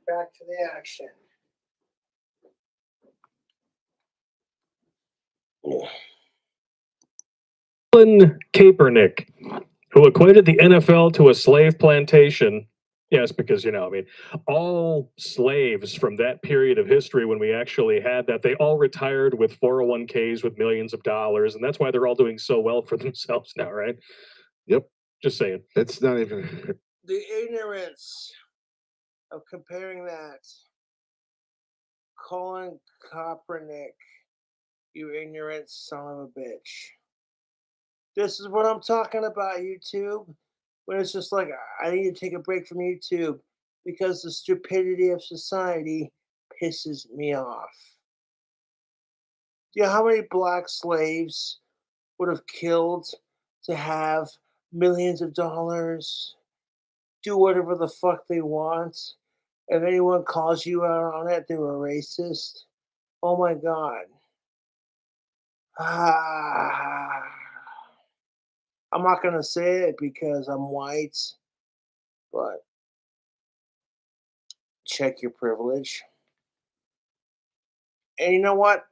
Back to the action. Colin Kaepernick, who equated the NFL to a slave plantation. Yes, because, I mean, all slaves from that period of history when we actually had that, they all retired with 401ks with millions of dollars. And that's why they're all doing so well for themselves now, right? Yep. Just saying. It's not even. The ignorance of comparing that. Colin Kaepernick, you ignorant son of a bitch. This is what I'm talking about, YouTube. When it's just like, I need to take a break from YouTube because the stupidity of society pisses me off. Do you know how many black slaves would have killed to have millions of dollars, do whatever the fuck they want? If anyone calls you out on it, they were racist. Oh my God. I'm not going to say it because I'm white, but check your privilege. And you know what?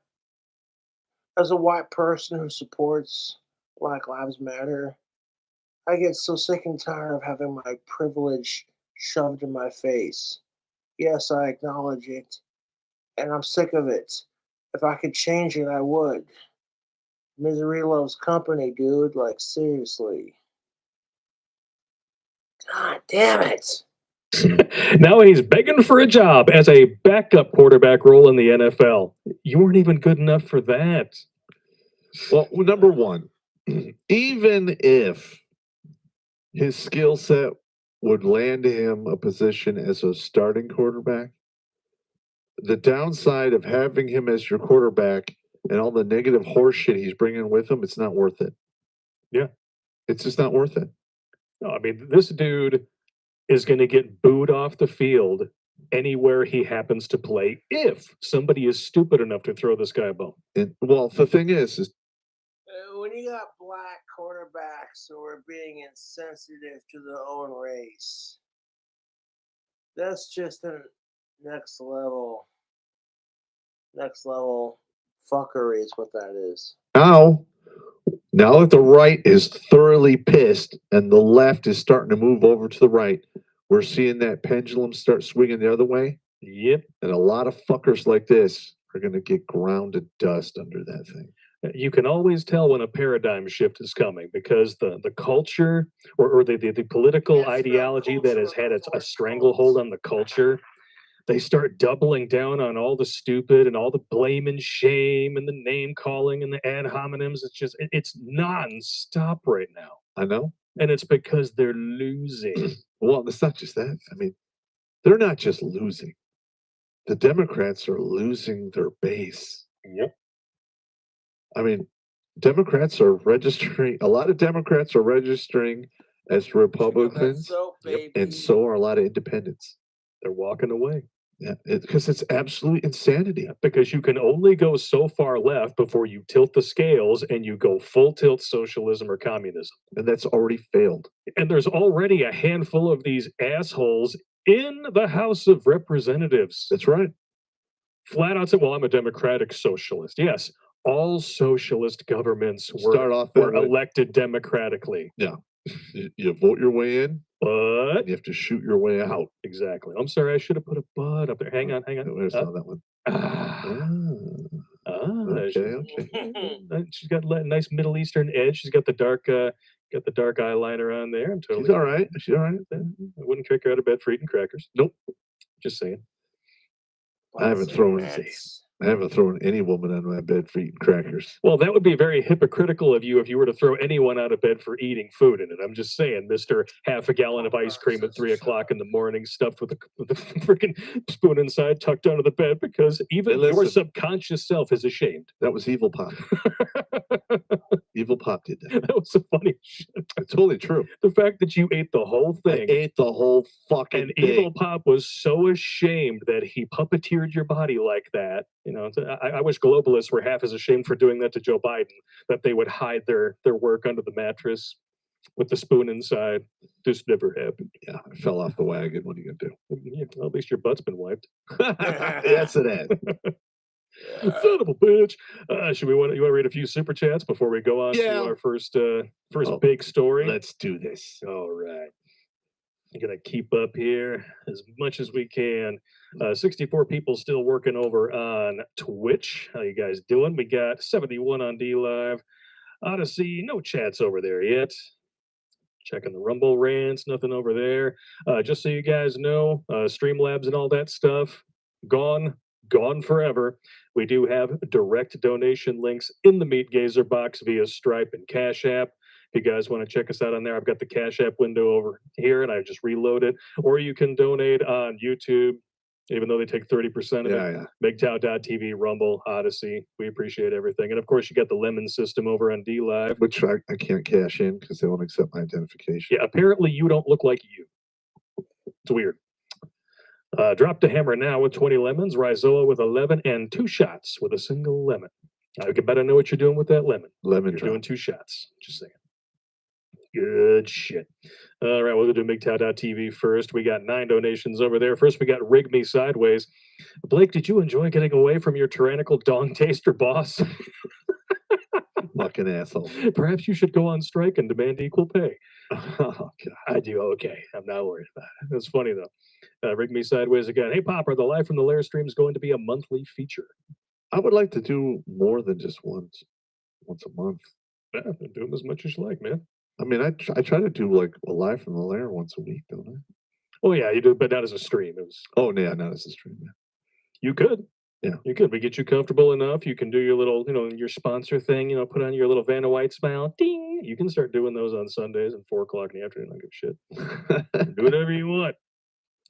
As a white person who supports Black Lives Matter, I get so sick and tired of having my privilege shoved in my face. Yes, I acknowledge it, and I'm sick of it. If I could change it, I would. Misery loves company, dude. Like, seriously. God damn it. Now he's begging for a job as a backup quarterback role in the NFL. You weren't even good enough for that. Well, number one, even if his skill set would land him a position as a starting quarterback, the downside of having him as your quarterback and all the negative horseshit he's bringing with him, it's not worth it. Yeah. It's just not worth it. No, I mean, this dude is going to get booed off the field anywhere he happens to play if somebody is stupid enough to throw this guy a bone. And well, the thing is when you got black quarterbacks who are being insensitive to their own race, that's just a next level fuckery is what that is. now that the right is thoroughly pissed and the left is starting to move over to the right, we're seeing that pendulum start swinging the other way. Yep. And a lot of fuckers like this are going to get ground to dust under that thing. You can always tell when a paradigm shift is coming because the culture or the political ideology that has had a stranglehold on the culture, they start doubling down on all the stupid and all the blame and shame and the name calling and the ad hominems. It's nonstop right now. I know. And it's because they're losing. Well, it's not just that. I mean, they're not just losing. The Democrats are losing their base. Yep. I mean, Democrats are registering, a lot of Democrats are registering as Republicans, and so are a lot of independents. They're walking away. Yeah, because it's absolute insanity. Because you can only go so far left before you tilt the scales and you go full tilt socialism or communism. And that's already failed. And there's already a handful of these assholes in the House of Representatives. That's right. Flat out said, well, I'm a democratic socialist. Yes, all socialist governments were elected democratically. Yeah. You vote your way in, but you have to shoot your way out. Exactly. I'm sorry, I should have put a but up there. Hang on. Where's that one? Okay. She's got a nice Middle Eastern edge. She's got the dark eyeliner on there. I'm totally. She's all right. She's all right. I wouldn't kick her out of bed for eating crackers. Nope. Just saying. I haven't thrown any woman out of my bed for eating crackers. Well, that would be very hypocritical of you if you were to throw anyone out of bed for eating food in it. I'm just saying, Mr. Half a gallon of ice cream at 3 o'clock in the morning, stuffed with a freaking spoon inside, tucked under the bed, because even your subconscious self is ashamed. That was Evil Pop. Evil Pop did that. That was the funny shit. It's totally true. The fact that you ate the whole thing. I ate the whole fucking thing. Evil Pop was so ashamed that he puppeteered your body like that. You know, I wish globalists were half as ashamed for doing that to Joe Biden, that they would hide their work under the mattress. with the spoon inside. This never happened. Yeah, I fell off the wagon. What are you gonna Yeah, well, at least your butt's been wiped. do? Yes, it is. Son of a bitch. Should we want to read a few super chats before we go on Yeah. to our first Oh, big story? Let's do this. All right. I'm gonna keep up here as much as we can. 64 people still working over on Twitch. How you guys doing? We got 71 on D Live. Odyssey, no chats over there yet. Checking the Rumble rants, nothing over there. Just so you guys know, Streamlabs and all that stuff, gone forever. We do have direct donation links in the Meat Gazer box via Stripe and Cash App. If you guys want to check us out on there, I've got the Cash App window over here and I just reload it. Or you can donate on YouTube, even though they take 30% of it. Yeah. MGTOW.tv, Rumble, Odyssey. We appreciate everything. And of course, you got the Lemon system over on D Live. Which I can't cash in because they won't accept my identification. Yeah, apparently you don't look like you. It's weird. Drop the hammer now with 20 lemons, Rizola with 11, and 2 shots with a single lemon. You better know what you're doing with that lemon. Lemon You're drop. doing 2 shots. Just saying. Good shit. All right, we'll do MGTOW.tv first. We got 9 donations over there. First, we got Rig Me Sideways. Blake, did you enjoy getting away from your tyrannical dong taster boss? Fucking asshole. Perhaps you should go on strike and demand equal pay. Oh, God. I do okay. I'm not worried about it. That's funny though. Rig Me Sideways again. Hey, Popper, the Live from the Lair stream is going to be a monthly feature. I would like to do more than just once a month. Yeah, do them as much as you like, man. I mean, I try to do like a Live from the Lair once a week, don't I? Oh yeah, you do, but not as a stream. It was. Oh, yeah, not as a stream. Yeah. You could. Yeah. You could. We get you comfortable enough. You can do your little, your sponsor thing. Put on your little Vanna White smile. Ding. You can start doing those on Sundays at 4 o'clock in the afternoon. I give a shit. Do whatever you want.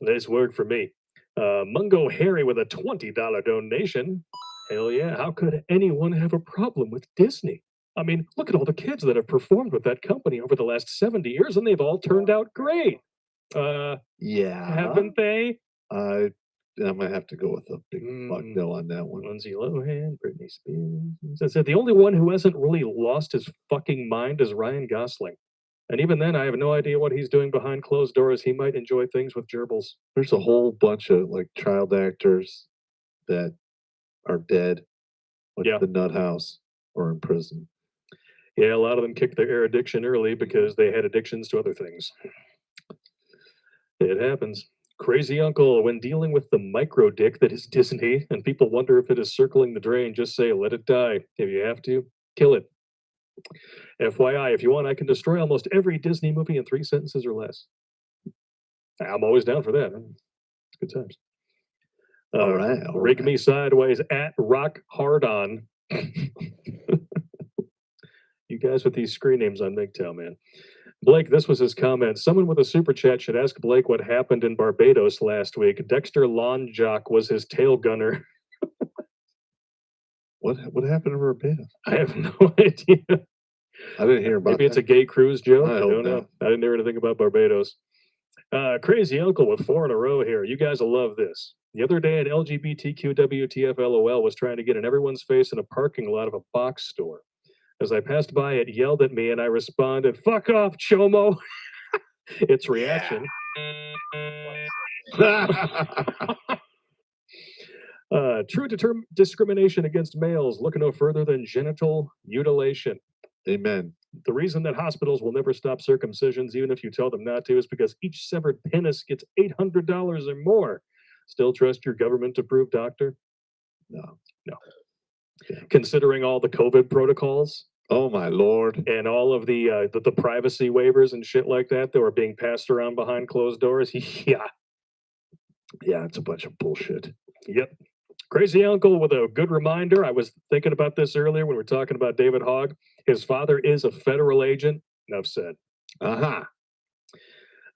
Nice work for me. Mungo Harry with a $20 donation. Hell yeah. How could anyone have a problem with Disney? I mean, look at all the kids that have performed with that company over the last 70 years, and they've all turned out great. Yeah. Haven't they? I'm gonna have to go with a big fuck no on that one. Lindsay Lohan, Britney Spears. I said the only one who hasn't really lost his fucking mind is Ryan Gosling. And even then, I have no idea what he's doing behind closed doors. He might enjoy things with gerbils. There's a whole bunch of like child actors that are dead, like Yeah. the nut house or in prison. Yeah, a lot of them kicked their air addiction early because they had addictions to other things. It happens. Crazy uncle, when dealing with the micro dick that is Disney, and people wonder if it is circling the drain, just say, let it die. If you have to, kill it. FYI, if you want, I can destroy almost every Disney movie in 3 sentences or less. I'm always down for that. It's good times. All right. Rig Me Sideways at Rock Hard On. You guys with these screen names on MGTOW, man. Blake, this was his comment. Someone with a super chat should ask Blake what happened in Barbados last week. Dexter Lawn Jock was his tail gunner. What happened to Barbados? I have no idea. I didn't hear about Maybe it's that. a gay cruise joke. I I hope don't know. not. I didn't hear anything about Barbados. Crazy uncle with 4 in a row here. You guys will love this. The other day, an LGBTQ WTF LOL was trying to get in everyone's face in a parking lot of a box store. As I passed by, it yelled at me, and I responded, "Fuck off, Chomo." Its reaction. True discrimination against males. Look no further than genital mutilation. Amen. The reason that hospitals will never stop circumcisions, even if you tell them not to, is because each severed penis gets $800 or more. Still trust your government-approved doctor? No. Yeah. Considering all the COVID protocols. Oh my Lord. And all of the privacy waivers and shit like that were being passed around behind closed doors. Yeah, it's a bunch of bullshit. Yep. Crazy uncle with a good reminder. I was thinking about this earlier when we were talking about David Hogg. His father is a federal agent. Enough said.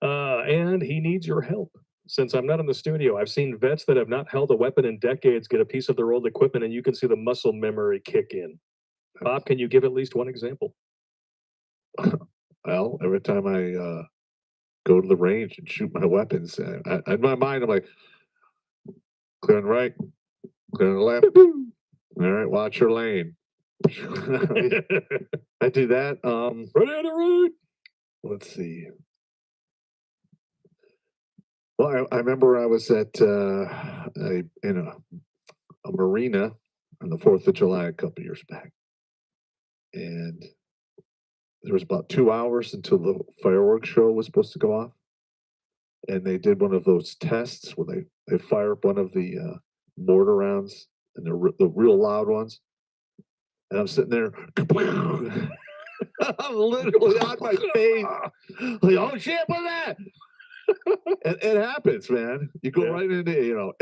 And he needs your help. Since I'm not in the studio, I've seen vets that have not held a weapon in decades get a piece of their old equipment, and you can see the muscle memory kick in. Bob, can you give at least one example? Well, every time I go to the range and shoot my weapons, in my mind, I'm like, clearing right, clearing left. All right, watch your lane. I do that. Right on the road. let's see. Well, I remember I was at in a marina on the 4th of July a couple years back, and there was about 2 hours until the fireworks show was supposed to go off, and they did one of those tests where they fire up one of the mortar rounds, and the real loud ones, and I'm sitting there. I'm literally on my face, like, oh shit, what's that? It happens, man. You go right into, incoming.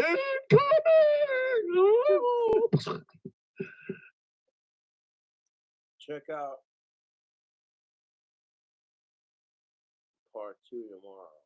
Check out part 2 tomorrow.